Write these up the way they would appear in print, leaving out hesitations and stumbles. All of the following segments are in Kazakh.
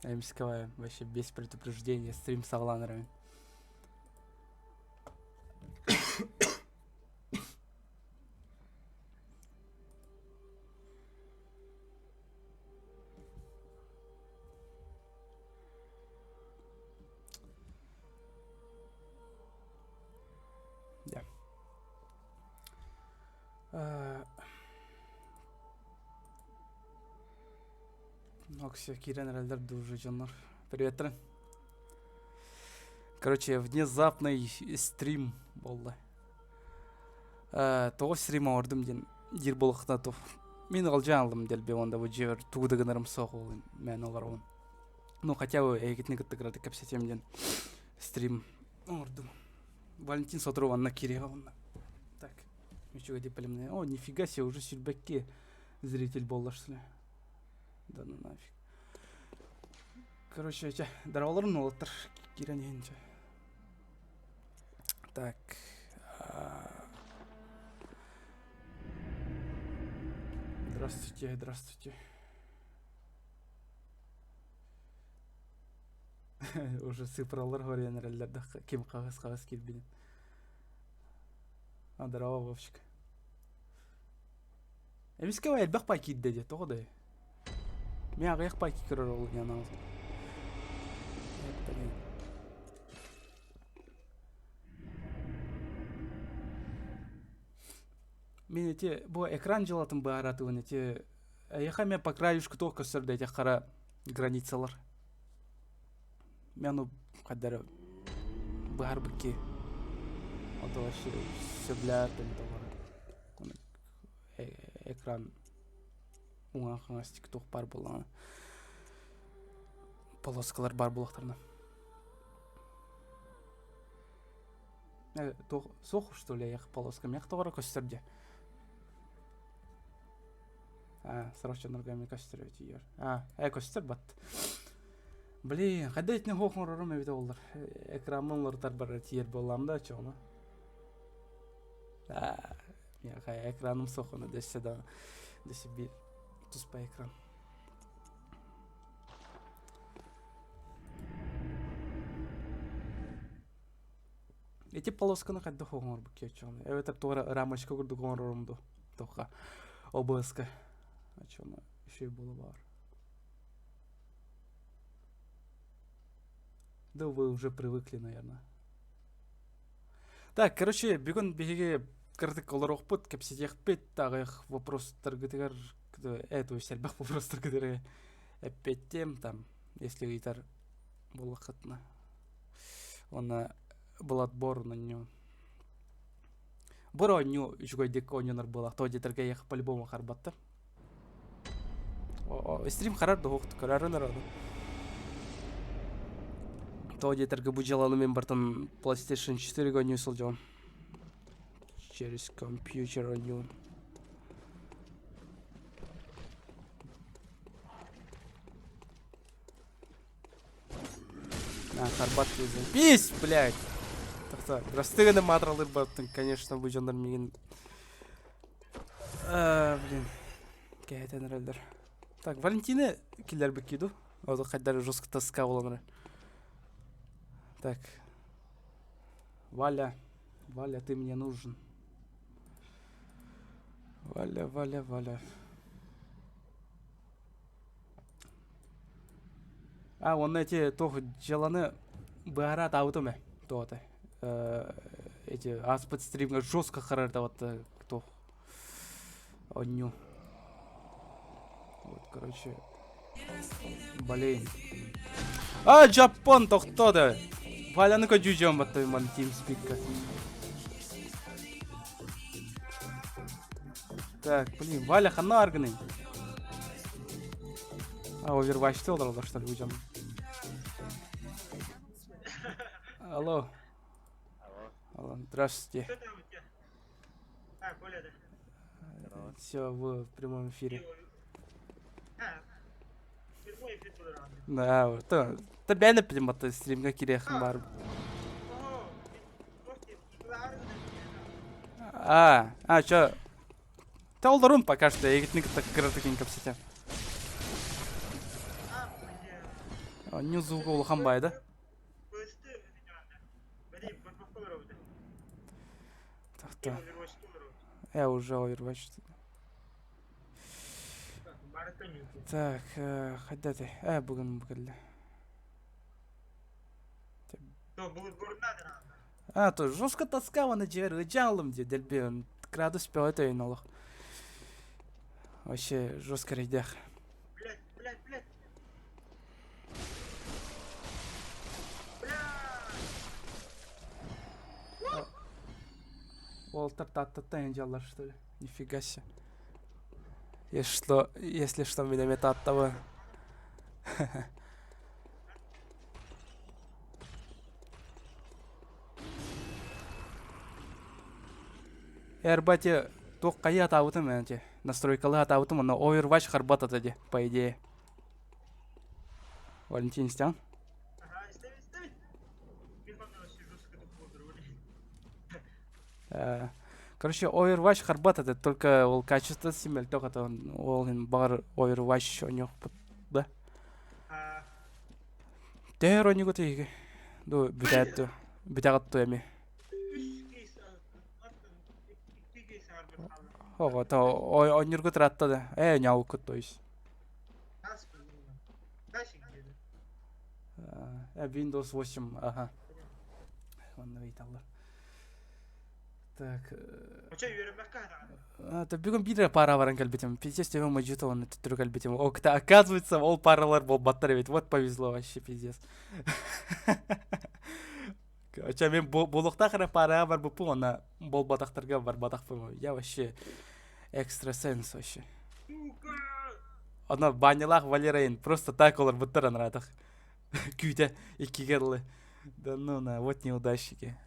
Эмисковая вообще без предупреждения стрим савланырымен. Да. Окси, Кирен, Ральдар, Дужи, Джоннор. Привет, Трен. Короче, внезапный стрим болды. Тоғы стрима ордым ден Ерболықта топ. Мен ол жаңылым дел бе онда бұл жер туғдығынырым соғы мен олар он. Ну, хотя бы егетіне күттігірді кәпсетем ден стрим ордым. Валентин Сотрова на Кирева. Так, ничего не полемное. О, нифига себе, уже сюрбекке зритель болды, что ли. Да ну нафиг. Короче, дараларын олаттыр Кирен енче. Так. Здравствуйте, здравствуйте. Уже цифралар горенерлерде кем қағаз келбейді. Здорово, Вовчик. Эмиске бай әлбәқ бай кейді де, тоғыдай. Мен ағаяқ бай кейкірір ол яна алды. Мен әте, бұл экран жылатын бұл аратуын әте, әйеқа мен по краюшку тоқ көсірді әте қара границалар. Мен қадары бұғар бүкке. Ота вообще сөбләрдің тоғары. Экран оңан қаңастик тоқ бар болған. Полоскалар бар болақтарына. Соқу, что ли, яқ полоска. Мен тоғары көсірді. Срочно норгами көстір өте ер. Көстір бат. Блин, қайда етіне хоқын ұрырым әбеті олар. Экранын ұртар бар тиер боламда, чоны. Экраным соқыны десе да. Десе бір тұспа экран. Эти полосканы қайда хоқын ұрбы ке, чоны. Әбетір тоғыра рамочка күрді қоңыр ұрымды. Тоққа ОБС-ка. Чоны еще и было бар. Да вы уже привыкли, наверное. Так, короче, бүгін беге кірдік олар оқпыт, кәпсетек бет, тағайық вопростар-гітігер, это сәлбәқ вопростар-гітігер әппеттем, там, если гитар бұл қытына. Оны бұл отбор на ню. Бұр оню үшгойдек онюнар бұл ақтау детерге еқі по-любому қарбатты. Стрим қарарды оқты, көрәрін арады. То детерге бұл жаланы мен бартын PlayStation 4 оню сол жауын. Через компьютер оню. Қарбат кезін. Пись, блядь! Растығыны матралыр баттың, конечно, бұл жандар меген. Блин. Кәйтен рөлдер. Так, Валентина келер бекейду. Оды қайдары жосқы таска боланыр. Так. Валя. Валя, ты мне нужен. Валя, Валя, Валя. Он эти тоғы жаланы бұғарат ауды ме? Тоғыды. Эти аспыт стримға жестко қарарды аватты тоғы. Оню. Вот, короче. Блин. Жапон тоқтады. Валяны көжүйжен батты ман TeamSpeak'ка. Так, блин, Валя хана аргының. Overwatch'те олар, что ли, уйдем. Алло. Алло, здравствуйте. Коля, да? Все, в прямом эфире. Прямой эфир был рано. Да, вот. То бәні білім баты стримға керехім бар. Чё? Та олдарун пока что, егітнік так кірді кен көпсетем. Не звук улахан байды. Көсті ветеранда. Бәдей, бақпақпалар ауды. Так-то. Overwatch'та олар ауды. Уже Overwatch. Маратон yok. Так, қайда де? Бүгін бүкілі. То бұл бұрыннадыр анда. То жестко таскаваны жер ыжалым де делбе градус пёт өйін олық. Вообще жестко рейдях. Блядь. Блядь. Волтер таттатан жалар, что ли? Нифига себе. Если что, миномет от того. Эрбате ток кая атабытым менче. Настройкалы атабытым, но Overwatch харбат атади, по идее. Валентин Стян? Ага, ставить. Мен понравился жестко тут буду. Короче, Overwatch харбат атади, только ол качество симел, только то ол бар Overwatch у него, да? Тер у него тиги. Ду битат, битагат то ями. Ого, то он не ргут ратта да. Няуку то есть. Windows 8, ага. Он навитал. Так. Это бегом бидер пара варан кальбитим. Пиздец, тебе маджута он это тру кальбитим. Оказывается, ол паралар был батарея. Вот повезло вообще, пиздец. Короче, мен болуктахара пара бар бупу, она бол батахтарга бар батахпу. Я вообще экстрасенс вообще. Она банилах Валерейн. Просто так олар буттар анратах. Күйте iki geldi. Да ну на, вот неудачники.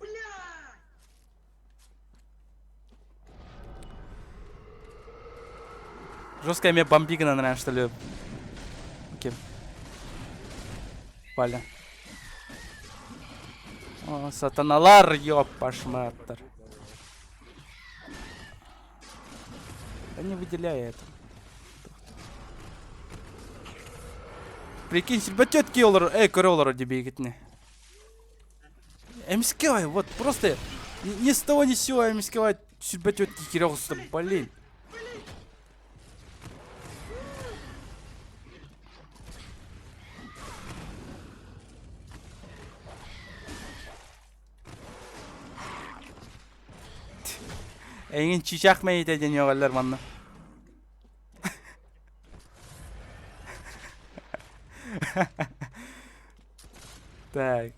Жесткая мне бомбига наверное, что ли. Окей. Паля. О, сатаналар, ёпашматтар. Да не выделяй это. Прикинь, сильбатётки олар, короллар тебе гитни. Эмскивай, вот просто ни с того ни с сего эмскивай сильбатётки кирёгуста, блин. Engin çiçek mi deniyor galler manna. Так.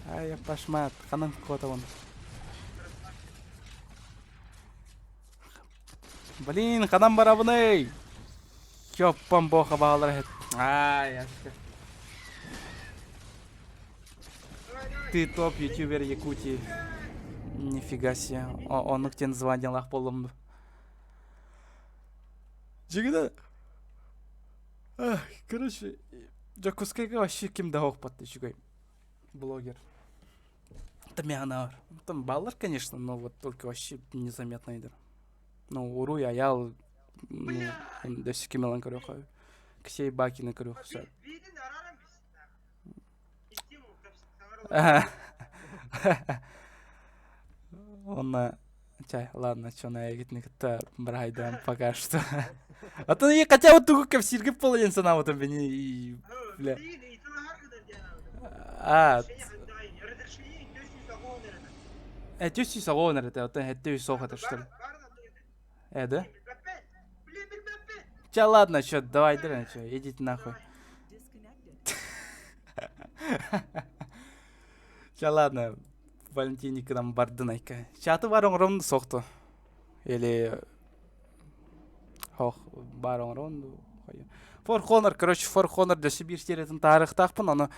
Ай, пашмат, ханам кота вон. Блин, ханам барабный. Ёппам боха балар. Ай, яшка. Ты топ ютубер Якутии. Нифига себе. Он к тебе звонил полом. Жигда. Короче, Джакускайга вообще кем даух подтычугай. Блогер. Там мянар. Там баллар, конечно, но вот только вообще незаметно идет. Ну, уру я до сих мелан корёха. Ксей баки на корёха. Он чай, ладно, что на эгитник-то брайдам пока что. А то я хотя вот только в сирге половинца на вот обвини и бля. Тюси салонер это вот это сохата что ли? Да? Ча ладно, чё, давай, дрянь, чё, идите нахуй. Ча ладно. Валентиникадан бардын айка. Чаты бар оңрон соқты. Или... Ох, бар оңрон. For Honor, короче, For Honor для Сибирь стеретін тарихтақпын, оны...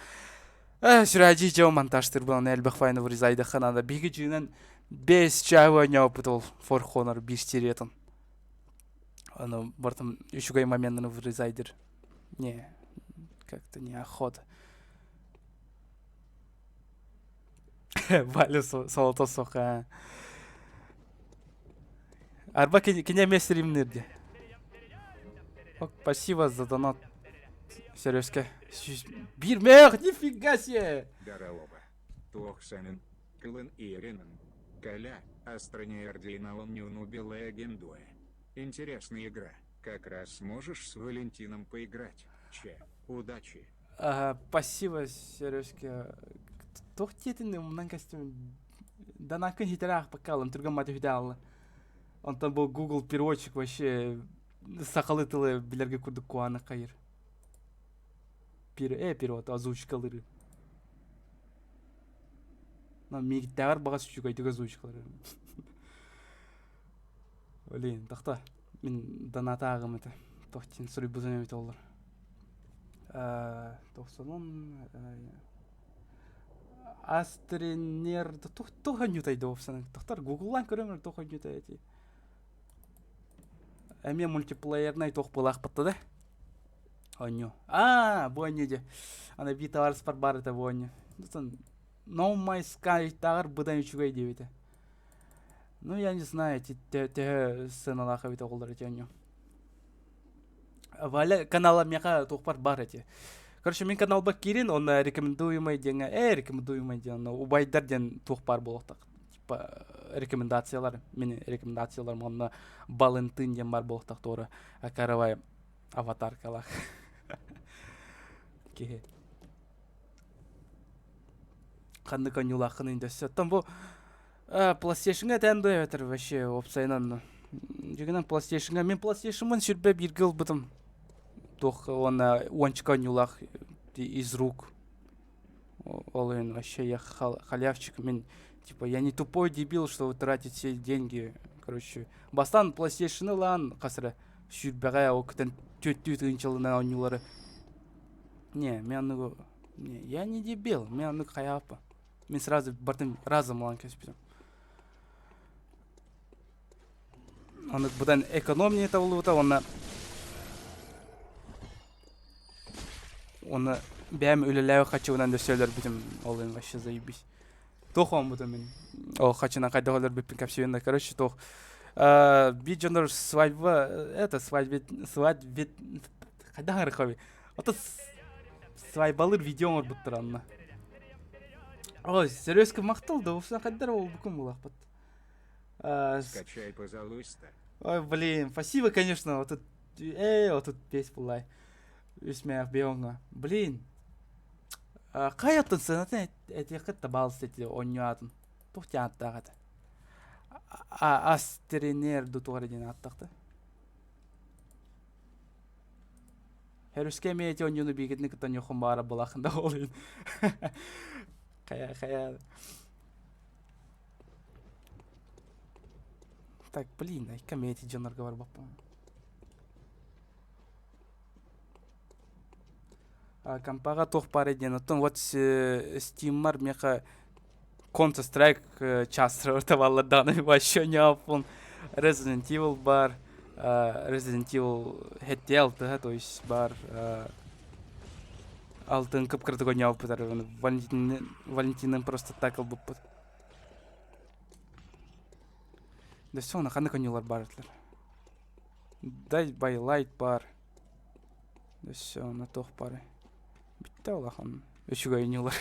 Сүрәжи жау монтажтыр бұлан әлбіқ файны вырызайды қанада. Бегі жүйінен 5 жау өне опыт ол For Honor 1 стеретін. Оны бұртым үшігай моментіні вырызайдыр. Не, как-то не охота. Валя солото соха. Арба кине местерим нерде. Спасибо за донат. Серьезно. Бирмех, нифига себе! Даралова. Туохсанын, Кылын Иринын. Каля, Астронеердина он Нюнубилая Гендуэ. Интересная игра. Как раз сможешь с Валентином поиграть. Удачи. Спасибо, Сережка. Тохтетин мынан костюм. Да на кон хитрах покалым, турган маты хидалла. Он там был Google переводчик вообще. Сақалы тылы билерге курдук куаны кайыр. Перевод, озвучкалары. Но мигтагар бағас үшік айтыға озвучкалары. Блин, тақта. Мен доната ағым еті. Тоқтен сұрай бұзан өйті олар. Тоқсанон... Астренерді тоқан ютайды опсаны. Тоқтар Google'лан көрімір тоқан ютайды. Әме мультиплеернай тоқ бұлақ бұтты да? Оню. Бұл оню де. Ана битаварыс бар это бұл оню. No My Sky тағыр бұдан үшігай дейбеті. Ну, я не знаю, те сценалаха бит оғылдар эти оню. Валя канала меха тоқпар бар эти. Короче, мен канал бак кирин, он рекомендуемый деньги, рекомендуемый деньги, убайдар ден тоқпар болуқтақ. Типа рекомендациялар, мен рекомендациялар, онна Балентин ден бар болуқтақ торы. Акаравай аватаркалақ. Кеге. Қанды конюлақын индесі. Там бұл PlayStation'ға тәнді өтір вообще опсайнан. Жегінен PlayStation'ға. Мен PlayStation'мын сүрбе бір гыл бұдым. Тоқ оны ончы конюлақ из рук. Олын вообще я халявчик. Мен типа я не тупой дебил, что тратить все деньги. Короче, бастан PlayStation'ы лан қасыры сүрбеға оқытын төт-төт жылынан онюлары. Не, я не дебил, мен хаяпа. Мен сразу бардым разом алан кеспедім. Оны бұдан экономния табылуыта, оны бәм өліләуі қачығынан дөсеулер бітім. Олын вообще заебись. Тоқ он бұда мен. Ол қачынан қайда олар біппін кәпсеуінде. Короче, тоқ. Бит жандар свадьба, қайда ғарықаби. Ота свайбалыр видеоңыр бұттыр анна. Ой, серьезно мақтал, да уфсан қайдар ол бүкін бұл ақпат. Скачай, пожалуйста. Ой, блин, спасибо, конечно. Вот тут песь пулай. Үсмәк беонға. Блин. Қай аттын сынатын әте қытта балыс әте онюатын. Тоқты аттағады. Астренерді туғары ден аттақты. Хәрүске мейте онюны бейгетіні күттан yoқын бары бұлақында олайын. Қая. Так, блин, айка мейте жанарға бар баппа. Компаға тоқ бар еден. Оттан вот Steam'мар меқа Counter-Strike частыры ұртавалладаны вообще не апын. Resident Evil бар. Resident Evil HTL, то есть бар. Алтын кып-кырды көне алып бұдар. Валентиннен просто такыл бұп бұд. Да все, оны қанды көнелер бар әтлер. Дай бай лайт бар. Да все, оны тоқ бары. Бітті олақан. Өшігі ойнелер.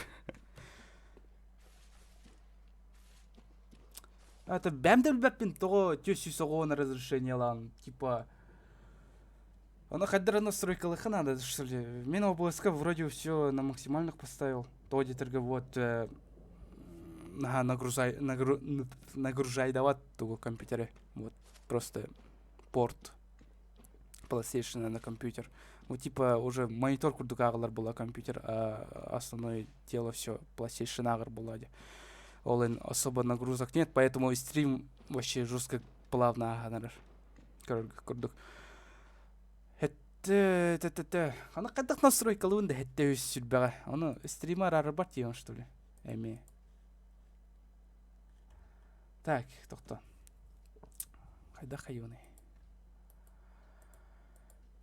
Это бәмділ бәппен тоғы төсі соғуына разрешение алан. Типа... Она қайдара настройкалықы надо, что ли. Мен обласка вроде все на максимальных поставил. То где-то вот нагружай давать того компьютере. Вот просто порт PlayStation на компьютер. Вот типа уже монитор курдукағылар была компьютер, а основное тело все PlayStation агар была. Олен особо нагрузок нет, поэтому и стрим вообще жестко плавно аганар. Курдук. Ана қайдақ настройкалуында хетте өз сүрбеға. Оны стримар ары бар дейін, что ли? Әме. Так, тоқта. Қайда қайуыны?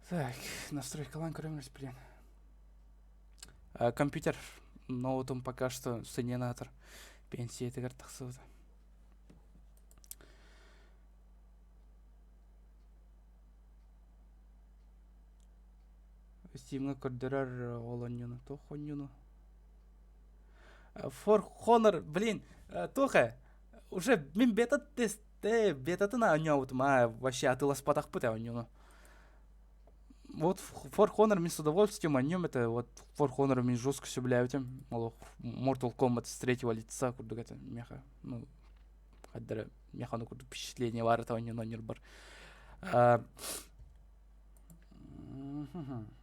Так, настройкалан көреміз білен. Компьютер ноутым пока что сыненатыр. Пенсия етігір тақсывыды. Steam'ga көрдөрөр ол онюну, тох онюну. For Honor, блин, тоха, уже мен бета-тестын онюаутым, вообще атылас патахпыт онюну. Вот For Honor мен с удовольствием онюм, это вот For Honor мен жестко все блядем, Mortal Kombat с третьего лица, курдук это меха, ну, хаддара меха, ну курдук впечатление вар это онюн онюр бар.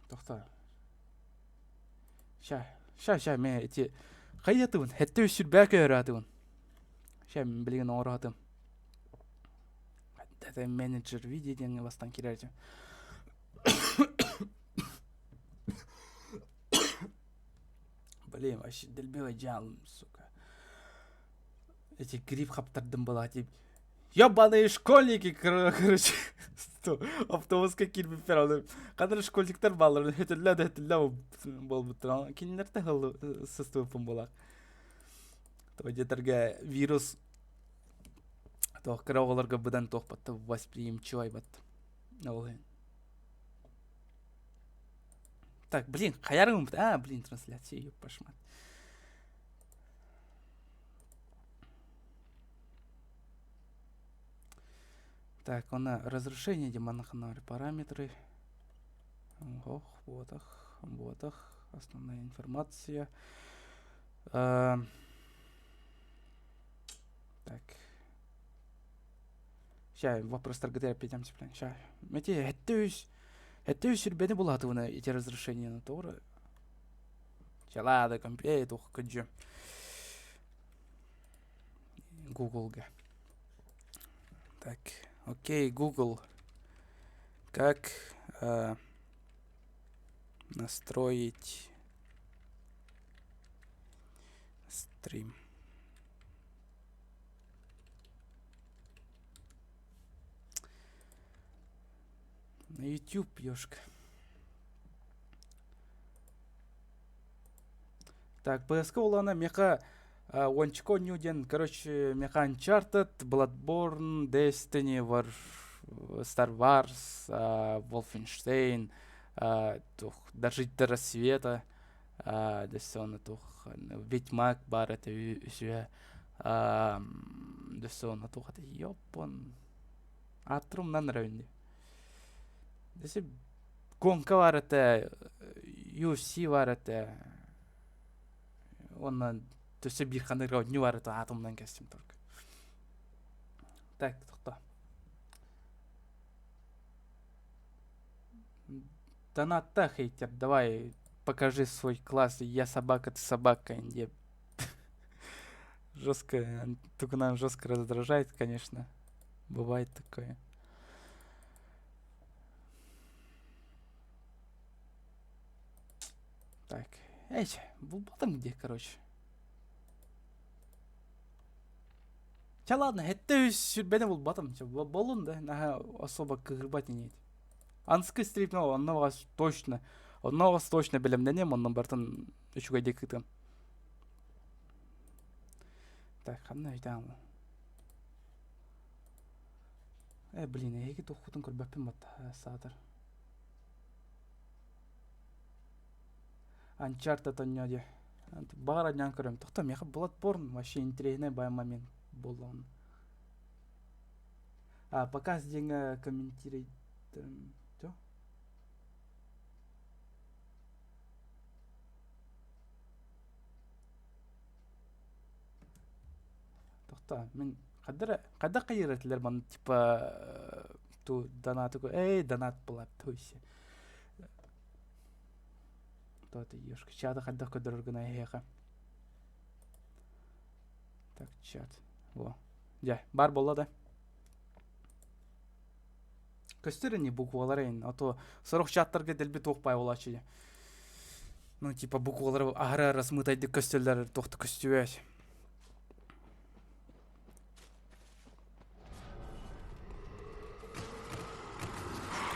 Тохта. Ща, мен эти қайдатыбын, хәтті өсір бәкі өратыбын. Ща, мен білген оңыратым. Это менеджер видения бастан керерді. Блин, вообще дельбевай жалым, сука. Эти гриб хаптардым была, тип. Ёбаные школьники, короче. Автобусқа кирбіп бералды. Қадыр школьниктер балыр, хөтілі бол бұттыр. Келінерді ғылы сыстуыпым болақ. Жетерге вирус тоқ қырауғаларға бұдан тоқ батты, восприимчивай батты. Так, блин, қаярым бұд? Блин, трансляция, ёп пашмат. Так, разрешение демонаханары параметры. Вот их, основная информация. Так. Сейчас вопрос торгатера перейдемся, блин. Сейчас. Это бені болады оны эти разрешения на торы. Чалады, компьютер, оқы Google-га. Так. Окей, Google. Как настроить стрим? На YouTube, ёшка. Так, PSK олана меха Ончко Ньюден, короче, меха Uncharted, Bloodborne, Destiny, Star Wars, Wolfenstein, Дожить до рассвета, Десона тух, Ведьмак бар это все, Десона тух это ёпон, Атрум на нравне. Десе гонка бар это, UFC бар это, он төсі бір қандырға не бар это атомнан кәстім только. Так, тоқта. Донатта, хейтер, давай покажи свой класс. Я собака, ты собака. Инде. Жестко, только нам жестко раздражает, конечно. Бывает такое. Так, был потом где, короче. Ча ладно, это бені бұл батым. Болын да, особо кығырбат енейді. Анскы стрип, онного точно білімденем, онның бартын үшіге декітім. Так, қамна өйтен бұл. Блин, еге тоқудың көрбәппен бат садыр. Uncharted оннеде. Бағар аднян көрем. Тоқта, меха Bloodborne, вообще интересный бай момент. Болон. Пока деньги комментирует. Что? Тоқта, мен қадда қайыратылар баны типа ту донаты донат болады тойсе. Тоты ешка чада қадда көдіргіна еға. Так, чат. Во. Бар болады. Көстеріне букваларайын, а то сұрық чаттарға дәлбет оқпай олачы. Ну, типа буквалар ағыра размытайды көстерлер тоқты көстюәс.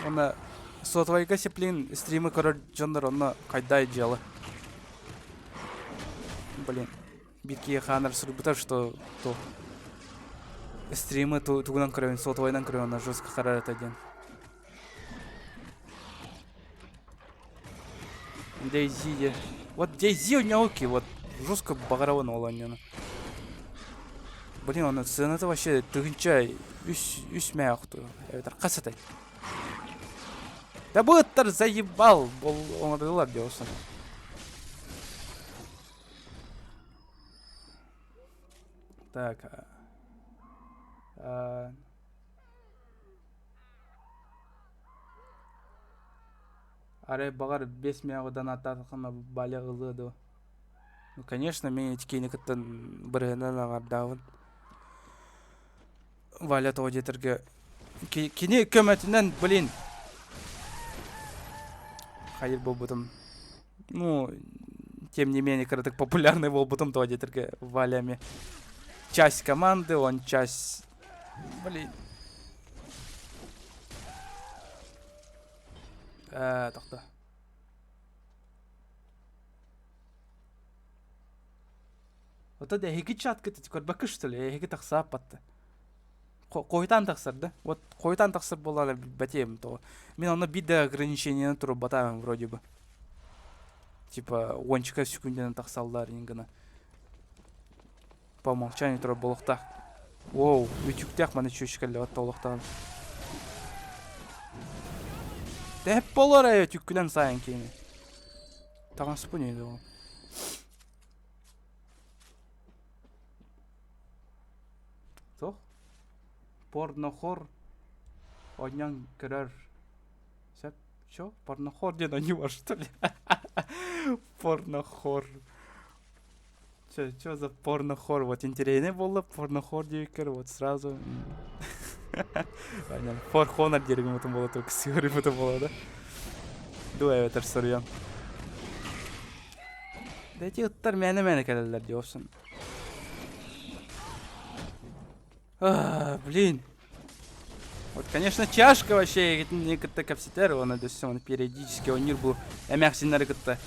Оны сотвайға сеплин стримы көрір жондар, оны қайдай жалы. Блин, биркие ханар сұрбытар, что то стримы тугунан көрін, сотвайдан көрін, оны жестко қарар етеден. Дейзи. Вот Дейзи у него окей, вот жестко багараван ол аннаны. Блин, оны сценада вообще тыгынча үс мәяқту. Эветер қасатай. Да бұттар заебал, бұл оңырдылар деусын. Так. Арай бағар 5 мяғыдан ататықына балі ғылыды. Ну, конечно, мен етікейні күттін бірінен ағардауын. Валя тоғы жетірге. Кені көмәтінен, блин. Хайыр бол бұтым. Ну, тем не менее, короток популярный был потом тоғы жетірге Валями. Часть команды, он часть... Блин. Тоқта. Вот это хеги чат кетет, көрбәкі что ли, хеги тақсап батты. Қойтан тақсыр, да? Вот қойтан тақсыр боланы бәтейім тоғы. Мен оны биді ограничениені тұрып батамын вроде бы. Типа, 10 секундені тақсалдар енгіні. По умолчанию тұрып болықтақ. Воу, үтіктәк маны чөшкәлі ватта олықтағын. Дәп болар әйі түккілен сайын кейіне. Таған сұпы нейді ол. Тоқ? Порнохор ойнян көрер. Сәп, шо? Порнохор ден они var, что ли? Порнохор. Чё за порнохор? Вот интересно было, порнохор декер, вот сразу. Aynen. For Honor дерегім ұтым болады, кісігірім ұтым болады. Дуай өтір сұрыян. Дәйте ұттар мәні кәлелер деуіпсін. Блин. Вот, конечно, тяжко вообще некоторые капситеры, он это все, он периодически, он не был, я мягче нарыкотта.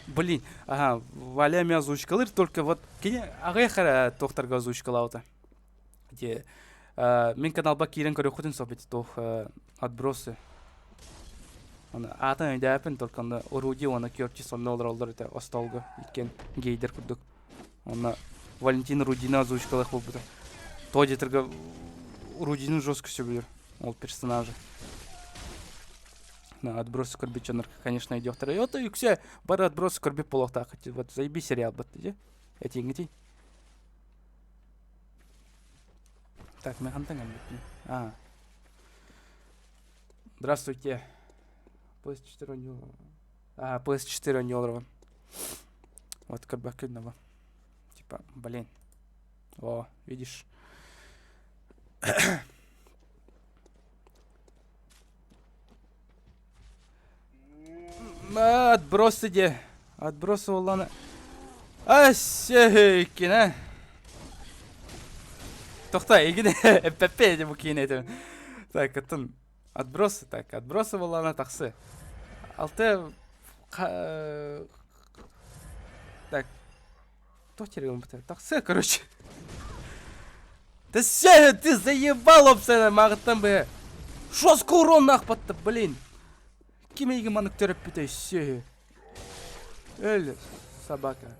Блин, ага, Валями озвучкалыр, только вот, ағай қара тоқтарға озвучкалауды. Мен каналба кейрен көрі құтын соқпеті тоқ отбросы. Атын өйді әпін, только Руди, оны көрчі сонны олар олар өте осталғы, еткен гейдер күрдік. Оны Валентин Рудина озвучкалық бұл бұты. То жетіргі Рудинің жестко сөбілер, ол персонажы. Отбросы көрбет жанрка, конечно, идет второй. Вот и все, бары отбросы көрбет полохта. Вот заеби сериал бат, где? Эти ингити. Так, мы хантангам бит. Здравствуйте. PS4 не PS4 не олрова. Вот көрбәкінова. Типа, блин. О, видишь. Отбросы де. Отбросы оланы. Асекіне. Тоқта, егіне әппәппе де бұл кейін етім. Так, ұттын. Отбросы, так, отбросы оланы тақсы. Алты... Так. Тохтер бітір. Тақсы, короче. Ты заебал опсайна мағыттан бе. Шосқа урон нақпатты, блин. Кемейге манық төріп бітай, все. Өлі, собака.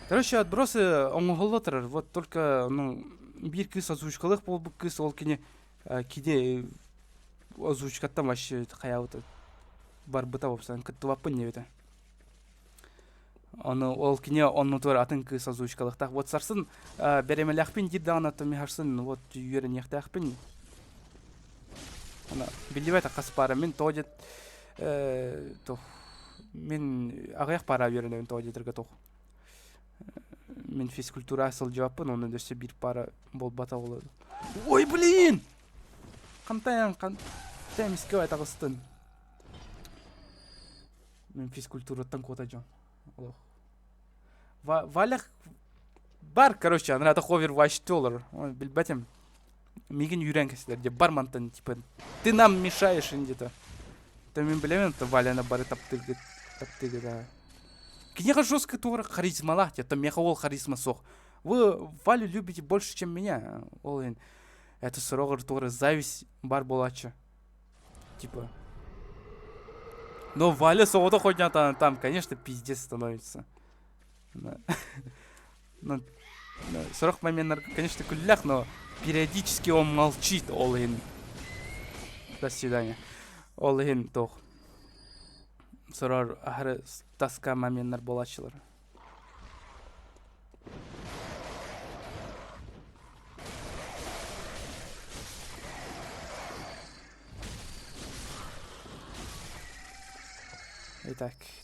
Короче, отбросы оңғылы тұрар. Вот только, бір кіз озвучкалық бол бұл кіз, ол кене озвучкаттан вообще қаяуыты бар бұта бопсан, күтті бапын не беті. Ол кене оны тұр атын кіз озвучкалықтақ. Вот сарсын беремелі ақпен деді анатоми харсын, вот үйері неқті ақпен. Білдебәт ақасы пара, мен тоғдет, мен ағаяқ пара берінен тоғдетірге тоқ. Мен физкультура асыл жауаппын, оны дөсе бір пара бол бата олады. Ой, блин! Қантайын мискеу айтағыстын. Мен физкультураттан кота жон. Валях бар, короче, анырада ховер вайшты олар. Білбәтем. Мигін үйрен кәсілерде бар мантан, типа, ты нам мешаешь инде-то. То мен білемен, то Валяна бары таптыгы, да. Кенеға жестко туғыры харизмалақ, то меха ол харизма соқ. Вы Валю любите больше, чем меня, олын. это сырогыр тугры зависть бар болачы. Типа. Но Валя соғыда қойнатан там, конечно, пиздец становится. Ну, сырок моменттер, конечно, күллях, но периодически он молчит, олын. До свидания. Олын тоқ. Сырор ахыры таска моменттер болачылар.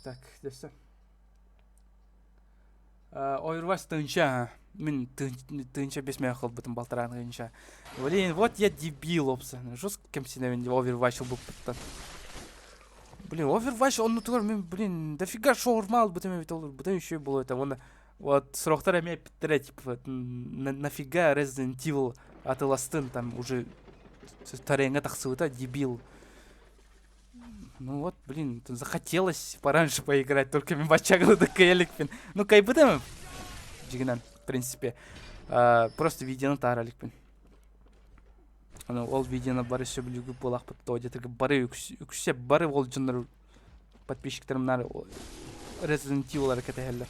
Так, десем. Overwatch тынча. Мен тынча бесмей қыл бұтын балтыран қынча. Блин, вот я дебил опсы. Жестко кемсиневен Overwatch был бұттан. Блин, Overwatch, он натур, блин, дофига шоурмал бұтын бұтын еще было это. Вот сұрақтар әме біттірі, типа, нафига Resident Evil атыластын, там уже таренға тақсывыта, дебил. Ну вот, блин, захотелось пораньше поиграть, только мен бачагалы да каяликпен. Ну кайбыдам жигинан, в принципе. Просто видеоны тараликпен. Ол видеоны бары сөбілігі болақ бұтты одетіргі бары үкісе бары ол жыныр подписчиктерімнар Resident Evil әрекеті әлі.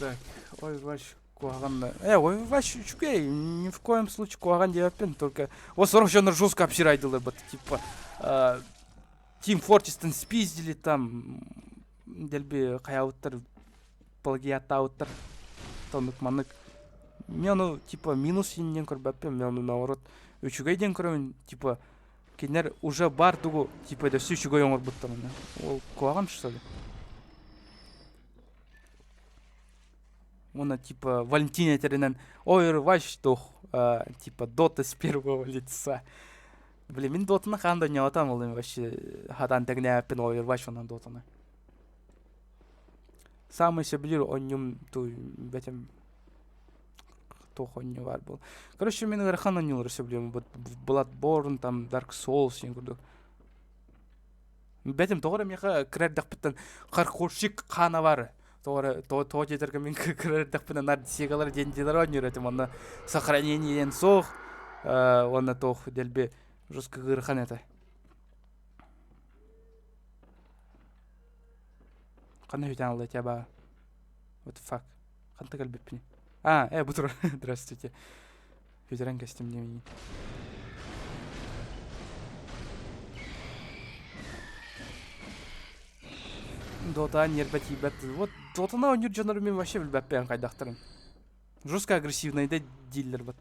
Так, Overwatch. Overwatch чукей, ни в коем случае куаган девапен, только вот 40 жанр жестко обсирайдылы, типа Team Fortress спиздили там, дельби каяуттар, плагиаттауттар, тонук манык. Мен типа минус еннен көрбәппен, мен наоборот үчүгей ден көрөмүн, типа кинер уже бар дугу, типа да все үчүгей оңор буттан. Ол куаган что ли? Она типа Валентина теренен Overwatch toch, типа Dota с первого лица. Блин, мен Дотаны қандай не атам ол вообще хадан тегнеппен Overwatch онан Дотаны. Самый себилер оннюм ту бетем тох онню бар был. Короче, мен гархан оннюлар себилем, Bloodborne, там Dark Souls ен көрдүк. Бетем тоғыра меха кірердік біттен қарқоршик қана бар. То жетерге мен кірердік біттен нар десегалар дендилар ойнеретім. Онна сохранениен соқ, онна тоқ делбе жестко ғырхан еті. Қаны хүйтен алды тяба. What the fuck? Қанты кәлбеппіне. Бұтыр. Здравствуйте. Хүйтерен кәстім демейін. Дота нербәт ебәт. Вот Дотана ойнер жанры мен вообще білбәппен қайдақтырын. Жестко агрессивный да дилер бәт.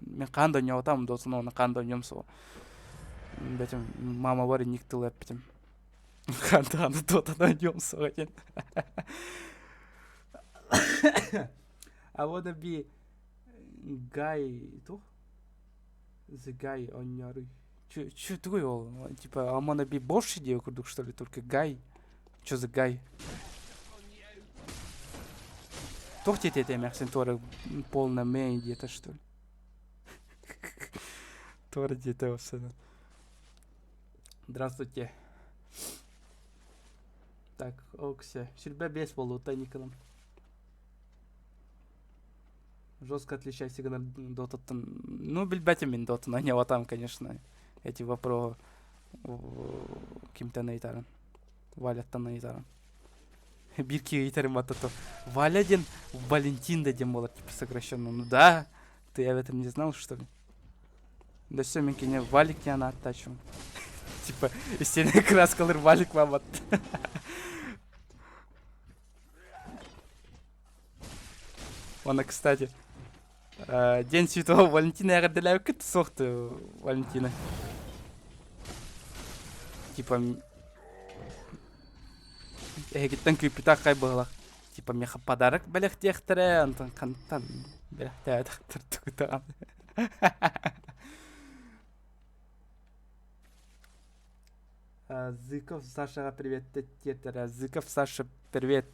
Мен қанды ойнауатам Дотана, оны қанды ойнем соға. Бәтім мама бары никтыл әппетім. Қанды Дотана ойнем соға кен. I wanna be guy, тух? The guy ойняры. Чё такое ол? Типа, I wanna be больше идею курдук, что ли? Только guy. Чё за гай? Тохтет это мягкий, тора полная мэй где-то, что ли? Тора где-то все. Здравствуйте. Так, оксе. Сюрбе без полута никогда. Жестко отличает сигнал дотатан. Ну, бельбете мин дотан, а не вот там, конечно. Эти вопросы кем-то наитаран. Валяттан айтарам. Бирки айтарым атато. Валя ден Валентин дедем болар, типа сокращенно. Ну да, ты об этом не знал, что ли? Да все, мен кене Валик я оттачу. Типа, истинный краскалыр Валик вам от. Она, кстати, День Святого Валентина я гадаляю, как сохты Валентина. Типа, гиттен күйпіта қай бұғылақ. Типа, меха подарок бәлек тектірі, антон қантан бәлек тәдіқтір түгітіған. Зыков Сашаға привет тетер. Зыков Саша, привет.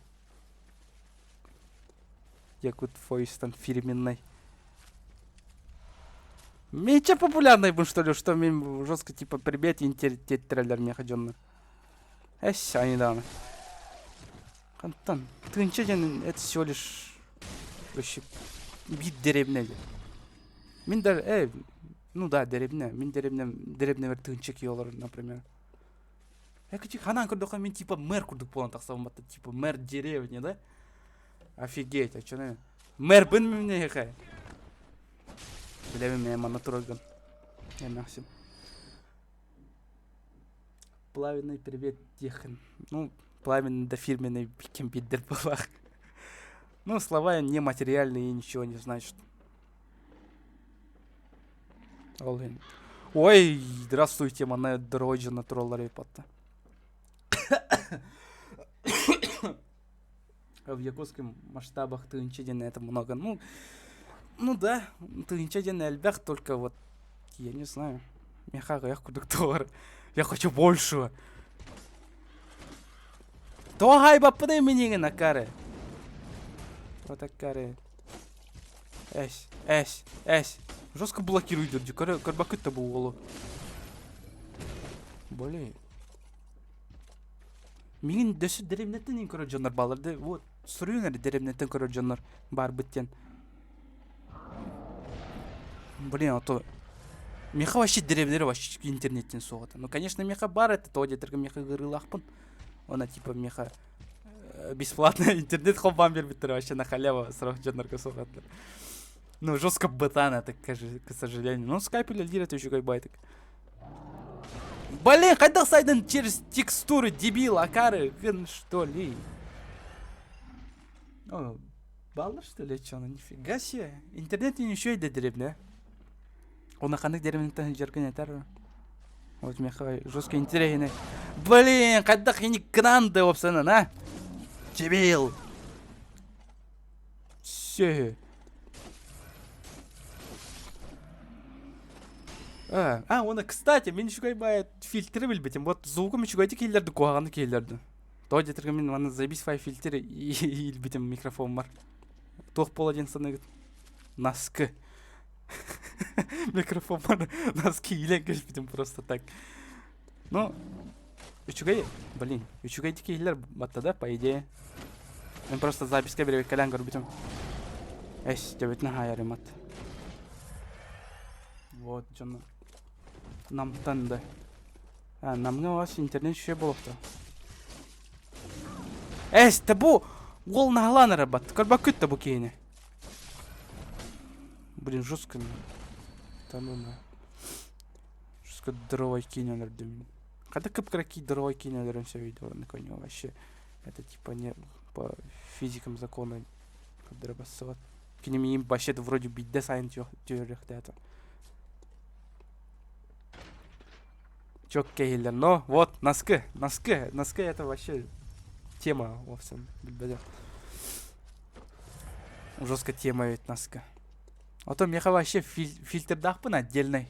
Якут Фойстон фирменный. Меньше популярный был, что ли, что мне жестко типа привет интернет трейлер мне ходённый. Они недавно. Антон, ты ничего, это всего лишь вообще бит деревне. Мен даже, ну да, деревне. Мен деревне бер тынчык йолор, например. Я кичи ханан курдука мен типа мэр курдук болан таксам батта, типа мэр деревни, да? Офигеть, а чё не? Мэр бын мне хай. Билебем мен мана турган. Я Максим. Плавный привет, Тихон. Ну, пламенный да фирменный кемпидер была. Ну, слова нематериальные и ничего не значат. Ой, здравствуйте, мана дорожа на тролларе потта. В якутском масштабах тынчеден это много. Ну да, тынчеден альбях, только вот, я не знаю. Мехага, я кудуктор. Я хочу большего. То хайба пыдай менеге на каре. Вот так каре. Эс. Жестко блокирует дерди. Карбакыт-то был воло. Более. Мигин дөсі деревнеттен ең көрі жонар баларды. Вот, сұрыйын әрі деревнеттен көрі жонар бар біттен. Блин, а то... Меха вообще деревнері вообще интернеттен соғады. Ну, конечно, меха бар это, то одетіргі меха ғырылақпын. Она типа меха бесплатно интернет хоббан бербіттір вообще на халява сұрақ жонарға соғады. Ну, жестко ботан это, к сожалению. Ну, скайп или лир это еще как байтик. Блин, когда сайден через текстуры, дебил, акары, что ли? О, баллар что ли, чё, ну нифига себе. Интернет еще и деревня. Он на ханок деревня жерген етер. Вот меха жестко интересный. Блин, когда хини гранды опсана, на? Дебил. Все. Оны, кстати, мен еще бай фильтры білбетем. Вот звуком еще гайды кейлерді, қоғаны кейлерді. То детіргі мен ваны забись фай фильтры и бітем микрофон бар. Тоқ бол один саны наскы. Микрофон бар, наскы илен кеш бітем просто так. Ну, үшігай, блин, үшігайды кейлер батты да, по идее. Мен просто записка беребек калян көр бітем. Дебетіне хайарым ат. Вот, жана. Намтан да. Намга вас интернет ще болыпты. Табу ол нағланы рабат. Көрбак табу кейіне. Блин, жестко. Жестко дровой кейнелер дым. Когда кіп-краки дровой кейнелерін все видеоларны көне вообще. Это типа не по физикам закона. Когда рабасыват. Кейнеме им вообще вроде бидде сайын теорияқта это. Чок кейлер, но вот носки это вообще тема вовсе. Жестко тема ведь носка. А то меха вообще фильтр дахпын отдельный.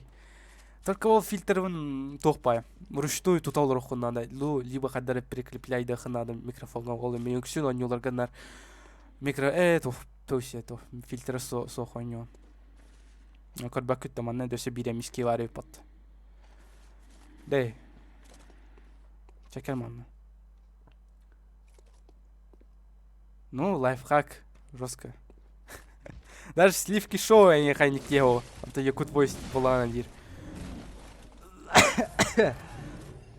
Только ол фильтрын тоқпай. Ручную тутал надо. Либо қадары прикрепляйды надо микрофонға олы мейіксін ойныларғанар. Фильтры соқ ойнуан. Көрбәк күттіманна дөсі биреміске варып патты. Дэй. Чекай, ман. Ну, лайфхак. Жестко. Даже сливки шоу я не хайник его. А то якут войс была на дир.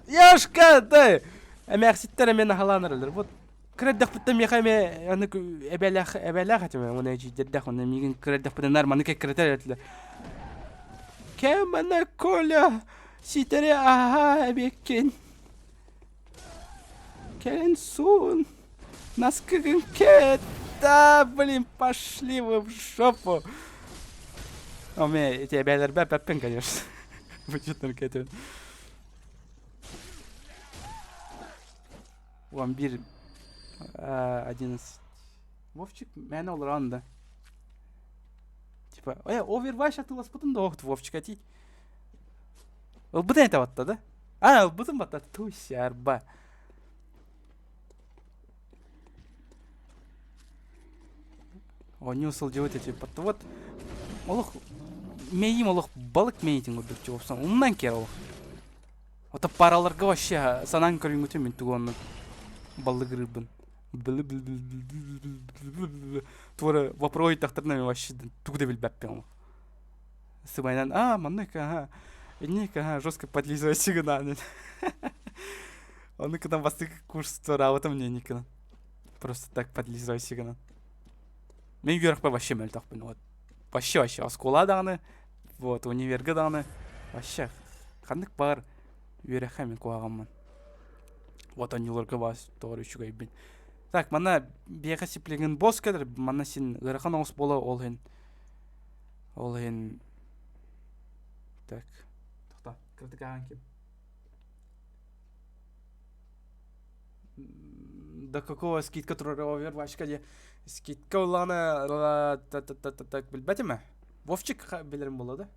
Яшка, да! Амякситтер мен халанырлар. Вот. Креддах бітім яхайме аны әбәләх әтіме. Оны әжі дердах. Оны меген креддах бітім нарманы кәк креддер әтілі. Кәм ана Коля. Ситере беккен. Келен сун. Наскыгын кет. Да, блин, пошли вы в жопу. У меня эти бәлер бәппен, конечно. Вычетным кетен. Вамбир 11. Вовчик, мен ол ранда. Типа, Overwatch атылас бұтын да оқты Вовчик атей. Ол бұтын әті батта, да? Ол бұтын батта, туси арба. Не усыл жауыт әте батта. Вот, олық, мейім олық балық мейтін көрдік жауыпсан. Оннан кер олық. Ота параларға вообще санан көрін өте мен түгонны балық рыбын. Тура вопрой тахтарна вообще тугда билбәппен. Сыбайнан, манныка, ага. Инника, ага, жестко подлизывать сигнал. Он когда вас курс работа мне никогда. Просто так подлизывать сигнал. Мен вверх по вообще мель тахпын. Вот. Вообще, оскола даны. Вот, универга даны. Вообще, хандык бар. Вверх мен куагамман. Вот они лорга бас, товар үшігай бен. Так, мана бияқа сиплеген бос кәдір. Мана сен ғырқан оғыс бола ол хен. Так. Тоқта, кірдік аған кем. До какого скидка турара овервачка де? Скидка оланы... Так, білбәті ме? Вовчик білерім болады?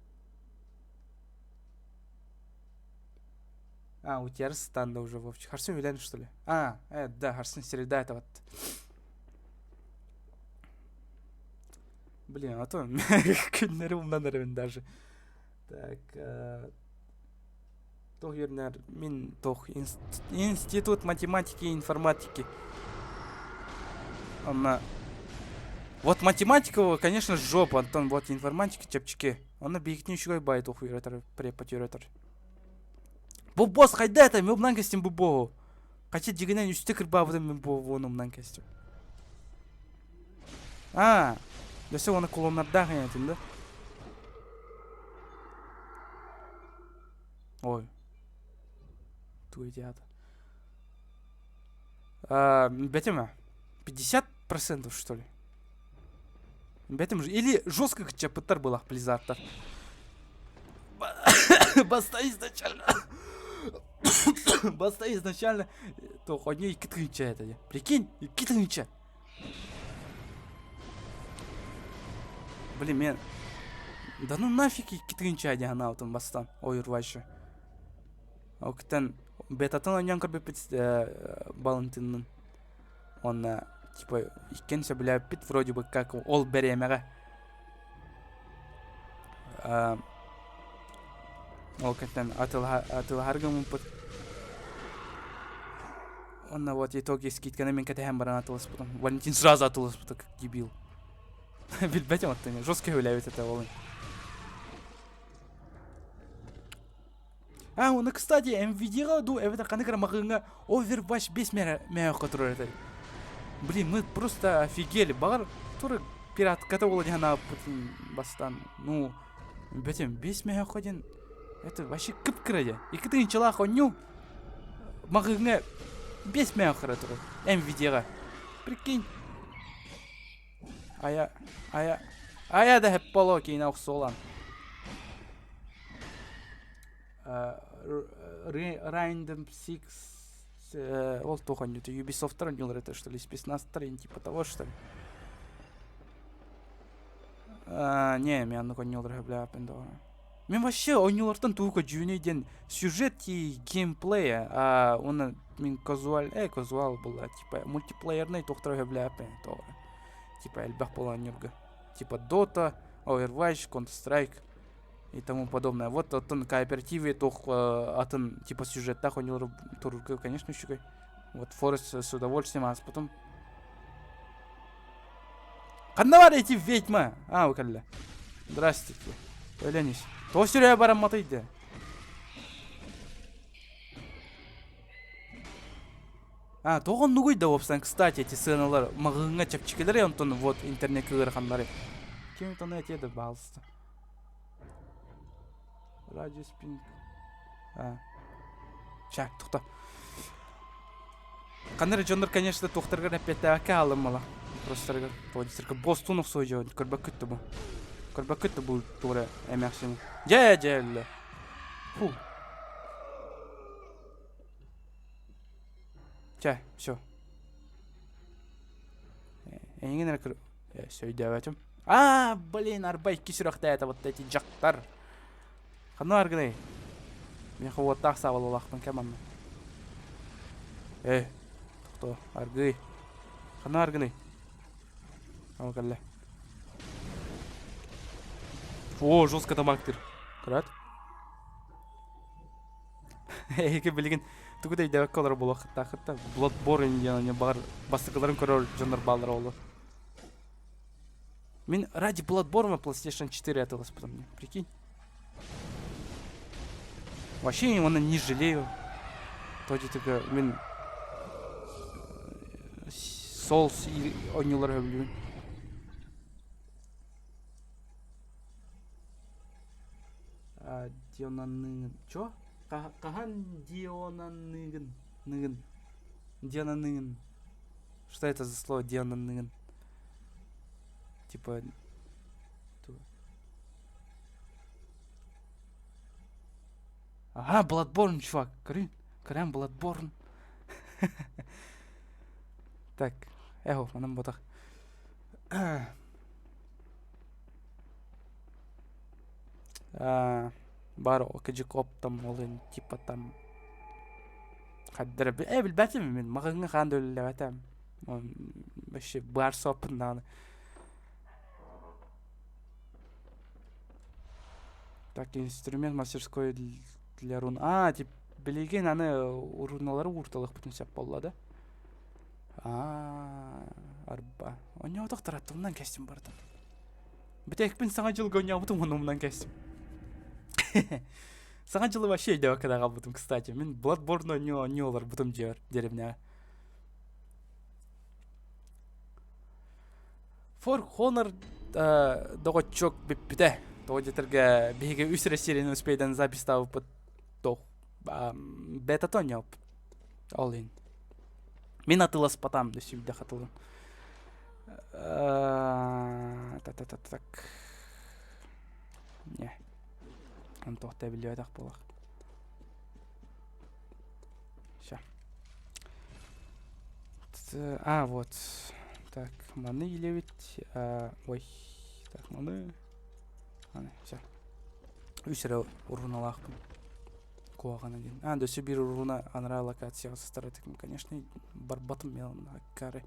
У тебя станда уже, Вовчик. Харсен Вилян, что ли? Да, Харсен Середа, это вот. Блин, а то неровно, наверное, даже. Так, тох юрнер, мин тох институт математики и информатики. Она... Вот математика, конечно, жопа, Антон, вот информатика, чепчики. Она бейкни еще байт тох юретер, препод юретер. Бұл бос қайда это? Мен мұнан кестім бұл бұл. Қачет дегенен үсті кірбабыды мен бұл оны мұнан кестім. Десе оны колоннарда қайнатын да. Ой. Туй диада. Бәтеме? 50% что ли? Бәтем же. Или жестко чапыттар был Близзардтар. Баста изначально. Баста изначально. То хоть не китрынча это. Прикинь, китрынча. Блин, мен. Да ну нафиг китрынча диана отын бастан. Ой, урвайшы. Октан бетатын оньян көрбеппет балантынның. Он типа иккенсе біляппет вроде бы как ол беремеға. Ол кеттен атылхарга мумпыт. Онна вот итоги скидканы мен кәтәһәм баран атылыс потом. Валентин сразу атылыс потом, как дебил. Билбәтем аттыны. Жестко өйләбет это олын. Он, кстати, MVD-га ду эвета каныкра мағыңа Overwatch 5 мәя қатырыр это. Блин, мы просто офигели. Бағар туры пиратката олы дихана бастан. Ну, бәтем 5 мәя қаден. Это вообще кіп кіреді. Икітің чылақ оню мағыңа 5 мәя қатырыр. MVD-га. Прикинь. Ая да хеп боло кейін ауқсы олан. Random Six ол тохан это Ubisoft тронил это что ли спецназ трен типа того что ли. Не, мен ну конил бля пендо. Мен вообще онилортан тука жүйнеден сюжет и геймплея, он мен казуал была типа мультиплеерный тоқтар бля пендо. Типа эльбах поланюрга. Типа Dota, Overwatch, Counter-Strike и тому подобное. Вот он кооперативе тох атын типа сюжетта ходил турка, конечно, щукой. Вот Forest с удовольствием, а потом Қандавар эти ведьма. Укалла. Здравствуйте. Ойланись. То сюря барам матайды. Тоғын нугуйда опсан, кстати, эти сценалар мағыңа чапчикелер, онтон вот интернет кыгырханлары. Кем это этеді балысты. Радио спинг. Чак, тоқта. Қанары жондар, конечно, тоқтарға рәпетті алым мала. Просто подистерка бостунов сойжау, көрбәкітті бұл. Көрбәкітті бұл тура әмәқсені. Жә-жәлі. Фу. Ча, все. Эңген әркір... Сөйдәуәтім. Блин, арбайки сүріқті әті вот эти жақтар. Қаны аргынай? Мен қуаттақ сағыл олақпын кәманны. Тоқты, аргый. Қаны аргынай? Кәлі. Жестко тамақтыр. Құрат. Эки билген тугудай дебек колор болок тахта Bloodborne яна бар бастыкаларын көрөр жандар балдар болду. Мен ради Bloodborne PlayStation 4 атылась потом, прикинь. Вообще его не жалею. Тоді тільки мен Souls ойнуларға білуін. Дионаныңын. Чо? Қахан Дионаныңын? Дионаныңын. Что это за слово Дионаныңын? Типа... Ага, Bloodborne, чувак. Крем Bloodborne. Так, эго, манам ботак. Бар окежи коптам олен типа там. Хаддер билбетим мен магыңа кандай эле атам. Вообще бар сопундан. Так, инструмент мастерской для рун. Тип билеген аны руналары урталык бүтүн сеп болду. Арба. Оня отак таратымдан кестим барды. Битек бин саңа жыл гоня бутум онумдан кестим. Саңа жылы вообще де вакада бутум, кстати. Мен Bloodborne не олар бутум жер деревня. For Honor догочок биппите. Тоодетерге биге үсре серияны успейден запись ставып то бета-то не оп. Олин. Мен атылас потам да сюда хатылым. Так. Не. Он тохта билет так полах. Ща. Вот. Так, маны елевит. Ой. Так, маны. Все. Үсре урналахпын. Куагана ден. Да сөбір руна анра локация старатыкым, конечно, барбатым мен аккары.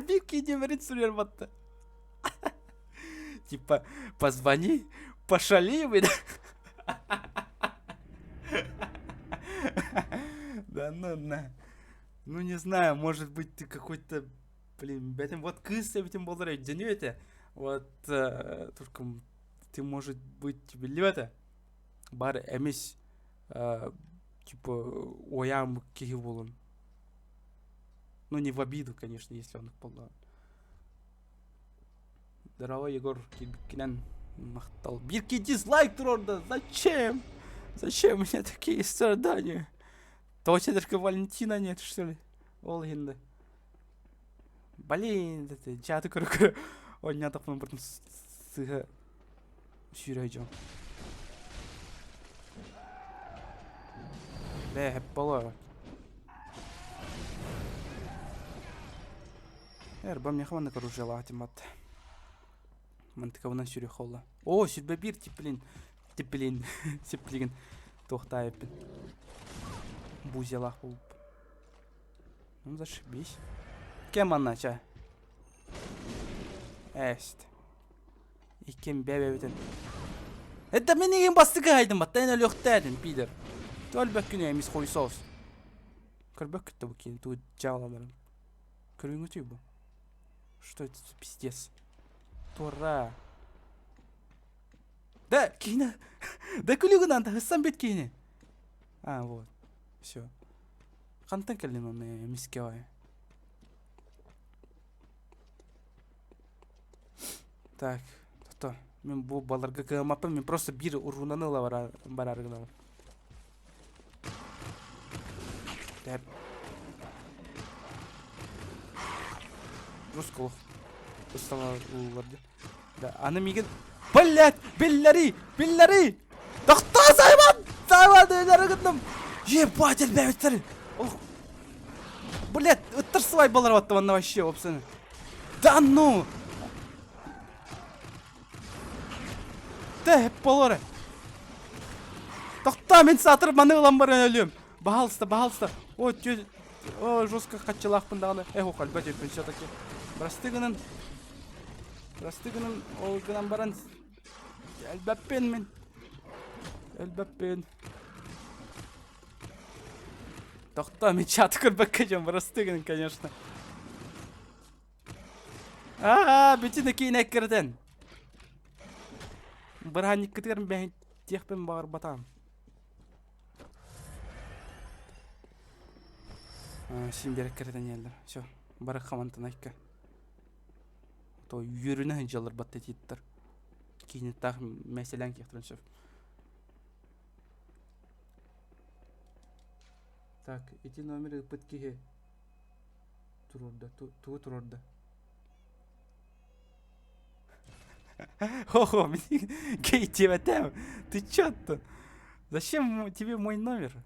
Бирки демерит сурер батты. Типа, позвони, пошали вы. Да ну на. Ну не знаю, может быть ты какой-то, блин, этим вот кыс этим болдырай денёте. Вот только ты, может быть, билета бар эмис типа оям киеволон. Ну не в обиду, конечно, если он их полно. Дорогой Егор Киркинен махтал. Бирки дизлайк трорда. Зачем? Зачем у меня такие страдания? Точно только Валентина нет, что ли? Олгинда. Блин, это чаты круг. Ойна тапын бұрын сыға сүйрей жон. Бә, әп бала. Әрбам нехванны көружела атимат. Мантықавынан сүйрей қолы. О, сүрбе бір типлин. Сеплеген тоқта әппін. Бузелақ болып. Ну, зашибись. Кем анна, ча? Эст. Икем бәбәбетен. Это мен еген бастығы айдым бат. Тәйін өлі өқтәдін, пидер. Төлбәк күні әміз қой соус. Көрбәк күтті бұл кейін. Туы жағаламарын. Көрің өтей бұл. Что это за пиздец? Тура. Да, кейіні. Да күлігін анда. Хыссам бет кейіні. Вот. Все. Қантан кәлін оны әмізге ой. Так, то мен бұл баларға кығымаппын, мен просто бір ұрғынаны бар арғыналы. Дәп. Русқылық. Ұстала ұлыларды. Да, аны меген... Блядь! Белләри! Тоқта, Сайман! Өйлері күтінім! Ебать, әлбәбеттері! Блядь, ұттырсывай балар баттым, анна вообще, опсаны. Да ну! Да, hep bolары. Тоқта, мен сатырып маны ұлан баран өлем. Бағалыста. О, жестко қатчылақпын дағаны. Оқал, бәдеппен все-таки. Брастығының, ол ғынан баран. Әлбәппен мен. Әлбәппен. Тоқта, мен чаты көрбәкке жан бұрастығын, конечно. Бүтіні кейін әккірден. Бір ханник күтігерім бәйін текпен бағыр батам. Сендер әккірден елдір. Все, бары қамантын әккі. То үйіріні жалыр батты тейттір. Кейін тақ мәселен кектірін сөп. Так, эти номеры пыткиге турурда, тугу турурда. Ого, гей, тебя там, ты чё-то? Зачем тебе мой номер?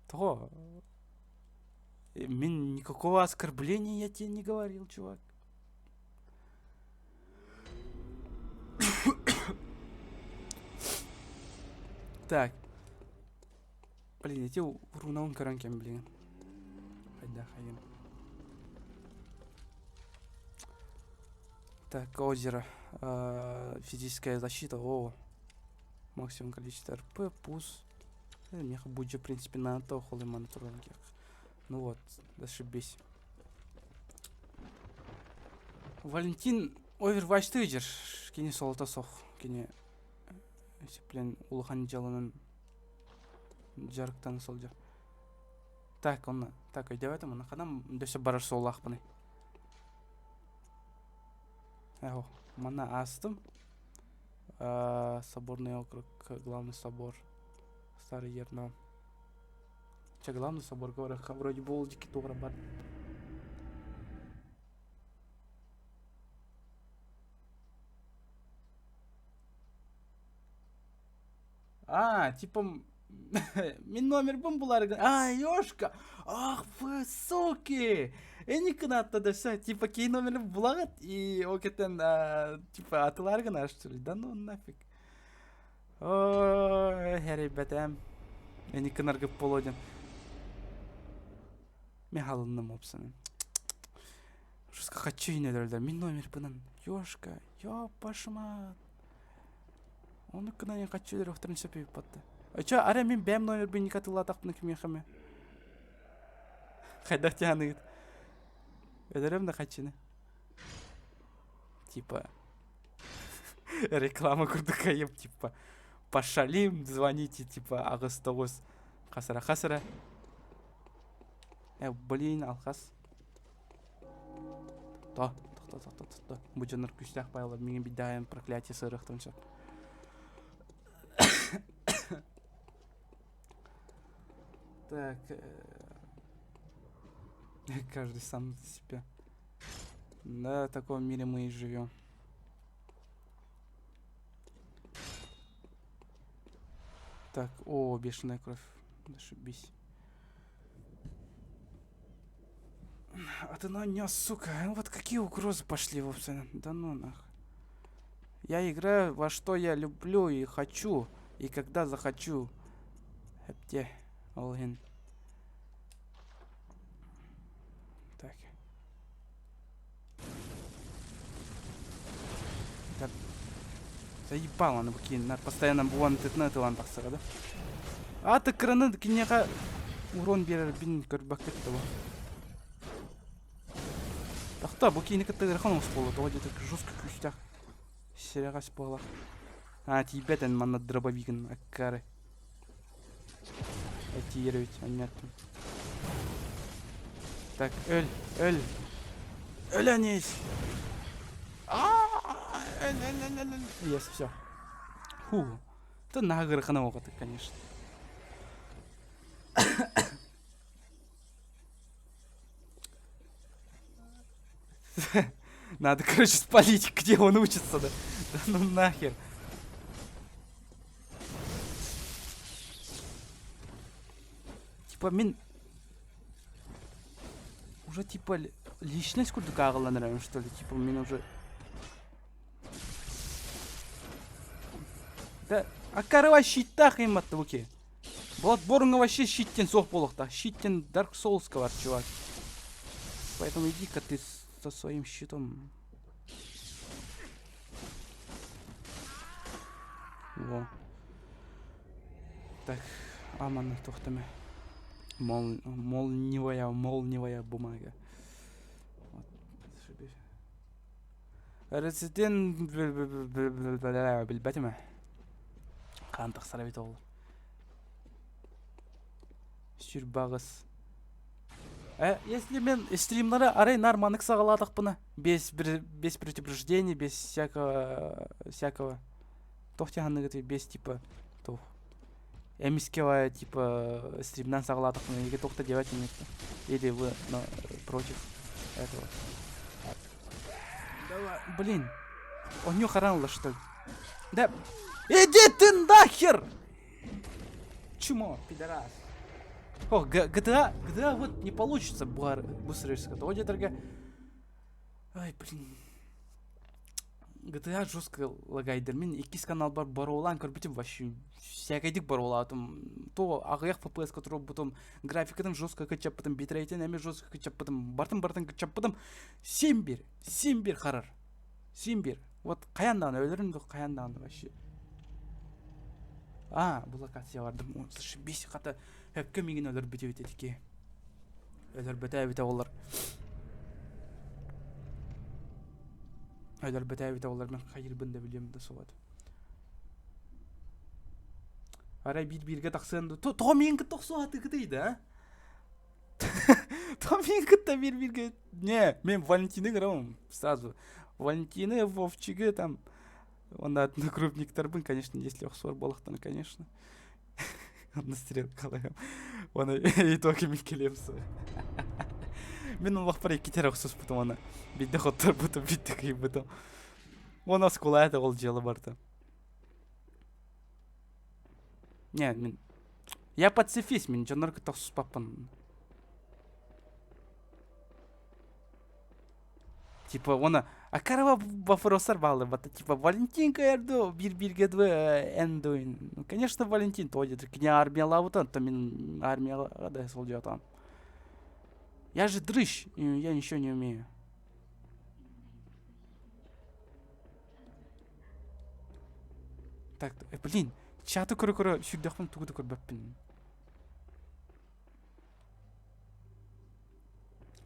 Того. Никакого оскорбления я тебе не говорил, чувак. Так. Блин, эти рунаун каранкем, блин. Хайда, хайда. Так, озеро. Физическая защита. О. Максимум количество РП, пус. Меха будет, в принципе, на то холиман туранки. Ну вот, зашибись. Валентин Overwatch тыгер. Кене солотасох. Кене блин, улахан жаланын жарықтан сол жақ. Так, оны, так, өйдеп айтам, оны қадам дөсі барар сол ақпыны. Әу, мана астым. Соборный округ, главный собор. Старый Ернам. Че, главный собор, говорю, вроде болдики туғра бар. Типа... Мен номер бім бұларғы. Ёшка! Ах, вы суки! Эникін атты дәші. Типа, кей номері бұлағыт. И океттен, типа, атыларғын аштыры. Да ну нафиг. Ой, ребятам. Эникін арғып болуден. Мен халынным опсының. Жұрсқа қатшы үйнелерді. Мен номер бұнын. Ёшка, ёпашмат. Оны күнәне қатшы үйлер өқтірін сөпейіп батты. Чё, аре мен бәм номер бен никатылы атақпыны кім еқіме? Қайдақ тяны кет. Өдірім да қатшыны. Типа... Реклама күрді қайып, типа... Пошалим, звоните, типа, ағыз тоғыз. Қасыра. Блин, алқас. Та. Бұл жаныр күштәқ байлар. Менің бидайын проклятие сырықтынша. Так, каждый сам за себя. Да, в таком мире мы и живем. Так, о, бешеная кровь. Зашибись. А ты на нее, сука. Вот какие угрозы пошли вовсе. Да ну нах. Я играю во что я люблю и хочу. И когда захочу. Хепте. Олген. Так. Да. Заебал она букин. Постоянно буан тетна тылан тақсыға да. Аты краны кинеға урон берер бин көрбәк кетті ба. Тақта букин кетті ғырхан осы болды. Оға жеті жестко күштақ. Сереғас болақ. Тибетен манна дробовигін аккары. Активировать, понятно. Так, Эль, Анис. Есть, все. Фу. Это нагры ханаука-то, конечно. Надо, короче, спалить, где он учится, да? Да ну нахер. Типа, уже, типа, личность куда кагала, наверное, что ли? Типа, уже... Да, акары вообще так им от руки. Bloodborne вообще щиттен соқ болықта. Щиттен Dark Souls-ка бар, чувак. Поэтому иди-ка ты со своим щитом. Во. Так, аманны тоқтаме. Молневая бумага. Вот. Резидент білбәті ме? Қантық сарабет ол. Сүрбағыз. Если мен стримлары арай норманық сағаладық бұны. Без предупреждений, без всякого. Тоқтяғанығы без типа тоқ. Эмискева типа стримнан сағаладық бұны. Еге тоқта девать минутта. Или вы против этого. Давай, блин. Он не харанла, что ли? Да. Иди ты нахер! Чмо, пидорас. О, GTA вот не получится быстрее сказать. Дорога. Ай, блин. GTA жестко лагайдер. Мен 2 канал бар олан көрбітім вообще. Всякайдик бар олатым. То ағаяқ FPS который бұтым графикадан жестко качап бұтым битрейтен әме жестко качап бұтым. Бартын качап бұтым. 7 бер қарар. 7 бер. Вот қаяндағын өлірімді қаяндағын вообще. Бұл локация бардым. Зашибись қата. Әпке меген өлір біте өтедіке. Өлір біте олар. Өлір біте олар. Мен қайыр бұнда білемді солады. Арай бірге тақсынды. Тоға мен күт тоқсуаты күтейді, а? Тоға мен күтті бірге. Не, мен Валентины ғырамым. Сразу. Валентины, Вовчигі там. Онда атында крупниктар бін, конечно, если оқсуар болықтаны, конечно. Одна стрелка қалайым. Оны итоги мен келемсі. Мен ол вақпар екетер оқсус бұтым оны. Бейді қоттар бұтым, бейді қиы бұтым. Оны скулайды ол желі барды. Не, мен... Я пацифист, мен жонарғы тоқсус паппын. Типа оны... Акарова вопросар балы, бата типа Валентинка ерду, бірге две эндуин. Ну, конечно, Валентин тоді. Не армияла бұтан, то мен армияла да сол жатам. Я же дрыщ, я ничего не умею. Так, блин, чаты көрі сүйдіқпін тұғыды көрбәппін.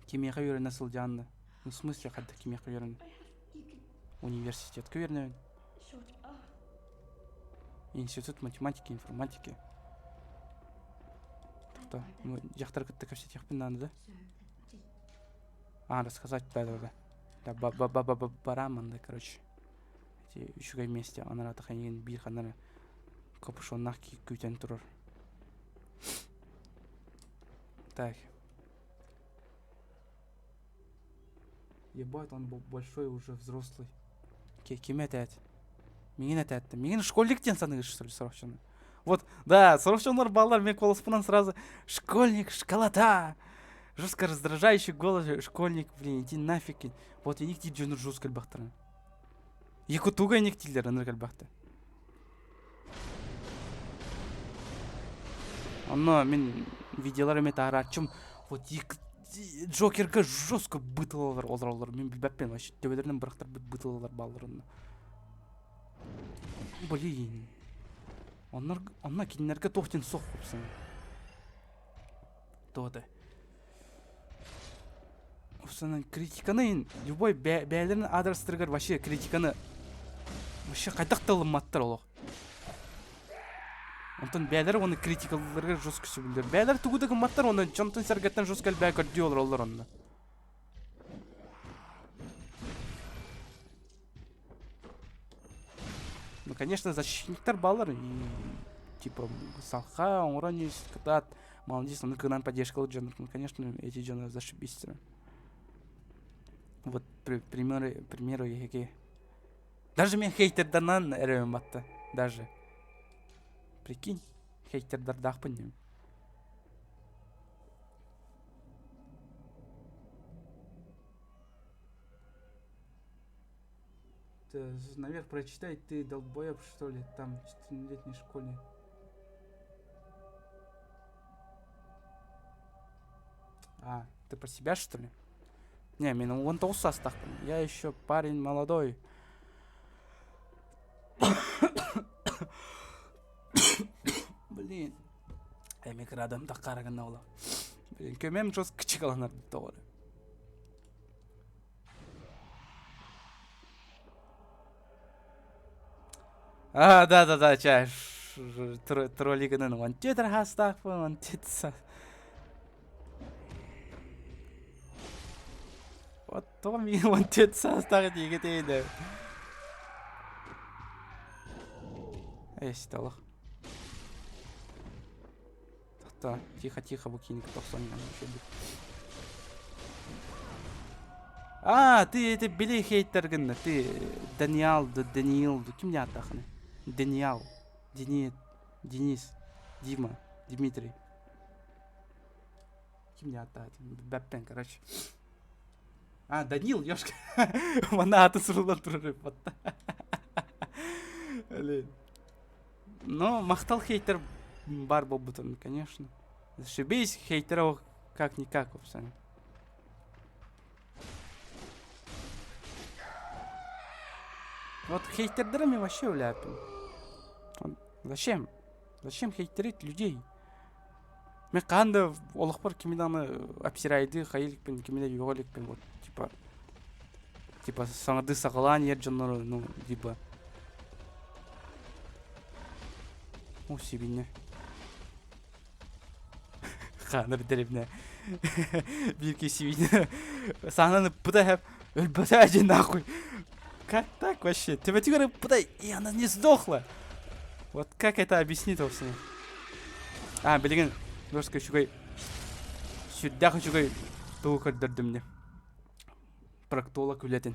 Кемеға өрі насыл жанды. Ну, в смысле, қадды кемеға өрін? Университет көрінен. Институт математики, информатики. Что? Жақтар күтті көпсет яқпын да? Рассказать, да. Да, барамын да, короче. Эти үшіғай месте, анараты қайнеген бір қанары капюшоннақ көйтен тұрыр. Так. Ебать, он был большой уже взрослый. Кем это? Меген это? Меген школьниктен саныгы, что ли, сорокчаны? Вот, да, сорокчанлар баллар, мен колоспынан сразу школьник, школота. Жестко раздражающий голос, школьник, блин, иди нафиг. Вот, и них тип жөнір жуз көлбақтырын. Екі туғай нек тилдер, аныр көлбақты. Анно, мен видеолар әмет аратчым, вот екі Джокерға жестко бытылалар олар. Мен білбәппен, вообще, төбелерінен бірақтар бытылалар балларында. Блин. Онна кенлерге тоқтен соқ көпсің. Тоғды. Осының критиканы, любой бәлерін адрестіргер вообще критиканы вообще қайтақталым маттар олық. Онтан бәлер оны критикаларға жос күсі білдер. Бәлер түгудығы маттар оны жонтан сәргеттен жос кәл бәкір дейолар олар онда. Ну, конечно, защитниктар балар. Типа, салха, оңыранец, катат. Молодец, он когда поддержкал дженер. Ну, конечно, эти дженеры зашибись. Вот примеры яки. Даже мен хейтерданан әрәуім батты. Даже. Прикинь, хейтердардақпын деймін. Ты наверх прочитай, ты долбоеб, что ли, там 14-летний школьник. Ты про себя, что ли? Не, мен он то састақпын. Я еще парень молодой. мекір адамда қарағанда ола. Көмем жос кичик аланар тоғыр. Да, чай. Троллигінің вантетер хастақ па, вантетса. Вот то мен вантетса хастағы дейге дейді. Эсті олық. Та, тихо, букинник тоқсан ты это били хейтерген, ты Даниилду, кім не аттақыны? Даниил, Денис, Дима, Дмитрий. Кім не аттақы? Бәппен, короче. Данил, ёшка. Мана аты сұрылдан тұрыр. Но мақтал хейтер бар бол бутын, конечно. Зашибись, хейтеров как-никак вообще. Вот хейтердерами вообще уляпим. Зачем? Зачем хейтерить людей? Мен қанды олық бар кемеданы обсирайды, хайылікпен, кемеде юғалікпен, вот, типа, саңады сағалан ер жанлары, ну, типа. О, себейне. Қаныр дәребіне. Бірке себейне. Саңаны бұдай әп, өлбәді әже нахуй. Как так вообще? Тебя тигры бұдай, и она не сдохла. Вот как это объяснить вообще? Білген, жорстко шугай. Сүрдәқы шугай тұғы көрдірдім не. Проктолог өлетін.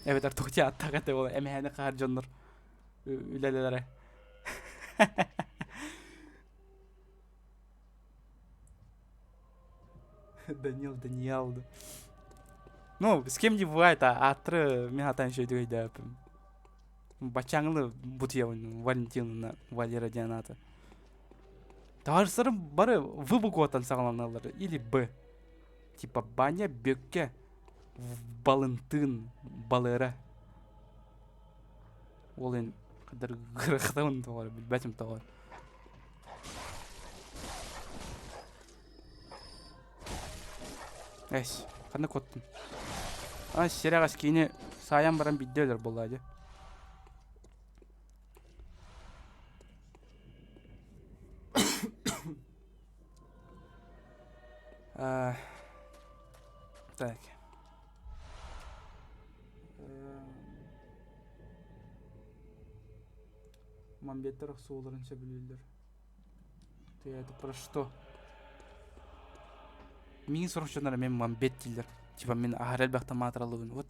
Evet artık ya takat ola emeğine harcanır. Ülelere. Даниил. Ну, с кем не бывает, атры меня там еще идет. Бачанглы бутьеван Валентина Валера Дианата. Товарищарым бары В букватан сағаланалары или Б. Типа баня бөкке балынтын балыра. Ол ен қадар ғырықтауын тоғар, білбәтім тоғар. Әс, қаны көттім. Серағас кейіне саян баран бидделер болады. Так. Мамбеттер сооларынша білелдер. Это про что? Менің сұрақшылары мен мамбет дейлер. Типа мен ағарел бақта матыралығын. Вот.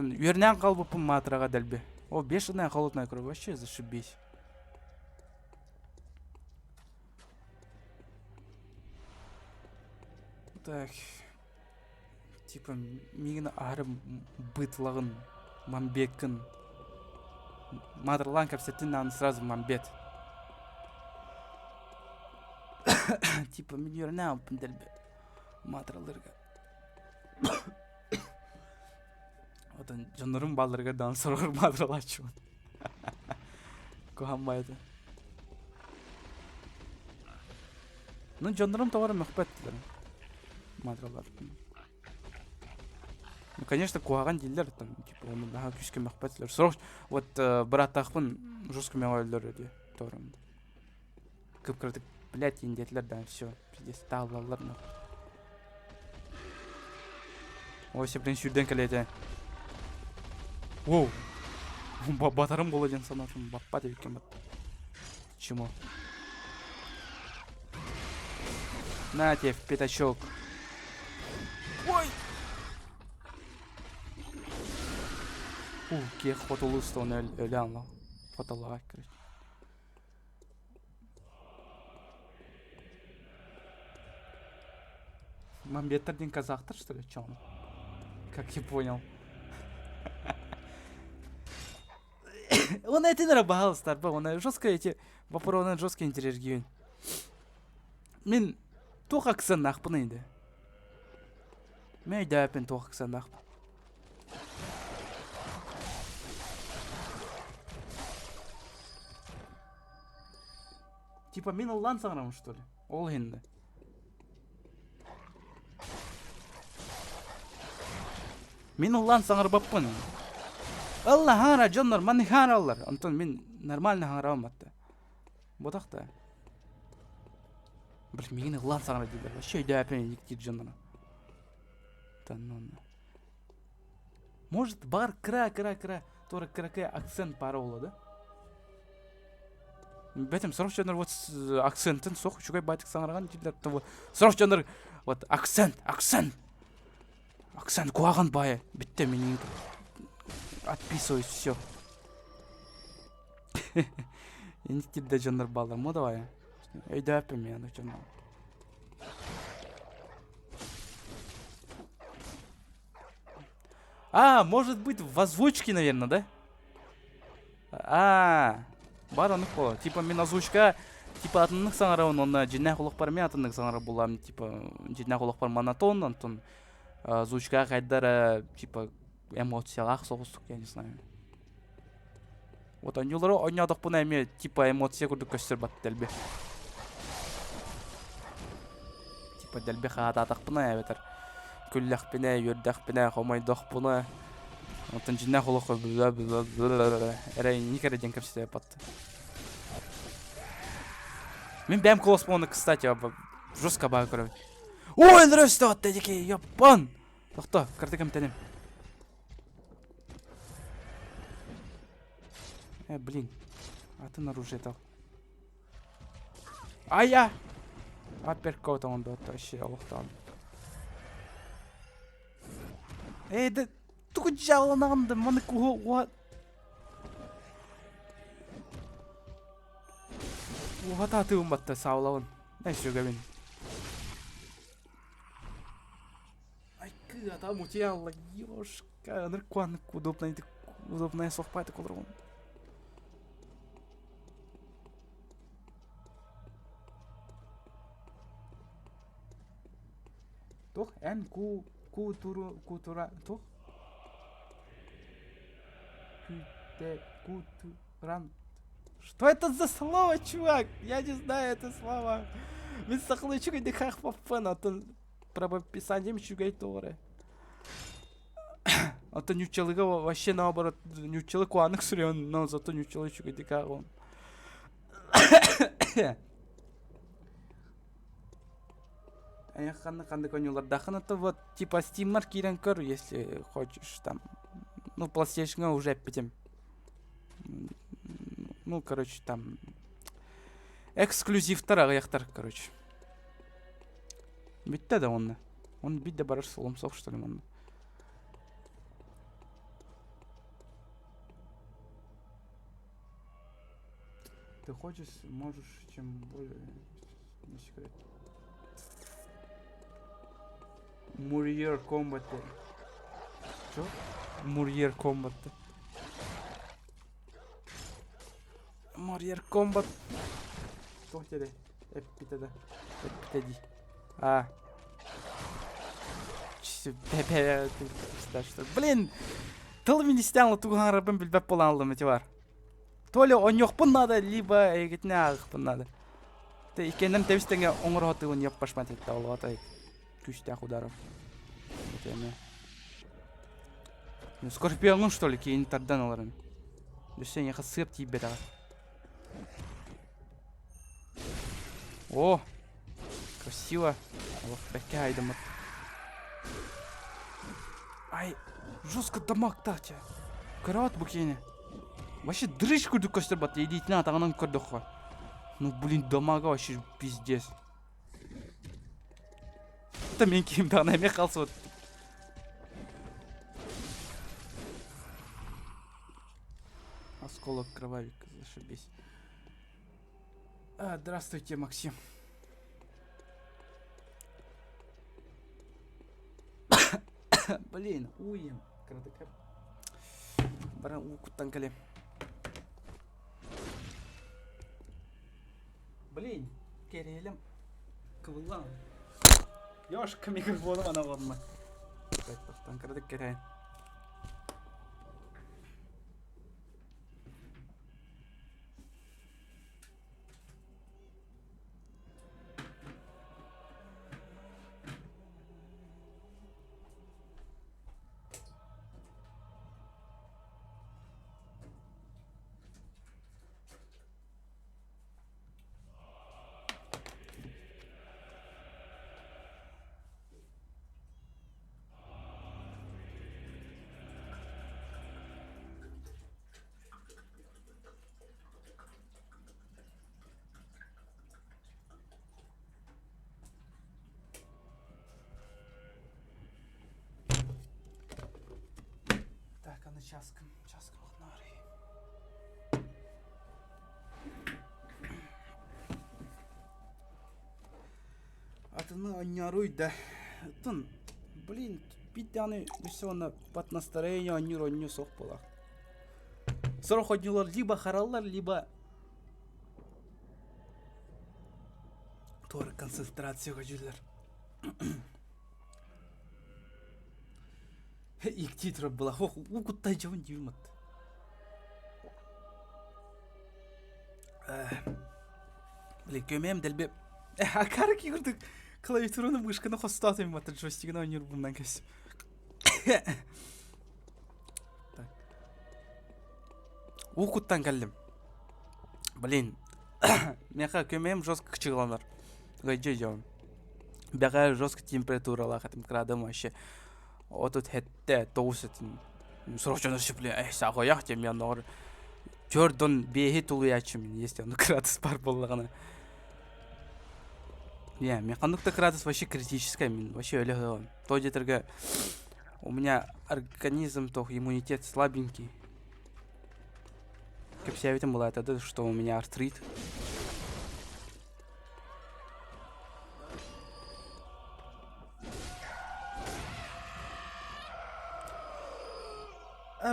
Үйернен қалбыпым матыраға дәлбе. О, 5 жылдан қалытына көрі. Вообще зашибись. Так. Типа менің ағарым бытлағын, мамбекін. Матырлан кәпсеттін аны сразу мамбет. Типа мен үйернен алыпын дәлбе. Матыралырға. Одан жанырым балырға дан сұрғыр матырал açуын. Көған байды. Ну, жанырым товары мұқпәттілер. Матыралар. Ну, конечно, көған дейлер. Типа, оны daha күшке мұқпәттілер. Сұрғыш, вот, бір аттақпын жұрсқы мен ойлар өде. Товарым. Күп-кірдік, блядь, ендетлер, да, все. Пиздец, тағылалар, ну. Ой, блин, сюрден келеді. Воу. Батарым болады санатым. Баппа деп екен бат. Чему? На тебе в пятачок. Ой! Ке хотылысты оны өлі анла. Хотылыға кірі. Мамбеттерден казахтар, что ли? Чё он? Как я понял. Он эти нарабахал старба, он жестко эти вопросы жестко интересует. Мен тоқа кысан нақпын енді. Мен дәпен тоқа кысан нақпын. Типа мен ыллан саңырамын, что ли? Ол енді. Мен ыллан саңырбаппын. Алла хаңыра, жоннор, маны хаңыралар. Антон, мен нормально хаңырабым атты. Ботақта. Блин, мен ыллан саңыра дейдер. Вообще үйде әпен ектер жоннор. Может, бар кра. Тора кракая акцент пара болады. Бәтем, сұрық жондар вот акцентін соқ, шугай байтық саңыраған дейдер. Сұрық жондар вот акцент. Акцент куаған бая. Бітті мен отписываюсь, все. Енді типді жондар балдар ма давай. Үйді әпім мен жондар. Может быть в озвучке, наверное, да? Бар анық бол. Типа мен озвучка, типа атынық саңырауын, онна жинақ олықпар мен атынық саңырау боламын. Типа жинақ олықпар монотон, антон озвучка қайдары, типа эмоциялақ соғыстық, я не знаю. Вот анюлары ойнадық бұна әме, типа эмоция күрді көстер бат дәлбе. Типа дәлбе қағататық бұна әбетір. Күлләқ біне, өрдәқ біне, қомайдық бұны. Антон жинақ олықы әрәй некәрі ден көпсеті әпатты. Мен бәм колос бұны, кстати, жестко бағы көріп. Ой, нравится вот дәдеке, япан! Тоқта, кірдігім тәнем. Блин, атын оружие тал. Ая! Апперкота он да вообще олықтан. Да тук жаланағанды, маны куға... Уғата атығым батты саулауын. Нәйші өгі мен. Ай, ата мутиялла, ёшка, ныркуанық удобная соқпайды қолырғын. Тох, ән кутура, тох? Кутуран. Что это за слово, чувак? Я не знаю это слово. Мен сақылы чугайды қақ паппан, атын правописанием чугай тоғыры. Атын нючалыға вообще наоборот, нючалы куанық сүрен, но зато нючалы чугайды қақ он. Қанды конюлардахын, это вот типа Steam маркирен көр, если хочешь там. Ну, PlayStation уже пятим. Ну, короче, там эксклюзивтар аяқтар, короче. Битті да онны. Он битті бараш солым соқ, что ли, онны. Ты хочешь, можешь, чем более... Не секрет. Мурьер комбат. Чё? Мурьер комбат. Мурьер комбат. Что тебе? Эпитеда. Эпитеди. Что? Блин! Тыл министерство туган рабым билбеп болан алдым эти бар. То ли он ёқпын надо, либо егетне ағықпын надо. Ты икенем тевістенге оңыр отығын ёппашмат етті олға тай. Күштяк ударов. Скорпионың, что ли, кейін тардан оларын. Дүсен еқі сыр тиіп бет аға. О! Красиво. Бәкке айдым. Ай, жестко дамаг тахча. Карат букене. Вообще дрыш күрдік көстер бат. Едейтіне атағынан көрдік қой. Ну, блин, дамага вообще пиздец. Это мен кейін дағына әме қалсы вот. Осколок кровавик, зашибись. Здравствуйте, Максим. Блин, уем. Баран укуттан калем. Блин, керелем. Кывылан. Ёшка микрофоном ана болма. Так, тохтан кырдык керейин. часкын лахнары. Атыны анняруй да. Тын, блин, питаны бисона под настроение анню сох пола. Сорох однюлар либо хараллар, либо Тор концентрацияға жүрлер. Ик титр была. Хох, укуттай жауын деймін. Блин, көмем дәлбе. Акары кейгірдік. Клавиатураны мышканы қостатым матыр жостигіна өнер бұмнан кәсіп. Укуттан кәлдім. Блин. Меха көмем жестко кычығыланар. Гайджай жауын. Бәға жестко температурала қатым крадым вообще. Отут хетте тоусетін. Срочно шыплен. Сағояқ дем я нор. Жордон бейхи тулу ячым. Если он градус бар болғаны. Не, механукта градус вообще критическая. Вообще өлі ғылан. То жетерге у меня организм, то иммунитет слабенький. Как вся этим была это, что у меня артрит.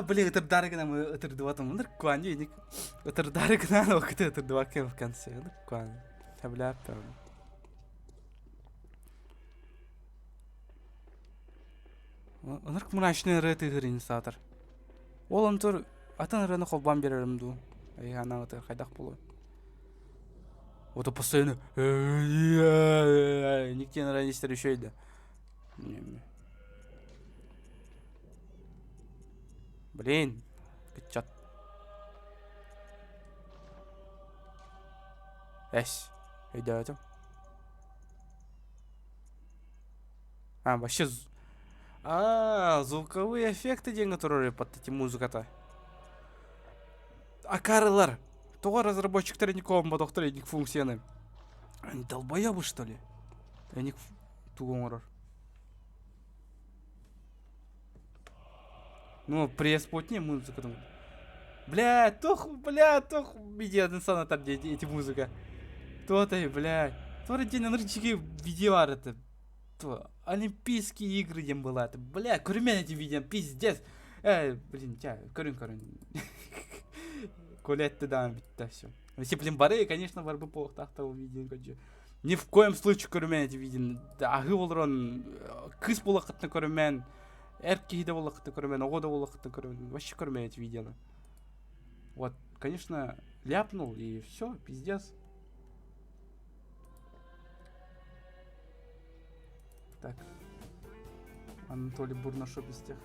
Блин, это дарыгна мы это два там, нормально, ник. Это дарыгна, но это два в конце, нормально. Табля там. Он мрачный рэты гринсатор. Он тур атын раны холбан берерим ду. Ана это хайдах болу. Вот постоянно. Никте на ранистер еще иди. Блин, кычат. Эс, иди это. Вообще. Звуковые эффекты день, которые под эти музыка-то. Акарылар. То разработчиктер ником бодоктор ник функцияны. Они долбоебы, что ли? Ник тугоморор. Ну, преисподняя музыка там. Бля, тох, видео инсана там эти музыка. То-то, бля. То день на рычаги видео это. То Олимпийские игры дем была это. Бля, курмен эти видео, пиздец. Блин, корын. Колетты да, битта все. Если, блин, бары, конечно, барбы по тахтову видео. Ни в коем случае курмен эти видео. Ағы болырон, кыз болақытны курмен. Эркиде болақытны курмен, оғода болақытны курмен. Вообще курмен эти видео. Вот, конечно, ляпнул и все, пиздец. Так. Анатолий Бурнашов из тех.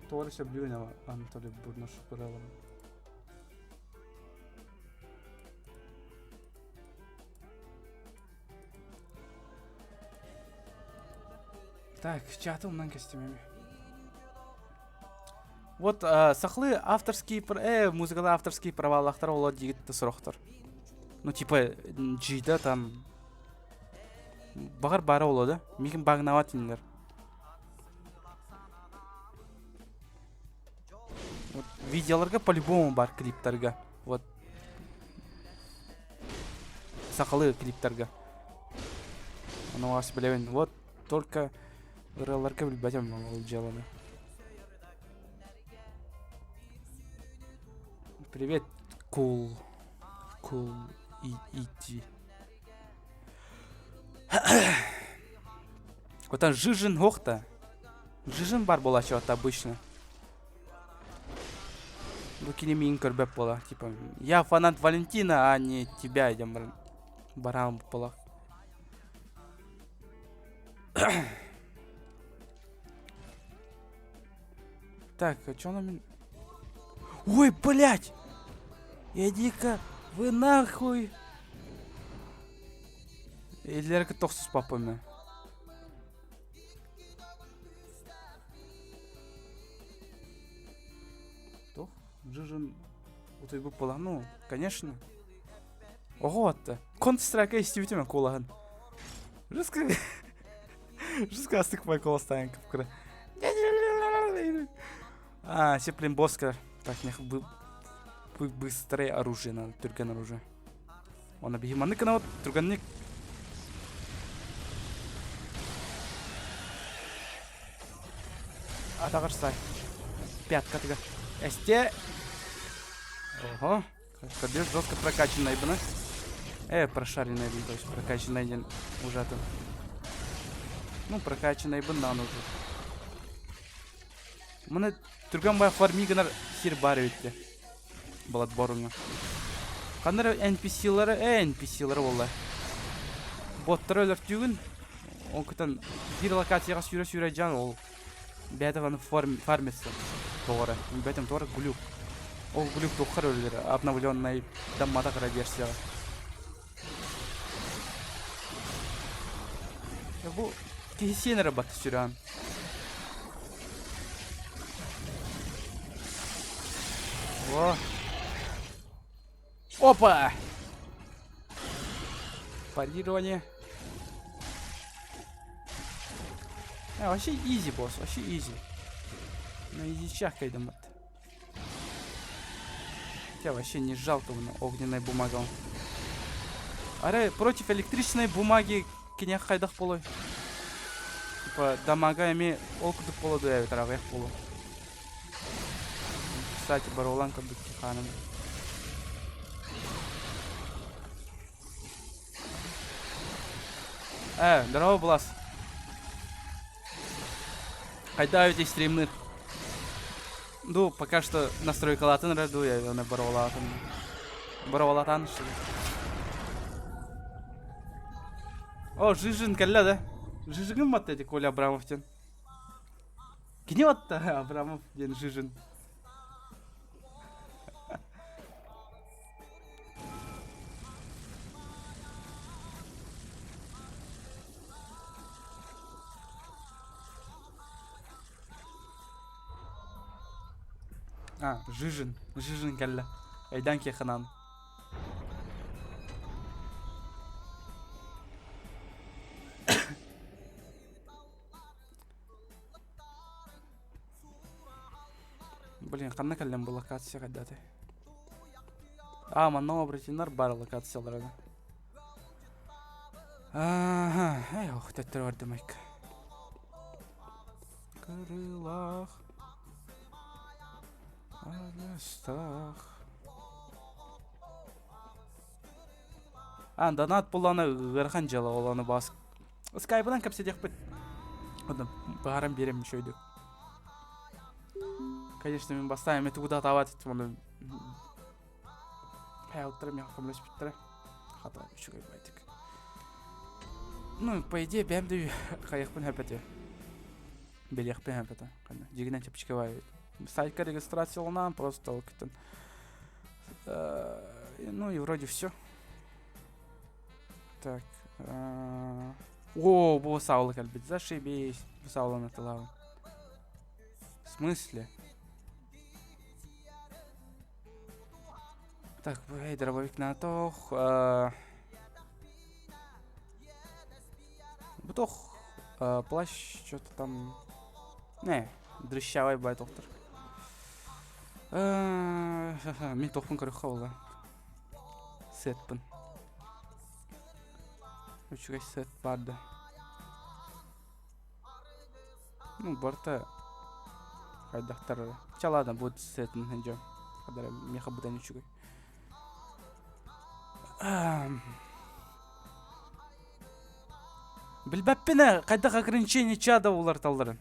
Товарища Блюнева, Анатолий Бурнашов поралом. Так, чатом на костюме. Вот сахлы авторские, музыкада авторские права лахтар ола дигитті сұрақтар. Ну типа джида там бағар бары олады. Мекін бағынават енілер. Вот, видеоларға по-любому бар клиптерға. Вот. Сахлы клиптерға. Ну вас білевен. Вот только ұраларға білбәтем ол жаланы. Привет, Cool идти. Вот там Жижин хохта. Жижин бар была чего-то обычно. Лукини мин көрбеп бола. Типа, я фанат Валентина, а не тебя, идем барам бола. Так, а чё нам... Ой, блять! Иди-ка, вы нахуй! Или тохсу с папами. Тох? Жижин... Вот и бы пола. Ну, конечно. Ого-то. Контр-страйка есть у тебя колаган. Жестко астык мой колос станет. Сеплин боска. Так, мне быстрее оружие надо, түрген оружие. Оны бейманы кіна вот, түргенник. Атағырсай. Пятка тігі. Әсте. Ого. Кадеш жестко прокачанный бы, прошаренный бы, то есть прокачанный день уже там. Ну, прокачанный бы на нужен. Мне түрген бай фармигінар хер бар өтті. Болады борыңа. Қандар NPC-лары олай. Боттар өлір түйгін. Ол күтін бір локацияға сүйре жан ол. Бәдіғаны фарметсі. Тоғыры. Бәдім тоғыры глюк. Ол глюк тоққар өлілер. Обновленный даммада қара версияға. Бұл кейсенері баты сүрен. О! Опа! Парирование. Вообще изи, босс, вообще изи. На изичах кайдам это. Хотя вообще не жалко на огненной бумаге. Аре, против электричной бумаги кинех хайдах полой. Типа дамага ими окуды поло дуя ветрага их поло. Кстати, баролан как бы тиханом. Здорово, Блас. Хайда эти стримны. Ну, пока что настройка латын раду, я его на баролатан. Баролатан, что ли? О, Жижин калля, да? Жижин мат эти Коля Абрамов тен. Кинет-то Абрамов ден Жижин. Жижин калля. Айдан ке ханан. Блин, қанна кәлем бұл локация қайдаты. Манна обретинар бар локациялар. Ох, тәттір бар демек. Крылах. Аластах. Донат бұланы ғырхан жалы оланы басып. Скайпыдан көпседек біт. Оны бағарам берем шөйдік. Конечно, мен бастаем это куда-то аватить, оны пәуттірі мен қымлеш біттірі. Хата үшіғай байтық. Ну, по идее, бәмді қайықпын әпеті. Белеқпен әпеті. Дегенен чепчіке бай. Сайтка регистрациялынан просто окытын. Ну и вроде все. Так. О, бұл саулы кәлбет. Зашибись. Бұл саулы натылауы. В смысле? Так, дробовик на тох. Бутох. Плащ, что-то там. Не, дрыщавай бай доктор. Мен тохпын көрі қауылы. Сетпін. Үчігай сет барды. Ну, борта. Қайдақтар. Чалада будет сетін хенджо. Қадар меха бұдан үчігай. Білбәппені қайдақ ограничение чада олар талдарын.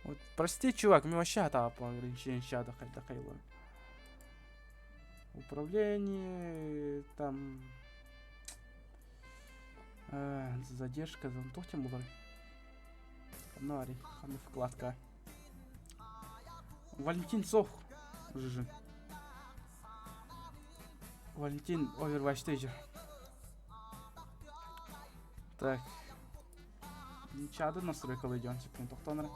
Вот, прости, чувак, мне вообще атава по ограничению чада қайдақ қайлар. Управление, там... задержка, зантохтем олар. Канари, ханы вкладка. Валентин Сох, Жижин. Валентин Overwatch стейджер. Так. Ничады настройка идем, типа, тохтанры.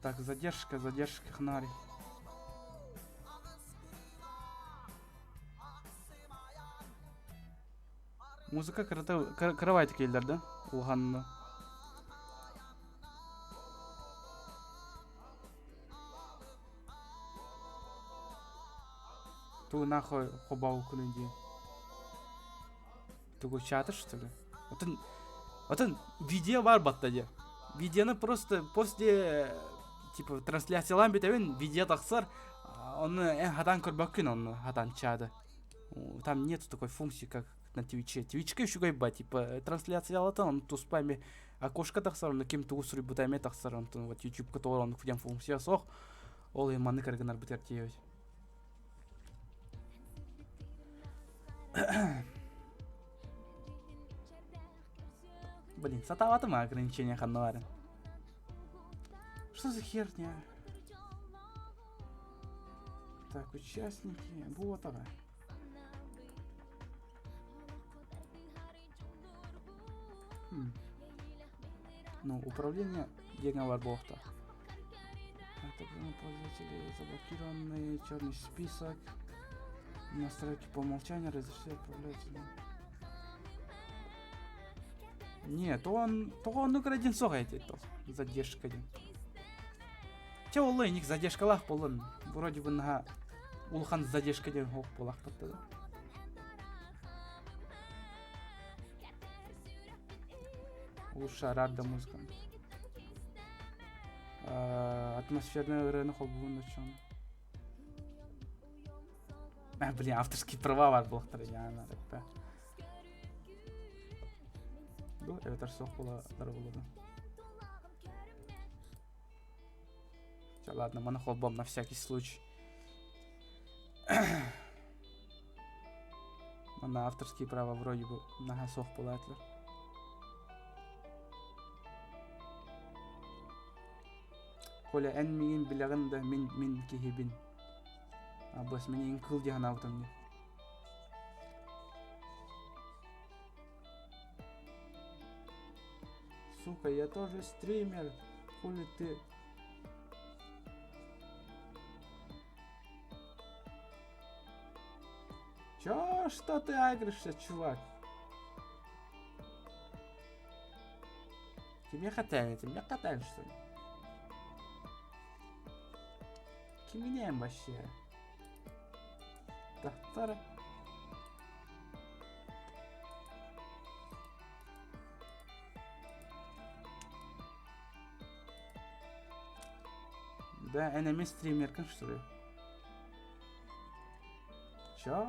Так, задержка хнари. Музыка кырабайты келдер да. Улханны. Ту нахуй хобау күнінде. Тугу чатыр, что ли? Вот видео бар баттаде. Видеоны просто после типа трансляциялан битевен видео тахсар, он хатан көрбөккүн он хатан чады. Там нет такой функции, как на Твиче. Твичке еще гайба, типа трансляциялатан, он туспами окошко тахсар, он кем-то усури бутайме тахсар, он вот YouTube который он кудем функция сох, ол маны кыргынар битер тиебет. Блин, сатаватым ограничения ханновары. Что за херня? Так, участники. Вот она. Ну, управление денег варбохта. Пользователи заблокированный, черный список. Настройки по умолчанию разрешили отправлять. Нет, он украден согайте то задержка ден. Че олай ник задержкалах болын. Вроде бы на улхан задержка ден хок болах патты. Уша рада музыка. Атмосферный рынок хоббун начал. Блин, авторские права var блохтары, я надо. Evet, соқпалары болады. Ладно, мана хоббам на всякий случай. Мана авторские права вроде бы на соқпалатлар. Коля эн миин билегинде мин кихибин. Абас менин кыл дихан аутамни. Сука, я тоже стример. Хули ты? Чё? Что ты агришься, чувак? Тебе хатали, что ли? Киминеем вообще. Тахтара. Да, enemy стример, что ли? Чё?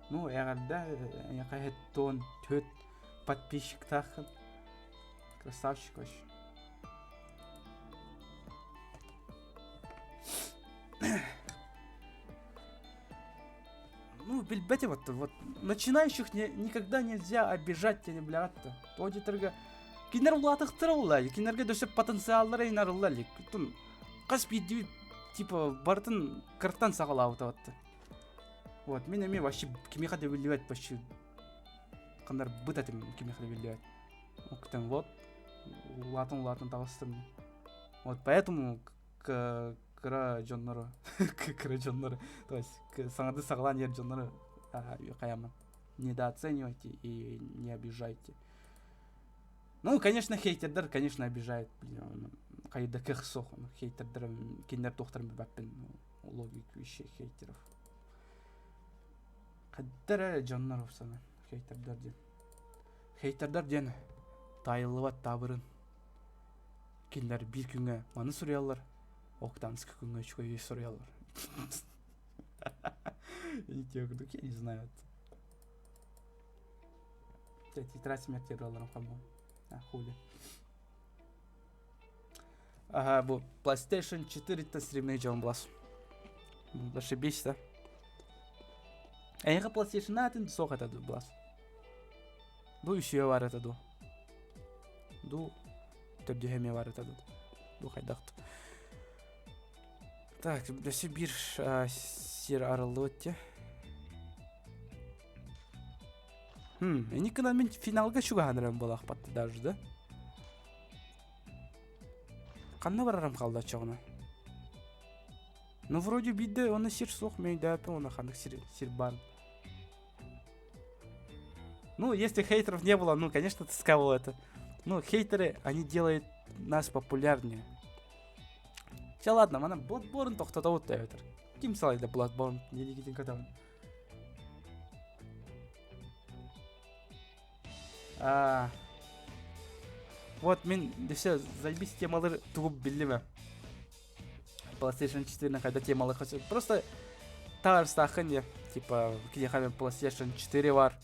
Ну, да, я какая тон, тёт, подписчик тахан. Красавчик вообще. Ну, бельбете вот начинающих никогда нельзя обижать, блядь-то. Аудиторга кинер улатыктыр улай, кинерге дөсөп потенциалдары инар улай. Тун кас видео типа бартын кыртан сагала утатты. Вот, мен вообще кимиха деп билбейт вообще. Кандай бытатым кимиха деп билбейт. Октен вот латын табыстым. Вот поэтому кыра жоннору, то есть саңады сагалан ер жоннору каяма. Недооценивайте и не обижайте. Ну, конечно, хейтердер, конечно, обижает. Кайда кехсох, хейтердер, киндер доктор баппен логику вещей хейтеров. Каддер жонноров сана хейтердер ден. Хейтердер ден тайылыбат табырын. Киндер бир күнгө маны сурыялар. Октанский күнгө чуй сурыялар. Я не знаю. Тетрадь смерти роллером хамон. Хули. Ага, bu PlayStation 4 стримный Джон Блас. Зашибись, да? Эйга PlayStation атын сок атады Блас. Ду еще бар атады. Ду төрдүхеме бар атады. Ду хайдакты. Так, десе бир сир арылды. Никогда мен финалга чуганырым болак батты даже, да? Канна барарам калды ачыгына. Ну вроде бидде оны сир сок мен дапы оны хандык сир бар. Ну, если хейтеров не было, ну, конечно, ты сказал это. Ну, хейтеры, они делают нас популярнее. Все, ладно, мана Bloodborne тоқтата вот әйтір. Ким салайды Bloodborne, не деген кадамын. Вот мен все заебись темалар тугуп билдиме. PlayStation 4 кайда темалар хочу. Просто таарстахын я, типа, кине хаме PlayStation 4 бар.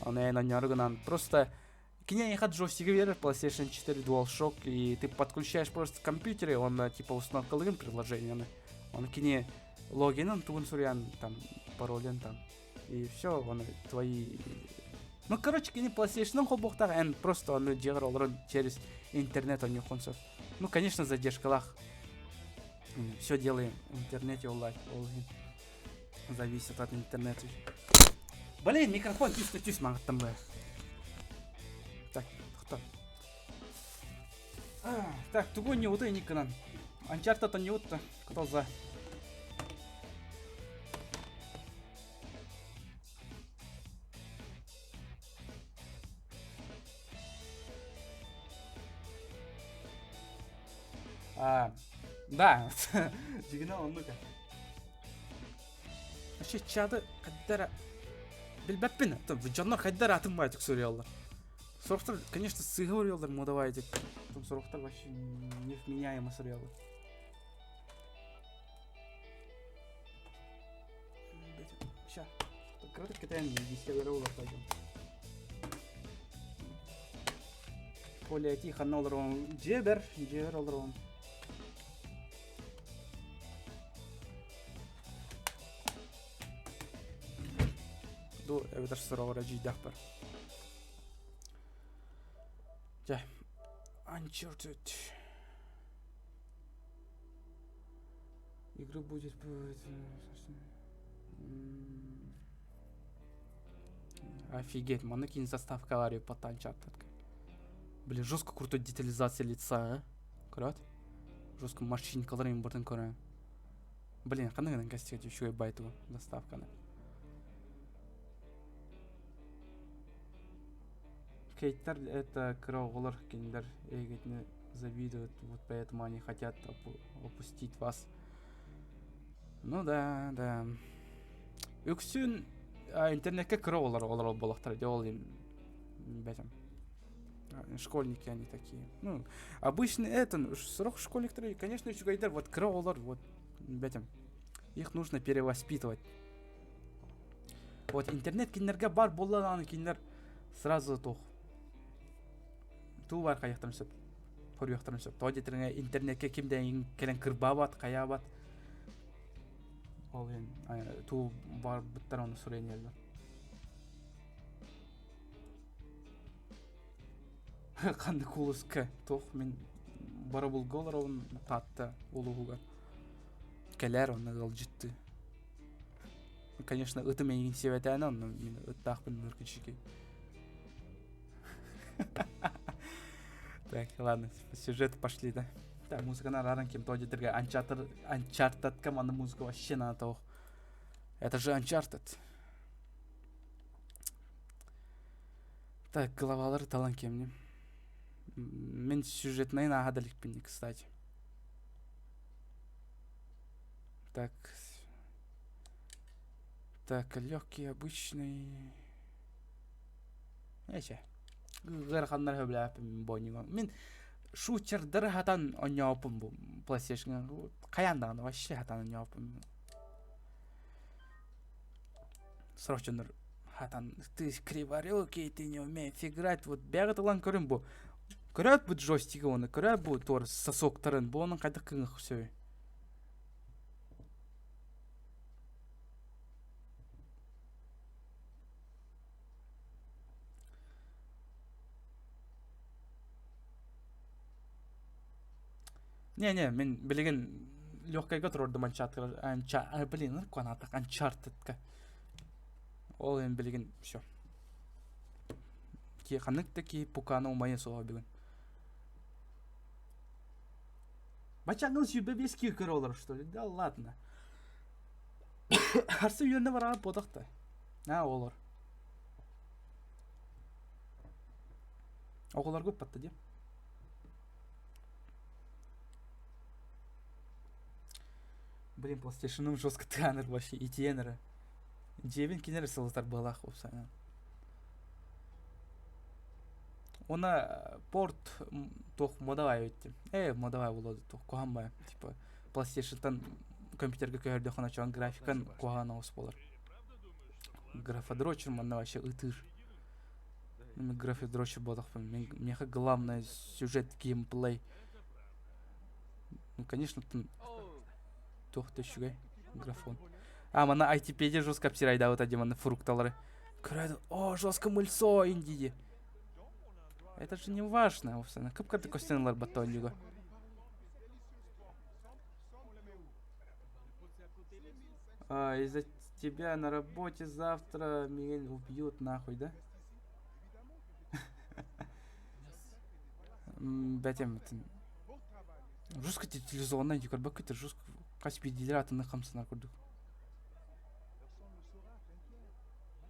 Аны на няргынан. Просто кине не хат джойстик берет PlayStation 4 DualShock, и ты подключаешь просто к компьютеру, он типа установкалыгын приложение. Он кине логинен тугун сурян там паролен там. И все, он твои. Ну, короче, кине PlayStation хоббохтар, эн просто он делал через интернет он не концов. Ну, конечно, задержкалах. Все делаем в интернете онлайн. Зависит от интернета. Блин, микрофон тюсь мангат там бе. Так, кто? Так, тугой не удай никогда. Uncharted не утта. Кто за? Да. Сигнал, ну-ка. Вообще, чады, каддара. Билбеппина. Там, в джаннар каддара атымбайтык сурьялар. Сорохтар, конечно, сыгырылдар модавайтык. Там сорохтар вообще невменяемо сурьялар. Ща. Короче, катаем, десятилар олар пойдем. Поле тихо, нолларом. Джебер оларом. Ду, эвдер сыраура жийдах бар. Жа, Uncharted. Игру будет... Офигеть, маны кейін заставкалары под Uncharted. Блин, жестко крутой детализация лица, а? Көрат? Жестко машинкалар импортын көрі. Блин, қандай кастиға еще и байту заставканы. Хейтер это кроулер, киндер, эгетне завидуют, вот поэтому они хотят опустить вас. Ну да. Үксүн интернетке кроулер олар болақтар, делали, бәтем. Школьники они такие. Ну, обычно это, срок школьников, конечно, еще гайдер, вот кроулер, вот, бәтем. Их нужно перевоспитывать. Вот интернет киндерге бар болланы киндер сразу тох. Ту бар қаяқтан сөп. Көріяқтан сөп. Тоди тіріңе интернетке кімден келен кірбабат, қаябат. Ол ең, ту бар бұттар оны сұрайын елді. Қанды кулыс кә. Тоқ, мен бары бұл голар оғын татты олу бұға. Кәлер оны ғыл жітті. Конечно, ұты мен ең севет әні, оны мен ұттақ білін үркіншіке. Так, ладно, по сюжету пошли, да? Так, музыка на ранке, тоді дырга Uncharted команда музыка вообще на того. Это же Uncharted. Так, головалар талан кемне. Мен сюжетный нагадалик пенни, кстати. Так, легкий, обычный. Эче. Гырхандар хөбләп бойнуга. Мен шутердер хатан оньяпым бу PlayStation. Каяндагы вообще хатан оньяпым. Срочно хатан ты криворукий, ты не умеешь играть. Вот бягат лан көрүм бу. Көрөт бу джойстиги оны, көрөт бу тор сосоктарын, бу онун кайда кыңык сөй. Не, мен билеген легкайга турдум Uncharted. Блин, куанатак Uncharted-ка. Ол эми билеген всё. Ки канык таки пуканы умайы сова билген. Бачагыл сүйбебески көрөлөр, что ли? Да ладно. Арсы үйөрүнө барабы бодакта. Олор. Оголар көп батты де. Блин, PlayStation'ның жестко тянер вообще и тенера. Жебин кинер сылыстар балах болса. Она порт тох модавай өтті. Модавай болады тох коханбай. Типа PlayStation'тан компьютерге көйерде хана чуан графикан кохана ос болар. Графодрочер манна вообще ытыр. Мен графодрочер бодақпын. Меха главное сюжет, геймплей. Ну, конечно, там тохты шугай графон. Мана ITP'де жестко псирайда вот один мана фрукталары. Көреді, жестко мыльсо индиде. Это же не важно, овсана. Кып-кырды костенлар батонлиго. Из-за тебя на работе завтра меня убьют нахуй, да? Бәтем, жестко телевизионный дикар бакыты жестко каспи дилратыны хамсына көрдік.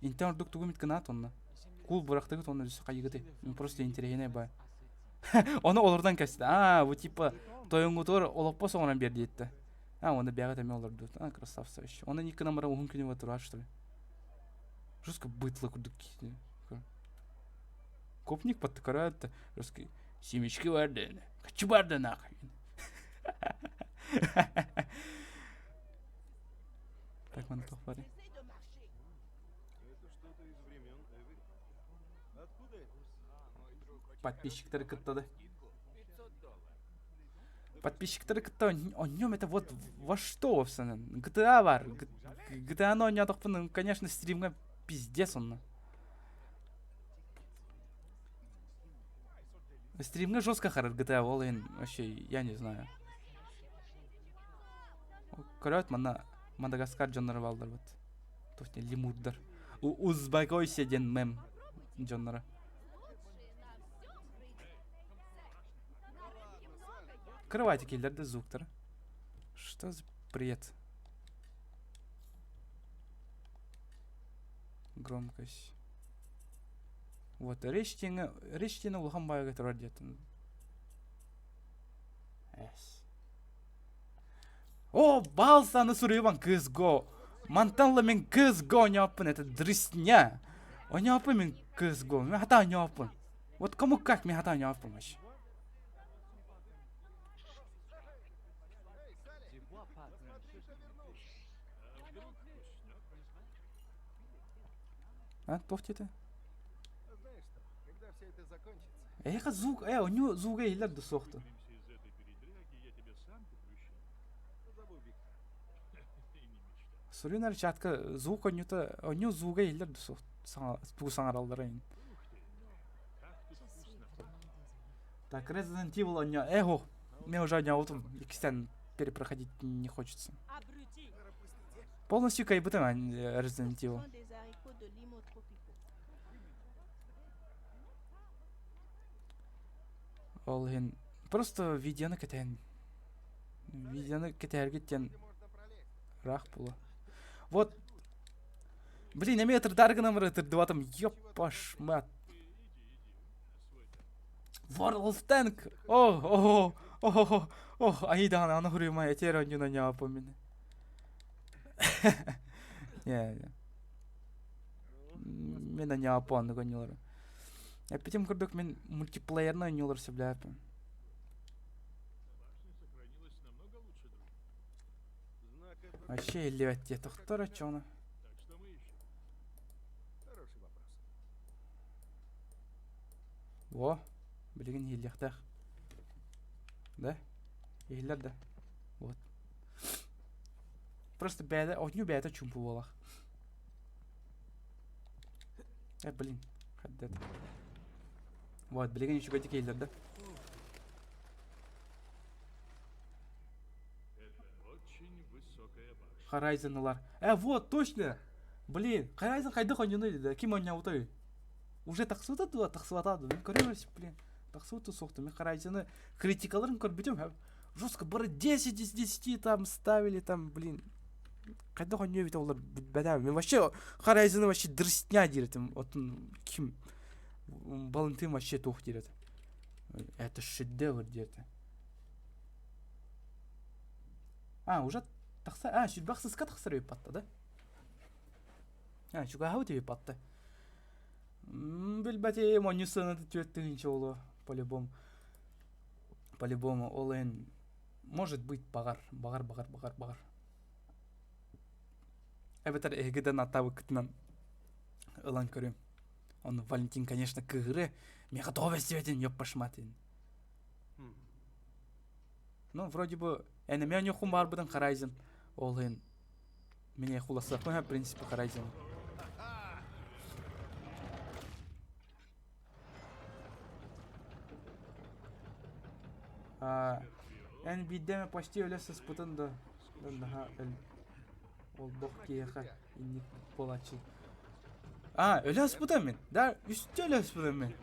Интен ордук тугумит канат онна. Кул бурактагы тонна жесо кайгыты. Просто интересный бай. Оны олардан кәсті. Вот типа тойоңгутор олоппа соңынан берді етті. Оны бяга тәме олар дут. Красавцы вообще. Оны никі намара уғын күні ватура, что ли. Жестко бытлы көрдік. Копник подтыкарает, жестко семечки варды. Качу барды нахуй. Так, ман тохпари. Подписчиктары кыттады. Подписчиктары кыттады. Он нем это вот во что, овсана. GTA бар. GTA но не отохпын, конечно, стримга пиздец он. Стримга жестко харар GTA волын. Вообще, я не знаю. Көрөт мана Мадагаскар жоннары балдар вот. Тофне лимурдар. Узбагой седен мем жоннары. Открывайте киллерды звуктар. Что за бред? Громкость. Вот, рештина улхан байга турар детін. Балсаны сурыйбан кызго. Мантанла мен кызго няпын, это дрысня. Няпын мен кызго. Мен хата няпын. Вот кому как мен хата няпын вообще. Тофти ты? Звук, у него звука илер до сохта. Суринар чатка звук у него звука илер до сохта. Спусанар алдарайн. Так, Resident Evil у него, мне уже не аутом, Икстен перепроходить не хочется. Полностью кайбытым Resident Evil. Ол хен просто видеоны кетен. Видеоны кетергеттен рах була. Вот. Блин, я метр даргана тырды батым. Ёпаш мат. World of Tank. Айдан аны хурыма этер онюна не апомин. Мен не апон гонилар. Я потом көрдік мен мультиплеерный ойнулар сөйлеппін. Вообще елеватте тоқтар очоны. Білген електақ. Да? Елер да. Вот. Просто бәді, ойну бәді чумпу болақ. Блин, хаддет. Вот, блин, еще какие киллер, да? Horizon'lar. Вот, точно! Блин, Horizon қайда қойнены да? Ким ойна утай? Уже тақсыватады да, тақсыватады. Мен көрермес, блин. Тақсываты соқты. Мен Horizon'ы критикаларын көрбетем. Жестко бары 10 из 10 там ставили, там, блин. Қайда қойнены бет олар бәдәм. Мен вообще Horizon'ы вообще дрыстня деретім. Отын ким? Балантин вообще тух дирет. Это шедевр дирет. Уже тахса, сүрбақсыз қатықсыр өйпатты, да? Чуга хау тебе патты. Білбәте монюсаны төттігінші олы, по-любому. По-любому, ол ен, может быть, бағар. Әбетер эгеден атабы күтінен ылан көрем. Он Валентин, конечно, кығыры, мен готов істеветен, ёп пашматен. Ну, вроде бы, әне мен yokum бар бұдан қарайзын. Ол ен, мене хуласы қойма, в принципе, қарайзын. Әне биддеме почти өлесі спутын да. Ол доқ кейеға инник болачы. Өлесі бұдан мен. Да, үсті өлесі бұдан мен.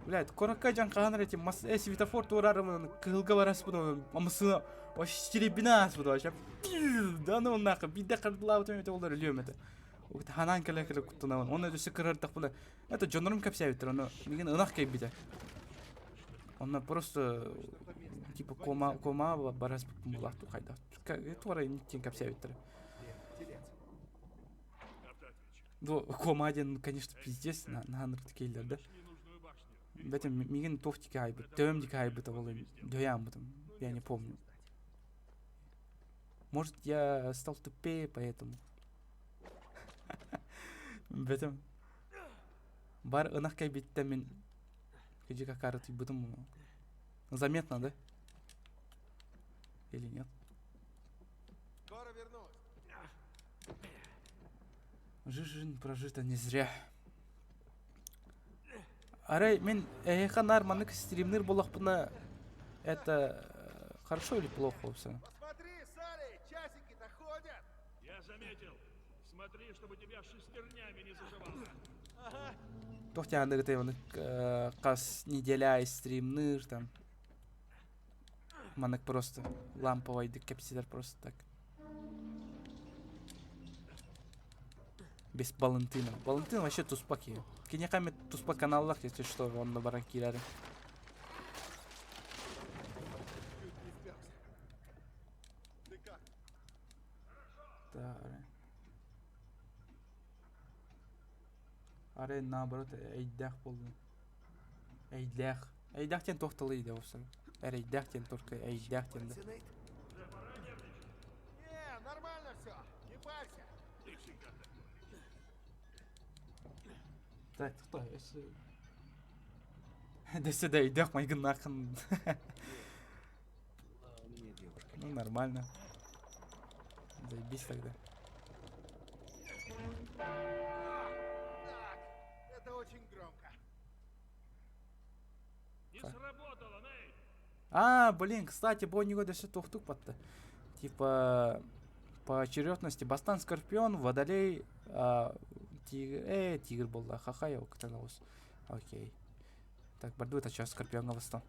Блядь, конакка жан қағаныр әтем, светофор туырарымын, кығылға барасы бұдан, амысына, штеребінас бұдан, даны оннақы, бидде қырдыла бұтым өте олар өлеуім әті. Оғыт ханан кәлі күттінауын, оны өсі кырардық бұдан. Это жонырым кәпсі әветтір, оны меген ынақ кәй біде. Оны просто, типа, кома барас бұқтым бұлақту қайда. Это вара неттен кәпсі әветтір. Кома ден, конечно, пиздец, на анырты кейлер, да? Бәтем, меген тофтике айбыт, дөмдике айбыт олым, дөям бұтым, я не помню. Может, я стал тупее, поэтому. Бәтем, бар ынақ кайбетті мен кәжіға қарыты бұтым. Заметно, да? Или нет? Скоро вернусь. Жизнь прожита не зря. Арай, мен ханар манык стримнер болақпына, это хорошо или плохо все? Посмотри, Салли, часики-то ходят. Я заметил. Смотри, чтобы тебя шестернями не заживало. Ага. Тоқты андығы тайваны қас неделя стримнер там. Манык просто ламповайды кәпсидер просто так. Без Балентина. Балентин вообще туспак ее. Кенеками туспак каналлах, если что, он на баранкирары. Чуть не спёрся. Ты как? Да. Аре, наоборот, эйдах болды. Эйдах. Эйдахтен тоқтылы еді осы. Әр эйдахтен только эйдахтен да. Не, нормально все. Не парься. Так, кто если... Да сюда идёт, мой нахрен. Ну, нормально. Заебись тогда. Так, это очень громко. Не сработало, Ней. Блин, кстати, бонни года все тухтук подта. Типа, по очередности Бастан, Скорпион, Водолей, Тигр, Тигр был, да, ха-ха, как-то наус. Окей. Так, борду это сейчас Скорпион Бастан.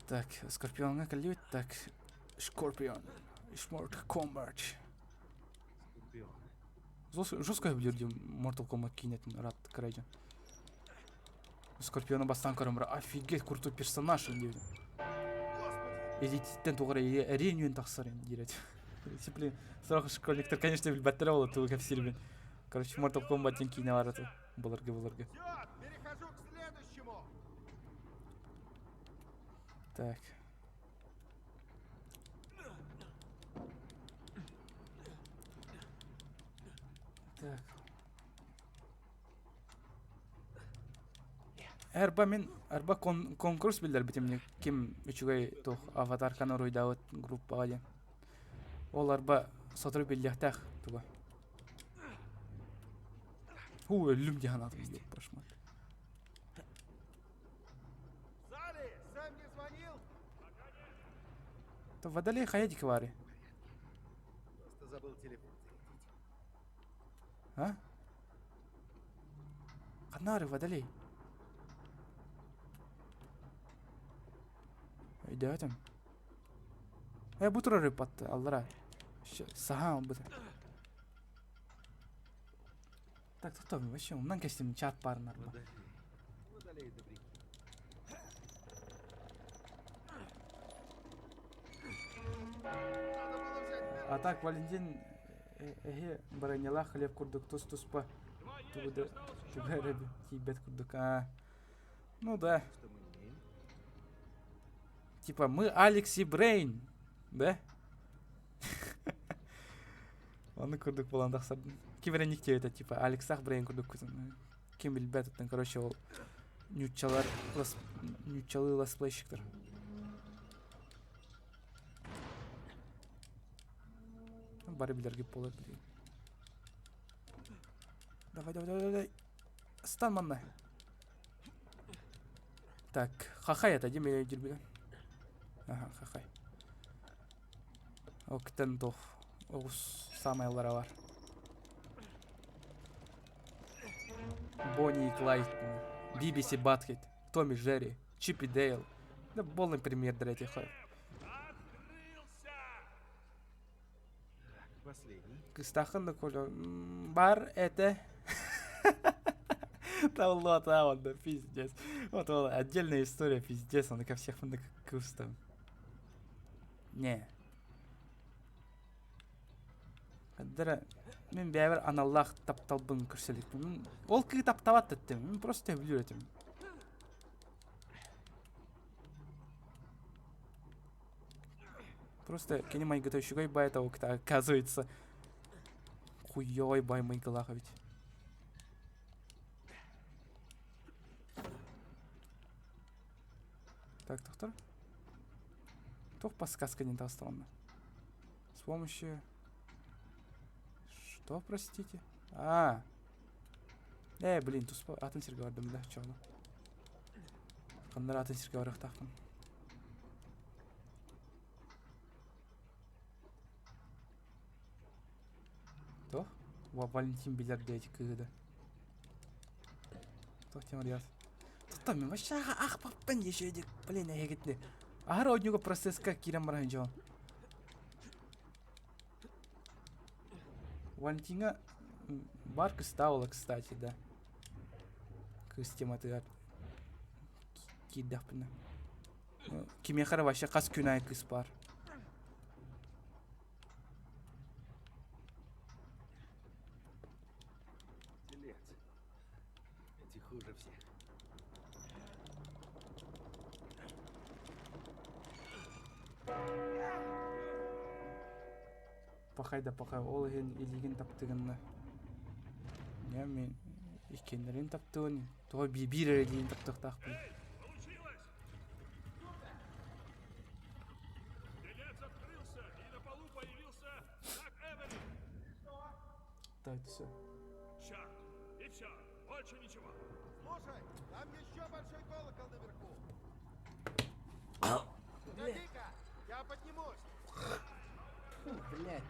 Так, Скорпион колют, так, Скорпион, Сморт Комбат. Жестко блюдем Mortal Kombat кинет, рад крайден. Скорпиона Бастан Карамра, офигеть, крутой персонаж, он или тен тугара ренюен тахсарен дирет. Блин, сразу школьник, конечно, баттера ту как сильно. Короче, Mortal Kombat кине варату. Буларга. Все, перехожу к следующему. Так. Так. Арба конкурс билдер битимне ким үчүгөй тух аватар канар ойдагы группага ден. Ол арба сатыр билдехтах туга. Өлүм жаганатым деп башмак. Салли, сам не звонил? То Водолей хаядик вари. Просто забыл телефон зарядить. Канары Водолей. Өйдәтем. Бутура рыпатты, аллара. Саха бутура. Так, кто там вообще? Мындан кестем чат бар нар. Водолей добряки. Надо было взять А так, Валентин, баранела хлеб курдук, туспа. Два есть, Тугуда, осталось еще тугая два. рыбе, кибет курдук. Ну да. что мы имеем. Типа, мы Алекс и Брейн, да? Оны курдук боландақса. Кейбір никте это, типа, Алексах Брейн курдук. Кем білбәт, оттан, короче, ол нючалар, нючалы ласплейщиктер. Бары билерге болар, блин. Давай. Стан манна. Так, хахай это, деме я жүрбеген. Ага, хахай. Октен тоф. Оғыз самайлары бар. Бонни и Клайд, BBC Батхед, Томми Джерри, Чип и Дейл. Да полный пример для этих. Открылся! Последний. Кыстахын бар это. Там лота, он да пиздец. Вот отдельная история, пиздец, он ко всех на кустом. Не. Кадра, мен бәбір аналлах тапталбын көрселік. Ол кігі таптават деттім, мен просто өблюр етім. Просто кені май готовщигой бай того, кто оказывается хуёй бай май галаха ведь. Так, доктор. Тох подсказка не доставана. С помощью... Что, простите? Блин, тут атын сирге бардым, да, чоғлы. Қандар атын сирге барық тақтым. Тох? Валентин билерде эти кыгыды. Тох, темір яз. Тұтта мен вообще ақпаппен еші едік, блин, әйгетіне. Ағыр аудиоға процессқа керем барайын жоғын. Валентина бар ставила, кстати, да. Кыстематы кидапны. Кимехара вообще қас күнай кыс бар. Телец. Эти хуже всех. Пахай, ол еген илеген таптығынна. Не, мен икендерін таптығын. Тоға бибир әрелейін таптықтақпын. Получилось! Телец открылся, и на полу появился Зак Эвери. Так, все. Черт! И все, больше ничего. Слушай, там еще большой колокол наверху. Погоди-ка, я поднимусь. Блядь.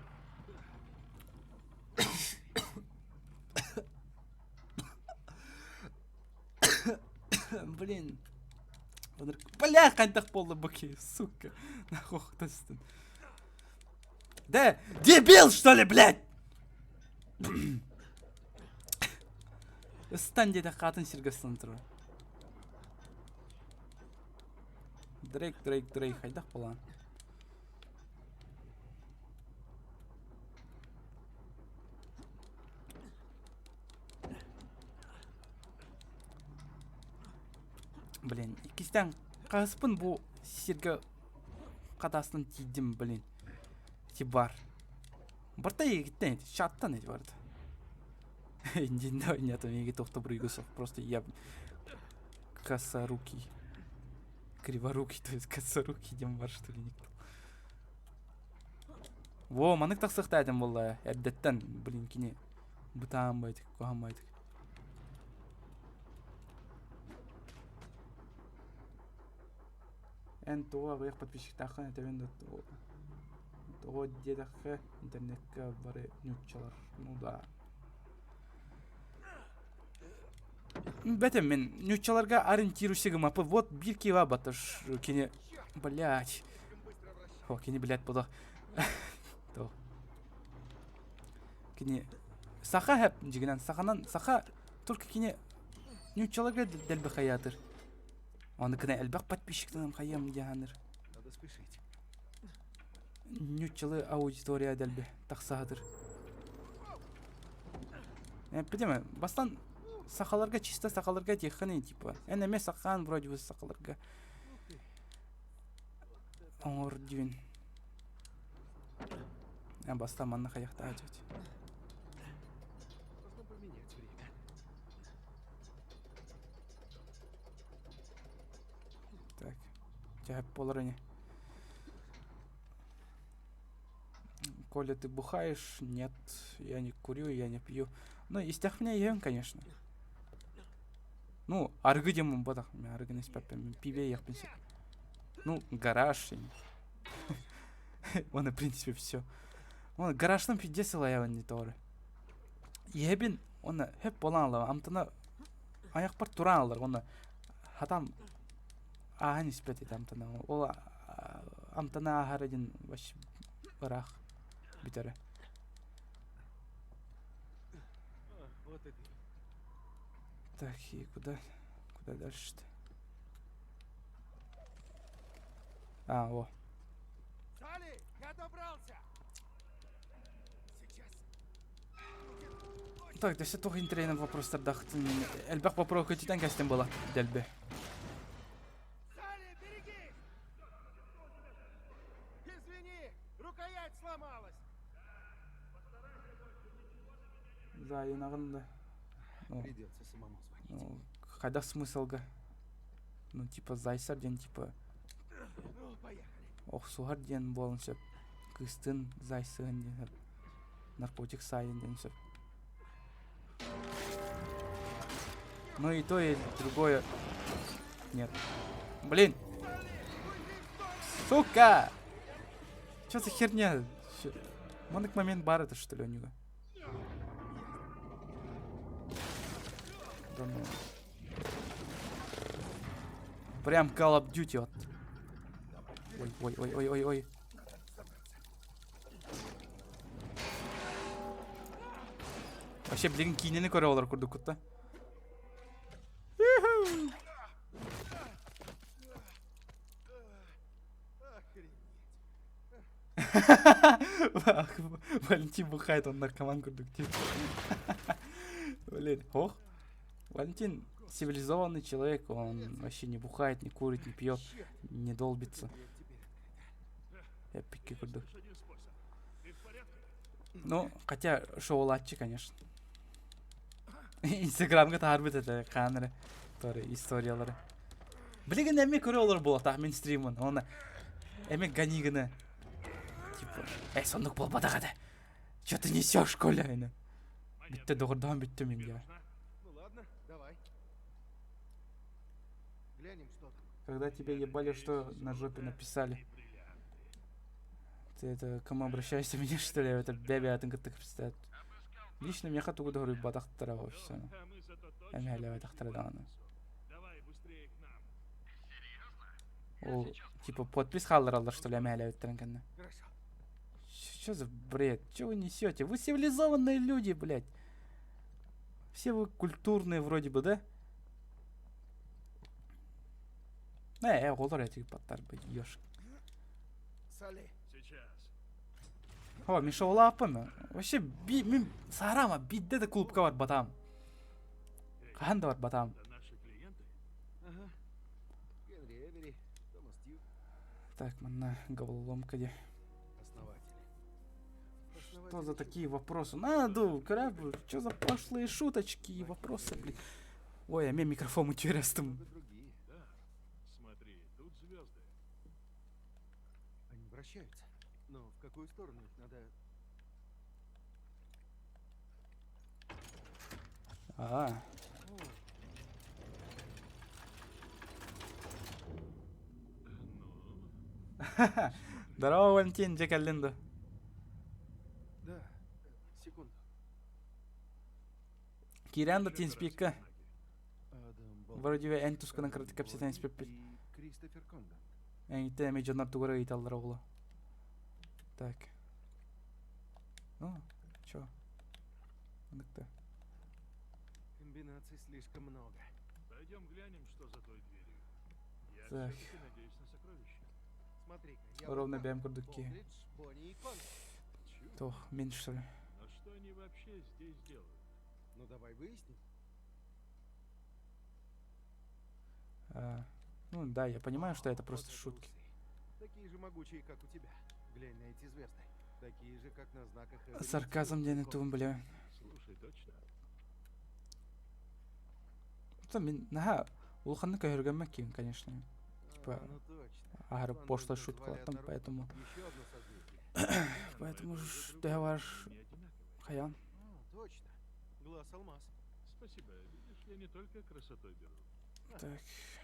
Блин. Бля, қантақ болды бұке, сука. Нахуй тастын. Да, дебил, что ли, блядь? Стан деді қатын сергістің тұры. Дрейк, қайдақ болан. Блин, ikisinden қаспын bu серге қатасының тидім, блин. Тибар. Барта егіттен еді, шаттан еді барды. Нет, егіт тоқты бір үйгісі. Просто я косорукий. Криворукий, то есть косорукий дем бар, что ли, никто. Во, манык тақсықта әдім болла. Әддеттен, блин, кене. Бұтаған байдық, қоған байдық. Энтуға ғайық подписчик тақын әтәвен тоғы дедақы интернетке бары нютчалар. Ну да. Бәтем мен нютчаларға ориентирующегім апы. Вот бір кева батыш кене... Блять. О, кене, блять, бұдық. Кене Саха хеп жигинен саханан саха только кине нючаларга делбе хаятыр. Оны кына элбак подписчиктен хаям яханыр. Надо спешить. Нючалы аудитория делбе таксадыр. Пидеме, бастан сахаларга чисто сахаларга теханы типа. Эме сахан вроде бы сахаларга. Оңор дивин. Бастан манна хаякта ажать. Можно поменять время. Так. Тяп поларыне. Коля, ты бухаешь? Нет, я не курю, я не пью. Ну, из тех меня ем, конечно. Ну, аргы демон бодах. Мен аргы не спапем. Пиве я в Ну, гараж. Он, в принципе, все. Он гараждан пиздец лаявын не торы. Ебин, он хеп болан алар. Амтана аяк бар туран алар. Он хатам аха не спет это амтана. Ол амтана ахарадин вообще барах битере. Вот это. Так, и куда дальше-то? О. Салли, я добрался. Сейчас. Так, да все toch интересный вопрос dacht. Элбах попробовал хоть гостем была дельбе. Салли, берегись! Извини, рукоять сломалась. Да, и наверное. Ну, Придется самому звонить. ну, когда смысл-га? Ну, типа, зайсар ден, типа, Ну, поехали. сухар ден болын сөп. Кыстын зайсын ден, наркотик сайын ден сөп. Ну и то, и другое. Нет. Блин! Сука! Чё за херня? Монок момент бар это что ли у него? Да ну. Прям Call of Duty вот. Ой. Вообще, блин, кинени көре олар курдук кутта. Валентин бухает, он наркоман курдук. Блин, ох. Валентин цивилизованный человек, он вообще не бухает, не курит, не пьет, не долбится. Я пики курдук. Ну, хотя шоулатчи, конечно. Инстаграмга тарбит это канары, которые историялары. Блин, эми көре олар болот, мен стримын. Оны эми ганигыны. Типа, сондук болбадагы да. Чё ты несёшь, Коля? Битте догордан битте мен я. Ну ладно, давай. Глянем, что там. Когда тебе ебали, что на жопе написали? Ты это кому обращаешься, мне что ли? Это бебе атынкыттык представляет. Лично мне хату говорю бадахтара все. Я не халяю бадахтара даны. Давай быстрее к нам. Ол типа подпись халдыралдар, что ли, я халяю бадахтара. Хорошо. Что за бред? Что вы несете? Вы цивилизованные люди, блядь. Все вы культурные вроде бы, да? Олар этих паттар быть, ёж. Салли. Сейчас. О, Миша улаппын. Вообще, мен сарама, бидде де клубка бар батам. Каханда бар батам. Это наши клиенты? Ага. Генри Эвери, Томас Дьюк, Так, манна головоломка где. основатели. Что за такие вопросы? Надо, крабы, что за пошлые шуточки и вопросы, блин. Ой, а мне микрофон интересным. Много другие. Да. Смотри, тут звезды. Они вращаются. Но в какую сторону их надо... А, здорово, Валентин, где Калинда? Да. Секунду. Кирянда тинспика. Адам Болт. Вроде бы энтуска на крати капситан спеппит. И Кристофер Кондон. Эйте меджанар тугара италдар оглу. Так. Ну, чё? Мындыкта. Комбинаций слишком много. Пойдем глянем, что за той дверью. Я Так. все-таки надеюсь на сокровища. Смотри-ка, Ровно вот бәм там. курдук ки. Болдридж, Бонни и Конг. Чудо. То, мен что ли? Но что они вообще здесь делают? Ну давай выясним. Ну да, я понимаю, что это Вот просто это шутки. усы. Такие же могучие, как у тебя. Глянь на эти звезды. Такие же, как на знаках Эверетти Сарказм и дені Конг. туын біле. Слушай, точно? Мен, наха, улханны көргенмек кейін, конечно. Типа, Ну точно. ары Ван пошло Дельдер шутка звали латтым, одноруким. поэтому... Еще одно созвездие. Поэтому Но это ж уже да другое, ваш они одинаковые. хаян. Точно. Глаз алмаз. Спасибо. Видишь, я не только красотой беру. Так,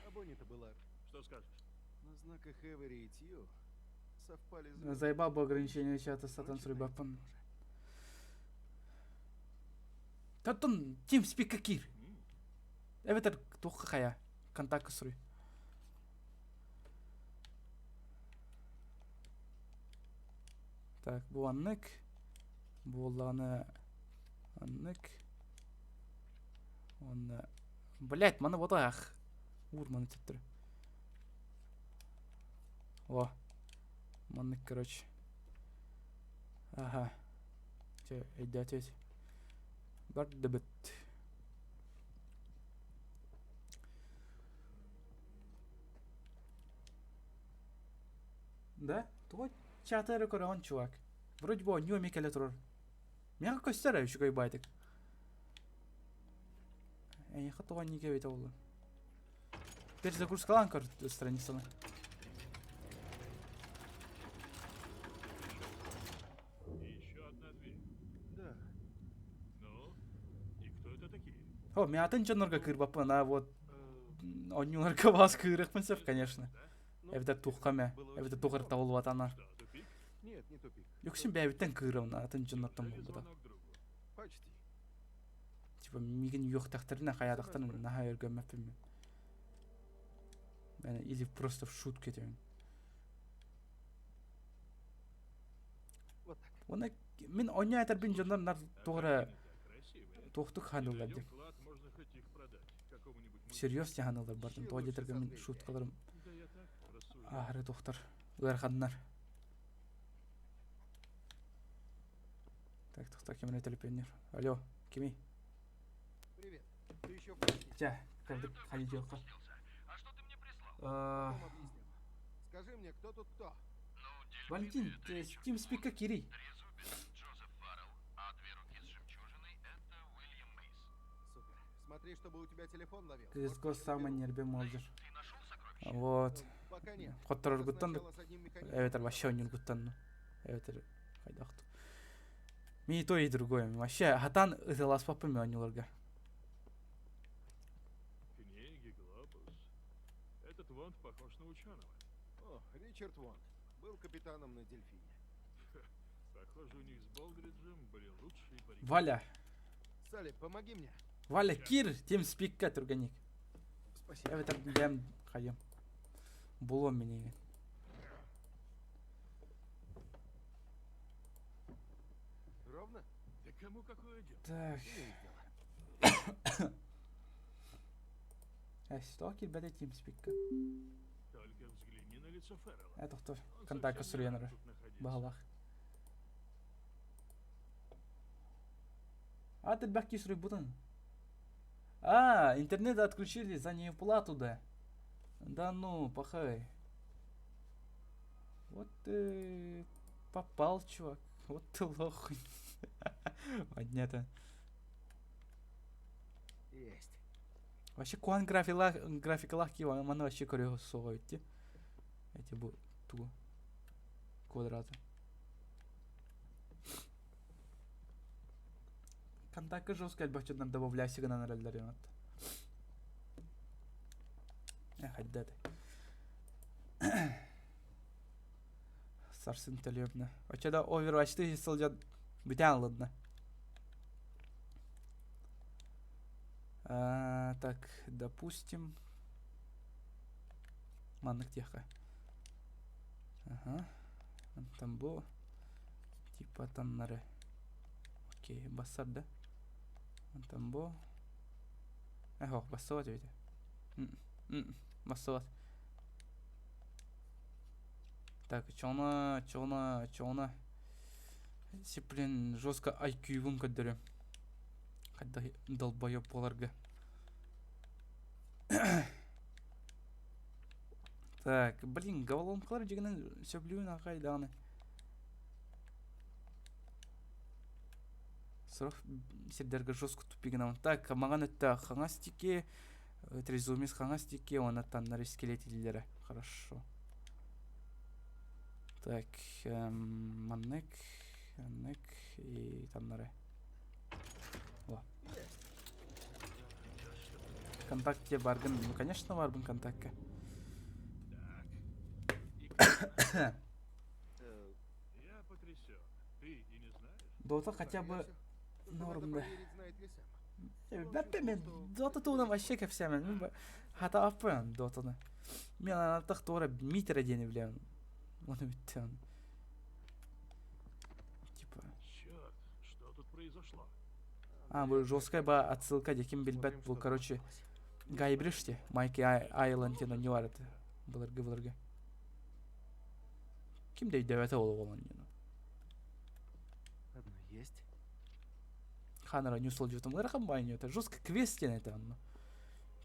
А Бонни-то была Что скажешь? на знаках Эвери и Тью. Совпали звезды. заебал бы ограничение чата сатан с рыбапын. Таттын, тим спика кир. Evet, тухка хая. Контакт сұры. Так, bu anlık. Bu olanı anlık. Оны... Блять, маны вот ах. Урманы теттір. О. Маннык, короче. Ага. Че, әйдәт ет. Бар дебет. Да? Туға чатары көрген чувак. Вроде бы он не умеет келе Мен көстер еще кой байтык. Я хотел не говорить олу. Перезагрузка ланкар страницаны. И еще одна дверь. Да. Ну? И кто это такие? О, мен атын жонорга кырбаппын, а вот онюларга бас кырыкмын конечно. Да? Ну, Эвда тухка ме. было Эвда очень тухар сложно. табыл ватана. Что, тупик? Нет, не тупик. Юксин бәбиттен кырымна атын жонортан Неужели болду да. звонок другу? Почти. Типа мигин юк тахтарына хаядактан наха өргөнмөппүн мен. Мен или просто в шутку этемин. Вот так. Оны мен оня айтар бин жондар нар А тугра картины так красивые. тохтук Если ханылар найдем деп. клад, можно хоть их продать какому-нибудь музею. Серьез тяханылар бардым. Ищи То лучше жетерге мен созвездие. шуткаларым Да я так рассуждаю. ахыры тохтар. Уярханнар. Так, тохта кеміне телепеннер. Алло, кеми? Привет. Ты еще в почте? Тя, кірдік қали жоққа. Потом объясню. Скажи мне, кто тут кто? Валентин, Steam Speak Кири. Супер. Смотри, чтобы у тебя телефон ловил. Кризго Может, я самый заберу. нербе молдыр. Вот. Пока нет. Хоттар Надо ургуттан. сначала с одним механизмом Evet, вообще он ургуттан. Evet, хайдахту. Ми и то, и другое. Вообще, хатан ызылас папы мен онюларга. Книги, глобус. Этот Вонд похож на ученого. О, Ричард Вонг. Был капитаном на Дельфине. Похоже, у них с Болдриджем были лучшие парики. Валя. Салли, помоги мне. Валя, Кир, Steam Speak турганик. Спасибо. Evet, ben хайым. Булом меня. Ровно? Да кому какое дело? Так. Имеет дело. Что кирбеде Steam Speak? Только взгляни на лицо Феррелла. Это кто? Он Контакт совсем не рад сұрыяныры. тут находиться. Бағалақ. А, ты бәкки сұрый бұдың. А, интернет отключили за неуплату, да. Да ну, пахай. Вот ты попал, чувак. Вот ты лох. Понятно. Есть. Вообще, куан графикалах кива, мана вообще көрігі соға өтті. Эти бұл ту квадраты. Контакты жестко альбачадан добавляй сигнал на рельдере. Хоть да ты. Сарсын төлөбүнө. Очада Overwatch'ты сылжат бүтән ладно. Так, допустим. Маннык теха. Ага. Там бу. Типа таннары. Окей, басар да? Антон бу. Ох, бассот ведь. Бассот. Так, чона. Сиплен жестко IQ-ын көддөрөм. Кайда долбоёб боларга. Так, блин, головоломкалар жегенен сөплүүн акайдаганы. Сұрaf сирдерге жестко тупигенамын. Так, маған өтті қаңа стике, трезумис қаңа стике, оны таннар скелетилері. Хорошо. Так, маннек и таннары. О. Контакте баргын, ну, конечно, барбын контактке. Я потрясен. Ты и не знаешь? Дота хотя бы Надо норм, да. проверить, знает ли Сэм. Бәппе мен дота туына вообще кепсәмен. Мен хата аппын дотаны. Мен анаттық тура митер дені білемін. Оны біттен. Типа. Черт, что тут произошло? Бұл жесткая ба отсылка деким билбет бұл, короче, гайбриште. Майки Айландена не бар это. Бұларғы. Кимдей дәвәті олы olan ені. Одно есть. Ханара не услал жутым. Ирхамбайны это. Жестко квестен это.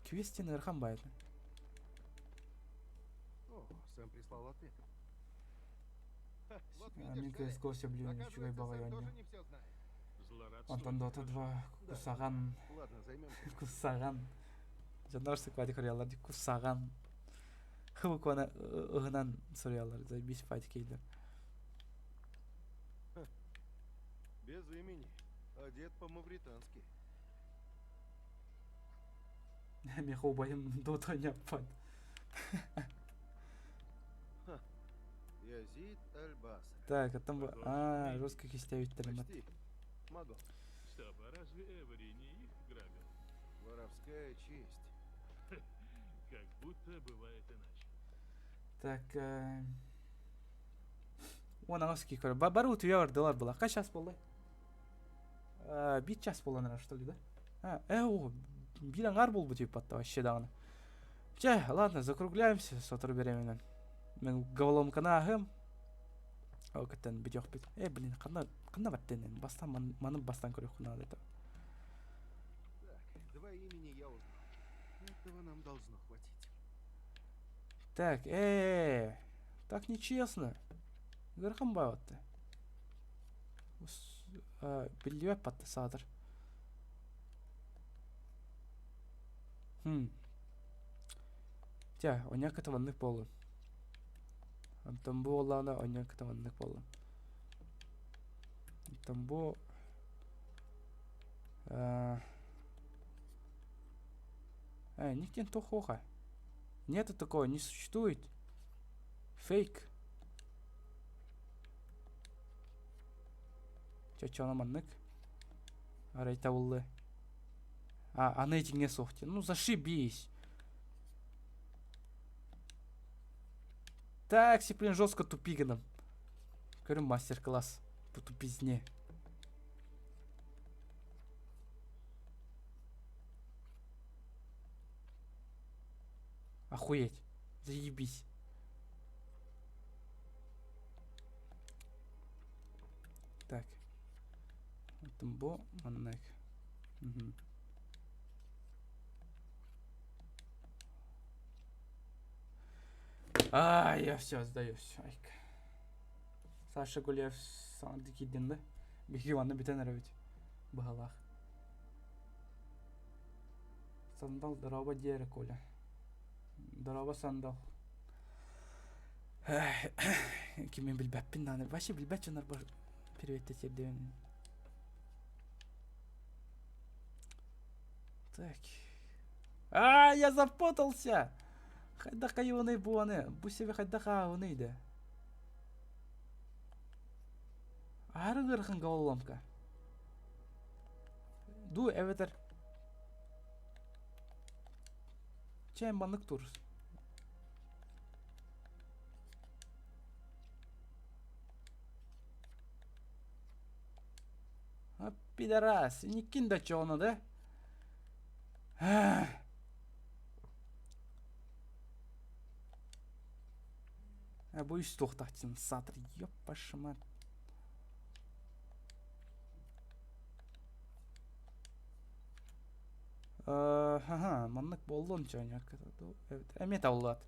Квестен Ирхамбайны. О, Сэм прислал ответ. Ха, вот Мен видишь, Скай, квест облюбленный чугай оказывается, Сэм бағай тоже аны. не все знает. Злорадство. Антон Дота 2 кусаған. Ладно, займемся. Кусаған. Жандарсы квади корияларды кусаған. Хыбыкваны ыгынан сориялар. Забись файт кейдер. Без имени. Одет по-мавритански. Мен хобайым Дота не аппад. Язид Аль-Баср. Так, а там... жестко кистявить талимат. Почти. Могу. Стоп, а разве Эвери не их грабил? Воровская честь. Как будто бывает иначе. Так, оны аңыз көрі. Бары өтуе бардылар бұла. Қай час болды? Бит час болғаныра, что ли, да? О, бір аңғар бол бұтеп батты, вообще дағыны. Ладно, закругляемся с отыру беременен. Мен головоломканы ағым. О, кәттен бит жоқ бит. Блин, қанда баттенен? Маны бастан көрек құнады это. Так, 2 имени я узнал. Этого нам должно хватить. Так, так нечестно. Гырхамбай отты. Білдеу аппатты садыр. Оняк атаванлык болу. Антон бу олана оняк атаванлык болу. Антон бу... Никтен тохоха. Нету такого, не существует. Фейк. Чачанаманнык. Арайта улы. Аны этиңе софти. Ну зашибись. Так, сиплен жестко тупиганом. Көрім мастер-класс по тупизне. Охуеть. Заебись. Так. Тумбо, маннек. Я все, сдаюсь. Саша Гулиев санды киденді. Беги ванны бітен әрі өт. Бағалақ. Сандал дыраба дері коля. Дыраба сандал. Кемен білбәппін даны. Вообще білбәт жанар бар. Переветті терден. Так. Я запутался! Хайдака его буаны. Бусеве хайдака оны иде. Ары кырхын головоломка. Ду эветер. Чайм баннык турус. пидорас. Никин да чё оно, да? Bu üst toxtaqçın satır. Yok başıma. Manlık boldu onun için hakikaten. Evet, emet avlat.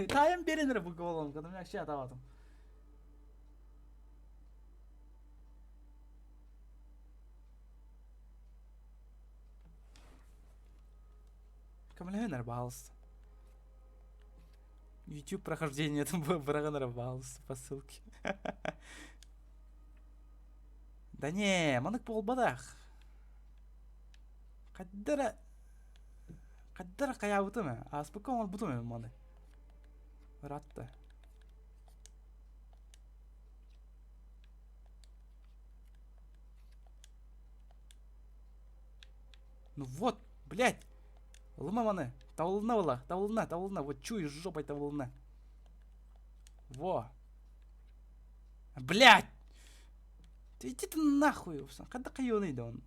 Tayem berinir bu golum kadın. Ya şey atamadım. Камлевенер балс. YouTube прохождение там Брагонера балс по ссылке. Да не, маннык болбадах. Каддара кая бутуме? А спокойно бутуме маны. Ратта. Ну вот, блядь. Лыма маны. Тавылына была. Тавылына. Вот чуешь жопой тавылына. Во. Блядь. Ты иди ты нахуй. Когда кайоный да он.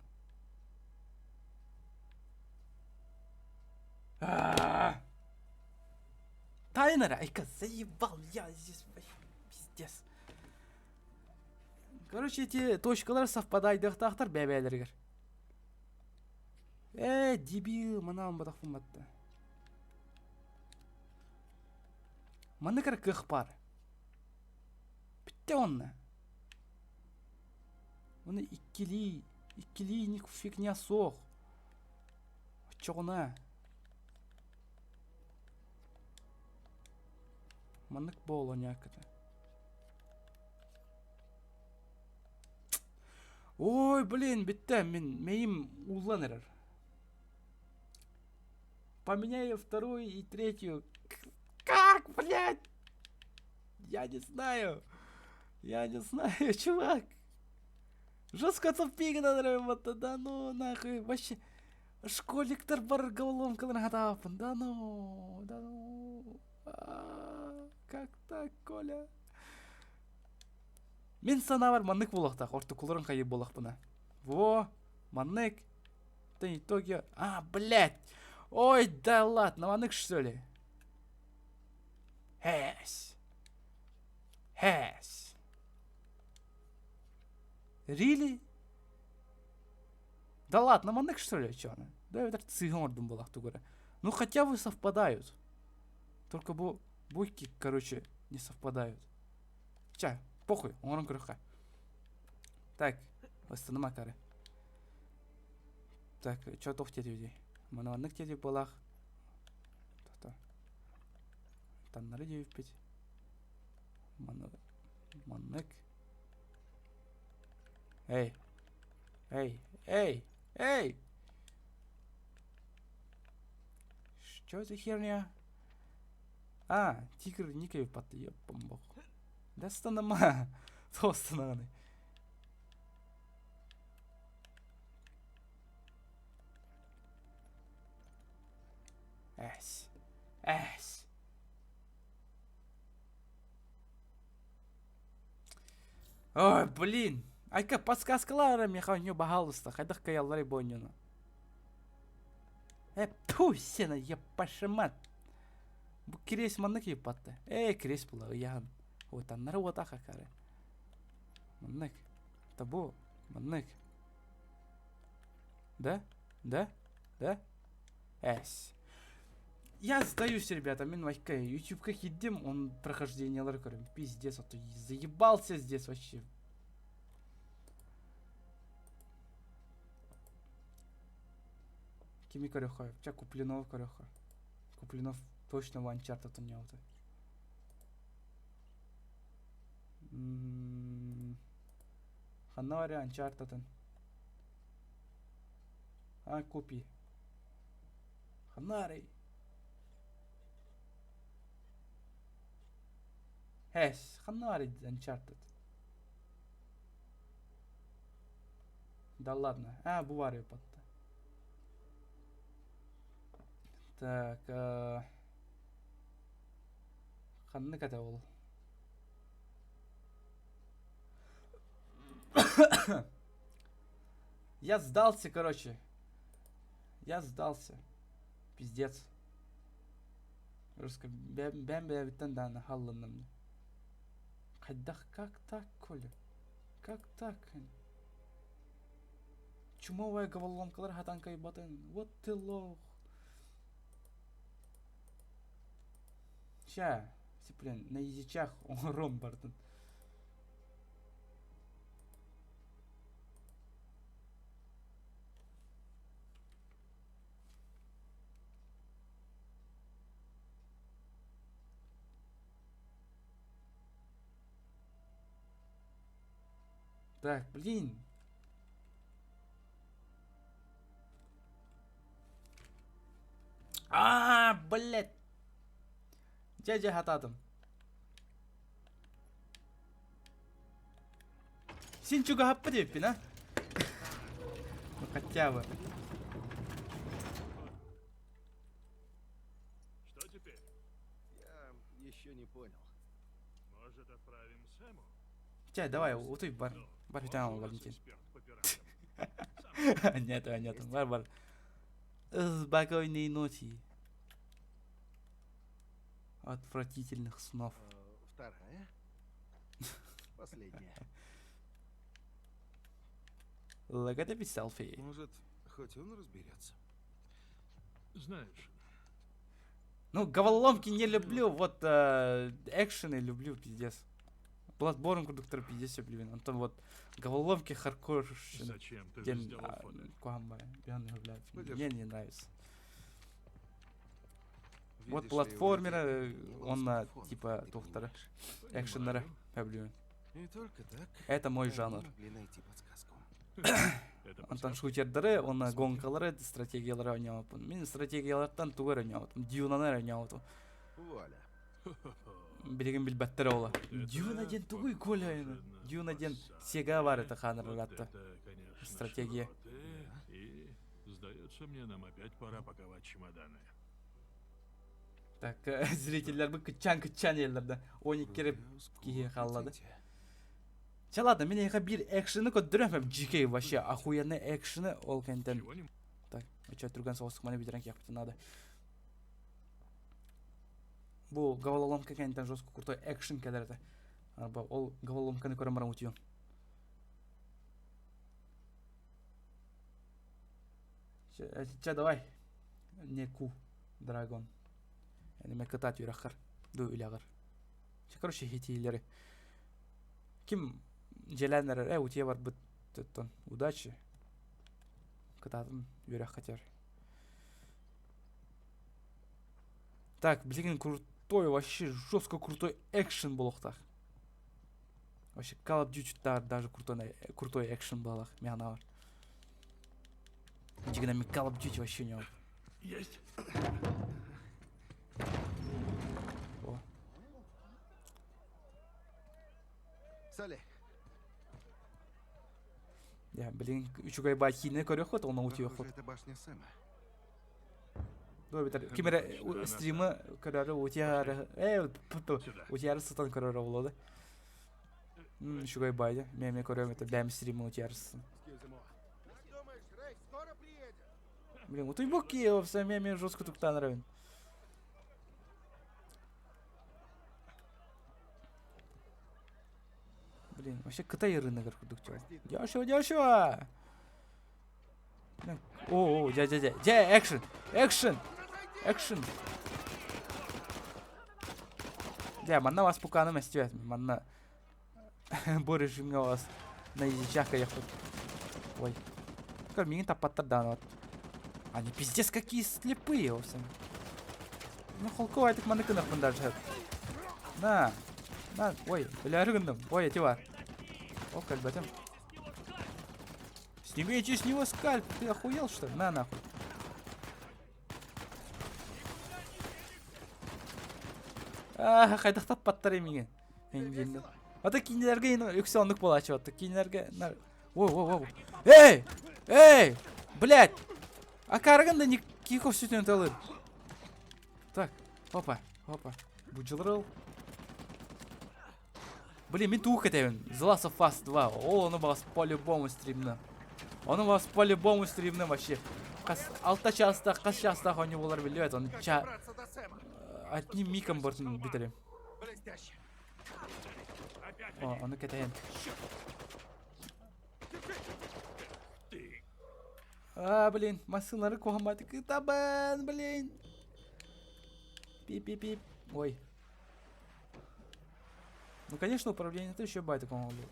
Тайнера, айка, заебал, я здесь, пиздец. Короче, эти точкалар совпадайды тақтар бәбәлергер. Дебил, манам батақпын батты. Маны кір кық бар. Бітті онны. Оны иккили ник фигня соқ. Чоғына. Маннык болу някыты. Ой, блин, бітті, мейім уланырыр. Поменяю вторую и третью. Как, блядь? Я не знаю, чувак. Жестко тупик надо, да ну нахуй. Вообще, школьниктер бар головкаларын хатапын. Да ну. Как так, Коля? Мен сана бар маннык болақта. Орты кулырын қайып болақ бұна. Во, маннык. Ты итоге... блядь. Ой, да ладно, маннык что ли? Хэс. Really? Да ладно, маннык что ли, чё она? Да, это цыган орден болақ тугура. Ну, хотя бы совпадают. Только буйки, короче, не совпадают. Ча, похуй, он крыха. Так, восстанова кары. Так, чё тоқ теді өдей? Мануаннык теді болақ. Тоқта. Таннары деп бет. Маннык. Эй. Что за херня? Тигр никой патты, ебам. Да станама. То стананы. Эс. Ой, блин. Айка подсказкалары механю пожалуйста. Хайдах каяллары бойнюну. Пу, сена, я пашамат. Бу кирес маннык епатты. Кирес була, ян. Ой, таннары отаха кары. Маннык. Табу, маннык. Да? Эс. Я сдаюсь, ребята, мен вайка. YouTube-ка хидим, он прохождениялар көрім. Пиздец, а то заебался здесь вообще. Кими корёха? Ча Куплинов корёха. Куплинов точно в Uncharted не ауты. Ханари Uncharted. Купи. Ханари. Ханари Uncharted. Да ладно. Буварию подта. Так, ханны ката ол. Я сдался, короче. Я сдался. Пиздец. Ben bitten daha hallandım. Как так, Коля? Как так? Чумовая головоломкалар хатанкай батан. Вот ты лох. Ща, блин, на язычах ром бартын. Так, блин. Блядь. Дядя хататым. Син чуга хаппа деппин, а? Ну хотя бы. Что теперь? Я еще не понял. Может, отправим Сэму? Дядя, давай, утой бар. Ну, Бар он фитанал, у нас Валентин. эксперт по пиратам. Нет, бар. Спокойной ночи. Отвратительных снов. Вторая? Последняя. Look at the selfie. Может, хоть он разберется. Знаешь, Ну, головоломки не люблю, вот экшены люблю, пиздец. Bloodborne курдуктар пиздец люблю. Антон вот головоломки хардкор. зачем ты же сделал фото? Мне не нравится. Видишь Вот ли, платформеры, вроде он на смартфон, типа ты тухтары. понимаешь. Экшенеры люблю. И только так Это мой они жанр. могли найти подсказку. Это Антон подсказка. шутерлері, оны гонкалары, стратегиялары ойнауытпын. Мен стратегиялардан тугар ойнауытпын. Дюнаны ойнауытпын. Вуаля. Билеген билбәттер ола. Это Дюна ден тугай Коля айны. Дюна ден Сега бар это ханыргатты. Это, конечно, Стратегия. что-то. И, сдается мне, нам опять пора паковать чемоданы. Так, зрителер бы кычан елдерді. 12 керіп кие қаллады. Чалады, мен еға бір экшені көттірем, GK вообще охуенный экшені ол кәнтен. Чего не... Так, оча тұрған соғыстық маны бедерен кияқ бітін ады. Бұл головоломка кәнтен жосқы куртой экшен кәдерді. Ол головоломканы көрім барам өтіyon. Ча, давай. Не ку, драгон. Әніме кытат үйраққар. Ду үлағар. Короче, хитилері. Ким желәнерер, өтие бар бұттын. Удачи. Кытатын үйрақ қатер. Так, білген крутой, вообще жестко крутой экшен болуқтақ. Вообще Call of Duty даже крутой экшен болақ. Меғана бар. Жігіна мен Call of Duty вообще не бар. Есть. О. Салли, Я, блин, үшігай бай кейіне көрек қот, оны өтие похоже, қот. это башня Сэма. Ой, бітір, кемері стримі көрері өтие әрі, өтие әрі сытан көрері болады. Үшігай байды, мен көрем, это бәм стримі өтие әрі сытан. Думаешь, Рэй скоро приедет? Блин, вот и боки, все мен жестко туктан равен. Блин, вообще Кытай рынок курдуктер. Дешево. Блин, о, дядя, экшен. Да, манна вас пуканым estiyat. Манна bu rejimге вас на язычах ехать. Ой. Как меня тапаттар данат. Они пиздец какие слепые все. Ну холковый айтык маны кынах даже. На, ой, біләрігіндім. Ой, эти бар. О, кальбатем. Снимите с него скальп. Ты охуел, что ли? На, нахуй. Қайдақтап паттар емеген. Ата кейінлерге үксонлық бола açып. Кейінлерге... Воу. Эй! Блядь! А карганда не киков сүтен талыр. Так, опа. Буджылырыл. Блин, мен тух кетемін. The Last of Us 2. Ол оны бағас по-любому стримна. Оны вас по-любому стримны вообще. Алта часта, қас часта хони болар билбейт. Оны Добраться до Сэма. одним миком бортын битерем. Блестяще. О, оны кетейін. Блин, машиналары кохаматы кытабан, блин. Пип-пип-пип. Ой. Ну, конечно, управление это еще байта, по-моему.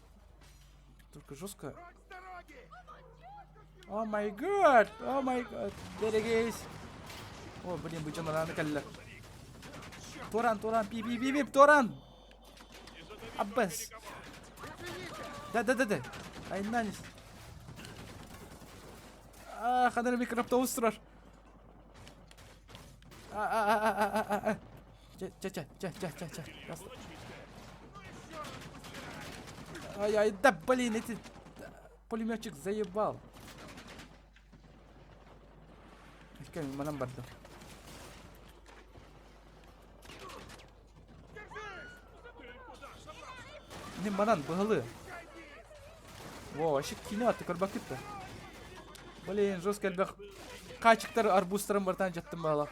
Только жестко. Прочь с дороги! О май гад! О май гад! Берегись! О, блин, вы что, надо каллер. Туран, пип-пип-пип, Туран! Аббас! Да. Ай, нанис. Хадыр микрофта устрош. Ча. Ай, да, блин, эти... Пулеметчик заебал. Иккен, манам барды. Не манан, быгылы. Во, вообще кино атты, көрбак кетті. Блин, жестко әлбәк. Качықтар арбузтарын бартан жаттым бағала.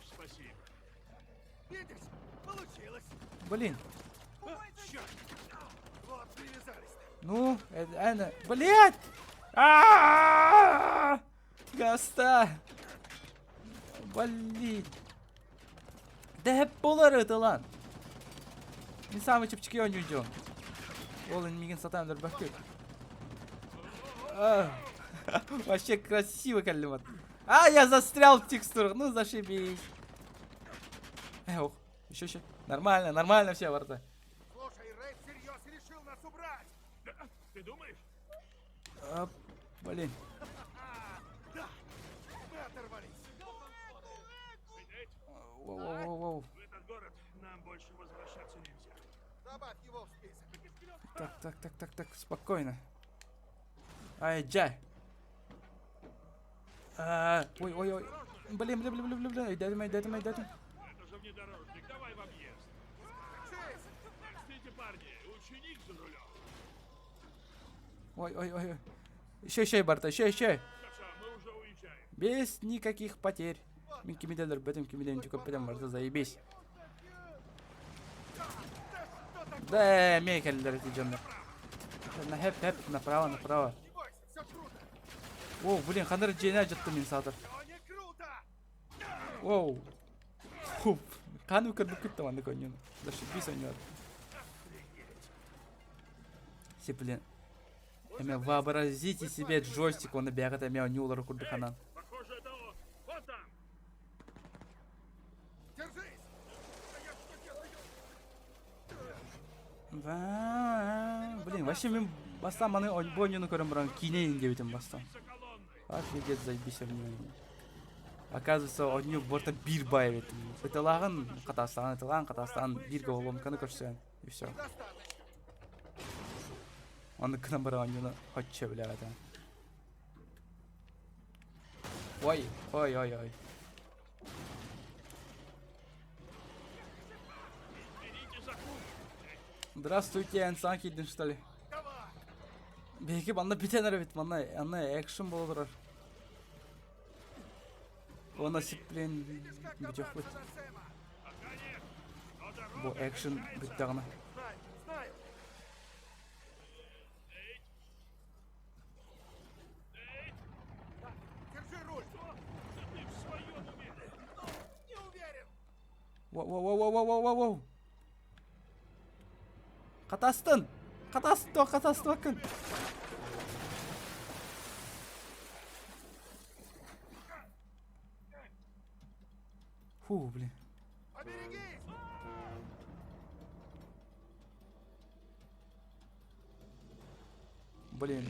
Спасибо. Видишь? Получилось. Блин, Черт. Вот, привязались-то. ну, это, блядь! Гаста! Блин. Да hep болар это lan. Мен самый чепчики ойнайдым. Ол миген сатамдар бәкет. Вообще красиво калимат. Я застрял в текстурах. Ну зашибись. Ох, еще. Нормально все, варта. Слушай, Рэй всерьез решил нас убрать. Да, ты думаешь? Блин. Да, мы оторвались. Принять? Воу. В этот город нам больше возвращаться нельзя. Добавь его в список. Так, спокойно. Ай, джай. Ой. Блин. Дай. Это же внедорожник, давай в объезд. Простите, парни, ученик за рулем. Ой. Еще, Барта, еще. Хорошо, мы уже уезжаем. Без никаких потерь. Мен кемеделер бөтен кемеден жүкіп бәден барда, заебись. Да, мейкелдер эти джондар. Хэп, направо. Не бойся, все круто. Оу, блин, қандар жена жытты мен сатыр. Все не круто. Оу. Хуп. Қаны өкірді күтті ванды көңен. Зашибись ойнер. Все, блин. Вообразите себе джойстик, он бегает, не улару курды ханан. Похоже, это он. Вот там. Держись. Блин, вообще мен бастан маны ойнуны көрім бұран кейнейін дебетім бастан. За колонной. Офигеть, заебись внимание. Оказывается, ойну борта бир бай бетім. Эталағын қатастаған бир голом каны көрсен. И все. Оны кына бір ойнуны хотче біле бәтен. Ой. Берите за курс. Здравствуйте, инсан келдің, что ли? Беки банда битенер бит, мана экшен болу тұрар. Она сиплен бітек бұд. Пока нет. Но дорога. Бұл экшен біттіғына. Знаю. Держи руль. Да ты в своем уме. Не уверен. Воу. Қатастын бакын. Фу, блин. Поберегись. Блин.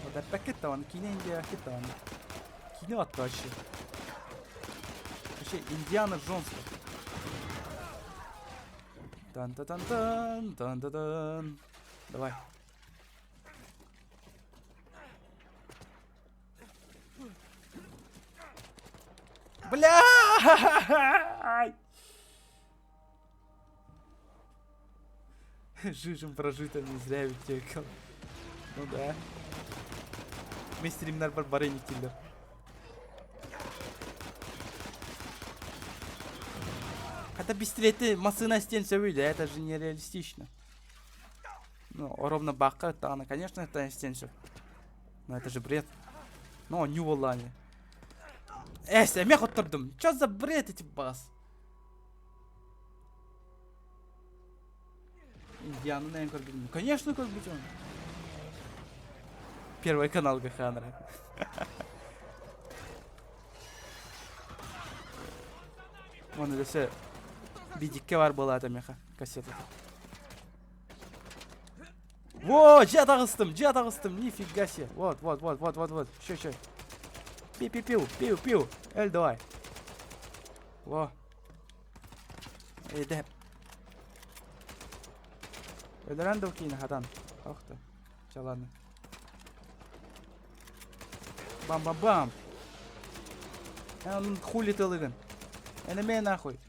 Вот опять кетті кине Индия кетті Кине атты вообще. Вообще Индиана Джонс. Тан. Давай. Бля! Жижим прожито, не зря ведь текал. Ну да. Мен стримнар бар емектейлер. Хотя пистолеты машина стен сөбейді, это же нереалистично. Ну, ровно баққа, тағына, конечно, это стен сөп. Но это же бред. Ну, не волане. Сәме құттырдым. Чё за бред эти бас? Индиану, наверное, көрбеймін. Конечно, көрбеймін. Первый канал Гаханра. Оны десе бидикке бар болады меха кассета. Во, жат ағыстым, нифига себе. Вот. Ща. Пиу. Эль, давай. Во. Деп. Өлірәнді кейін хадан. Ақты. Жаланы. Бам. Он хули ты лыган. Энеме нахуй.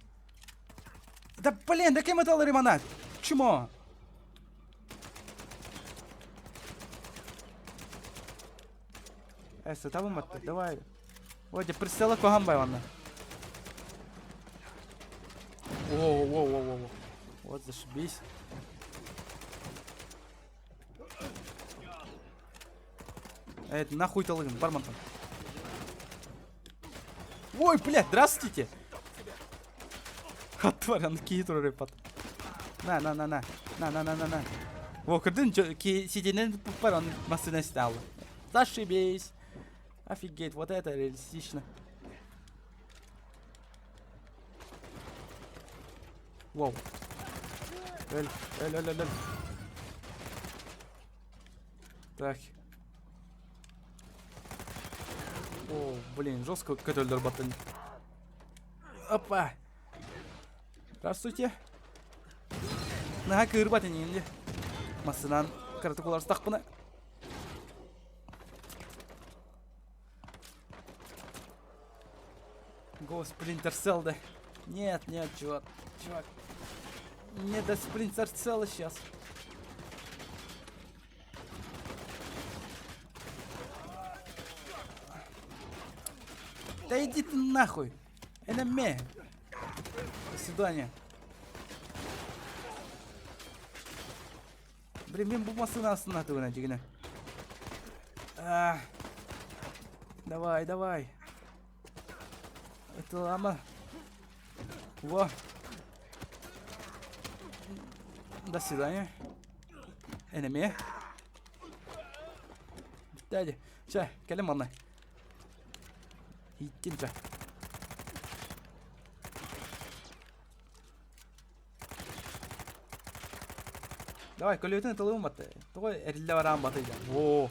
Да блин, да кем это лимонад? Чмо? Там матты, давай. Ой, пристела когамбай ванна. Воу. Вот зашибись. Это нахуй ты лыган, бармантон. Ой, блядь, здравствуйте. Отварен кейтер репат. На. Во, кырдын сиденен пупар, он машина стал. Зашибись. Офигеть, вот это реалистично. Воу. Эль. Так. О, блин, жестко көтөлдөр баттын. Опа. Здравствуйте. Наға кыр батын енді. Масынан каратыкулар стақпына. Го, Спринтер Селл, да. Нет, чувак. Не до Спринтер Селла сейчас. Да иди ты нахуй. Энеме. До свидания. Блин, мен бұл машина астына атуына жегіне. Давай. Это лама. Во. До свидания. Энеме. Дядя. Ща, келем анна. Иттимча. Давай, колютын тылым баты. Той эрилде барам баты. Во.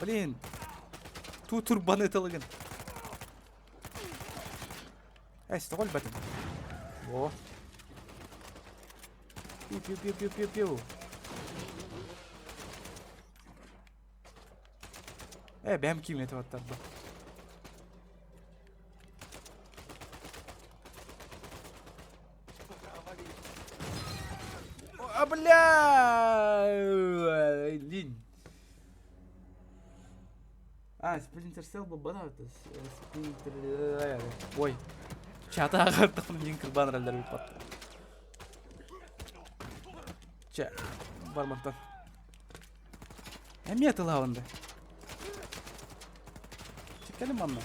Блин. Ту турбаны тылыгын. Столь батын. Во. Пиу. Бәм ким етіп аттарды. Бля! Линь. Спринтер Селл бұл бана. Ой. Чата ағыртықпын ең кірбан рәлдер өтіп атты. Ча. Бармақтан. Әме атылауынды. Чекелім анна.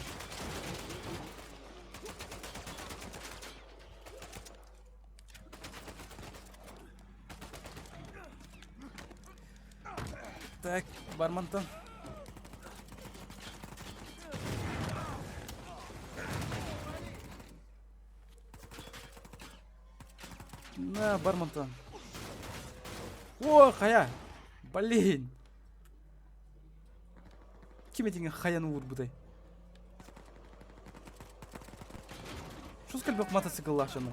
Так, бармантан. На, бармантан. О, хая. Блин. Кем етіңе хаяны ұр бұдай? Шо скальбек мотоцикл лашаны?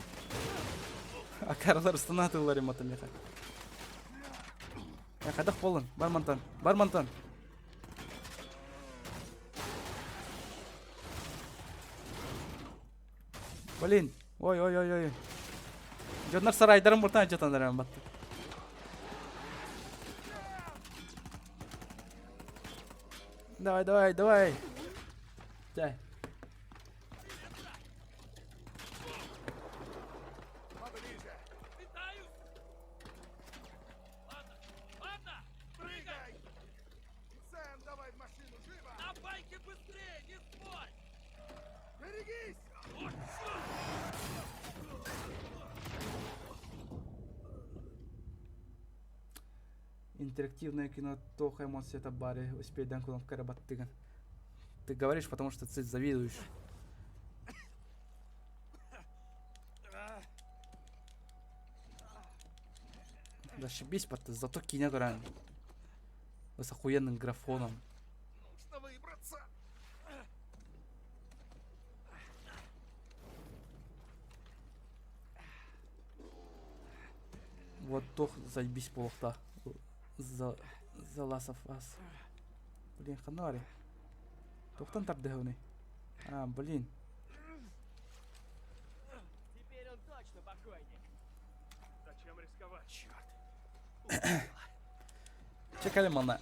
Акаралар станатылар ематым еқа. Қадақ болын, бармантан. Блин, ой. Жондар сарайдарым бұртан жатандарым батты. Давай. Дай. Питаю! Ладно, прыгай! Сэм, давай в машину, живо! На байке быстрее, не спорь! Берегись! Интерактивное кино тоха эмоции это баре. Успеть данкуном в карабаттыган. Ты говоришь, потому что ты завидуешь. Зашибись, пата, зато кино играем. С охуенным графоном. Нужно выбраться! Вот тох заебись плохо. За Last of Us. Блин, ханари. Тоқтан тардыгыны. А, блин. Теперь он точно покойник. Зачем рисковать? Черт. Çekelim onu.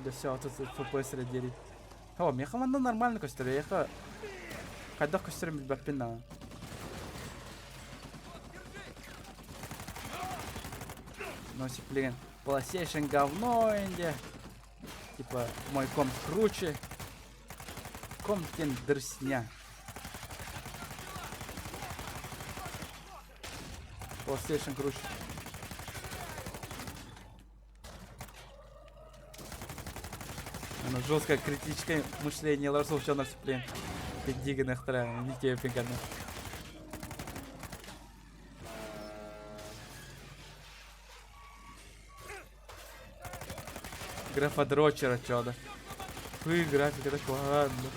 Да все, тут FPS делить. О, мне команда нормально костер. Я когда костером бапина. Носик, блин, PlayStation говно инде. Типа мой комп круче. Комптен дрсня. PlayStation круче. Жесткое критическое мышление Ларсов все на все, блин. Пиндиганных травм, не тебе пинганы. Графа дрочера, чё-то. Фу, графика так ладно.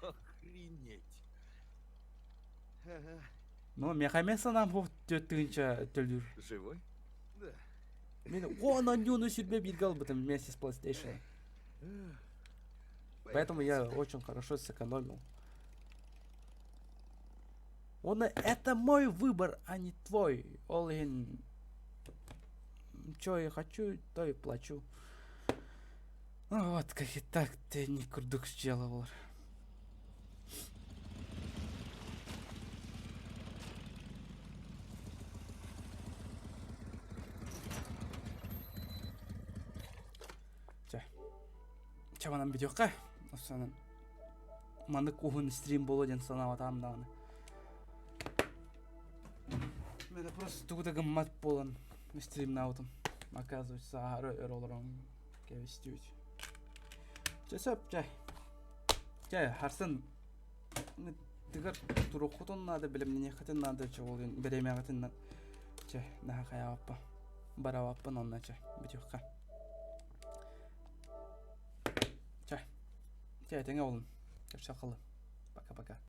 Охренеть! Ага. Ну, мехамеса нам вот тынча тюльдюр. Живой? Да. Он Анюну себе бегал бы там вместе с PlayStation. Поэтому я очень хорошо сэкономил. Это мой выбор, а не твой. Олгин. Чё я хочу, то и плачу. Ну вот, как и так ты не курдук сделал. Чабанан видеоға осының маны кухын стрим болоден санап атам дағаны. Мен просто тугуда гаммат болан стрим наутым. Оказывается, ары өролором кевестюйт. Чесап, чай, харсын тыгар турухутун надо, білімнене хатын надо, чаволын береме хатын надо. Чай, наха қаяваппа, бараваппа, нонна чай, видеоға. Чай, теңе олын. Пока-пока.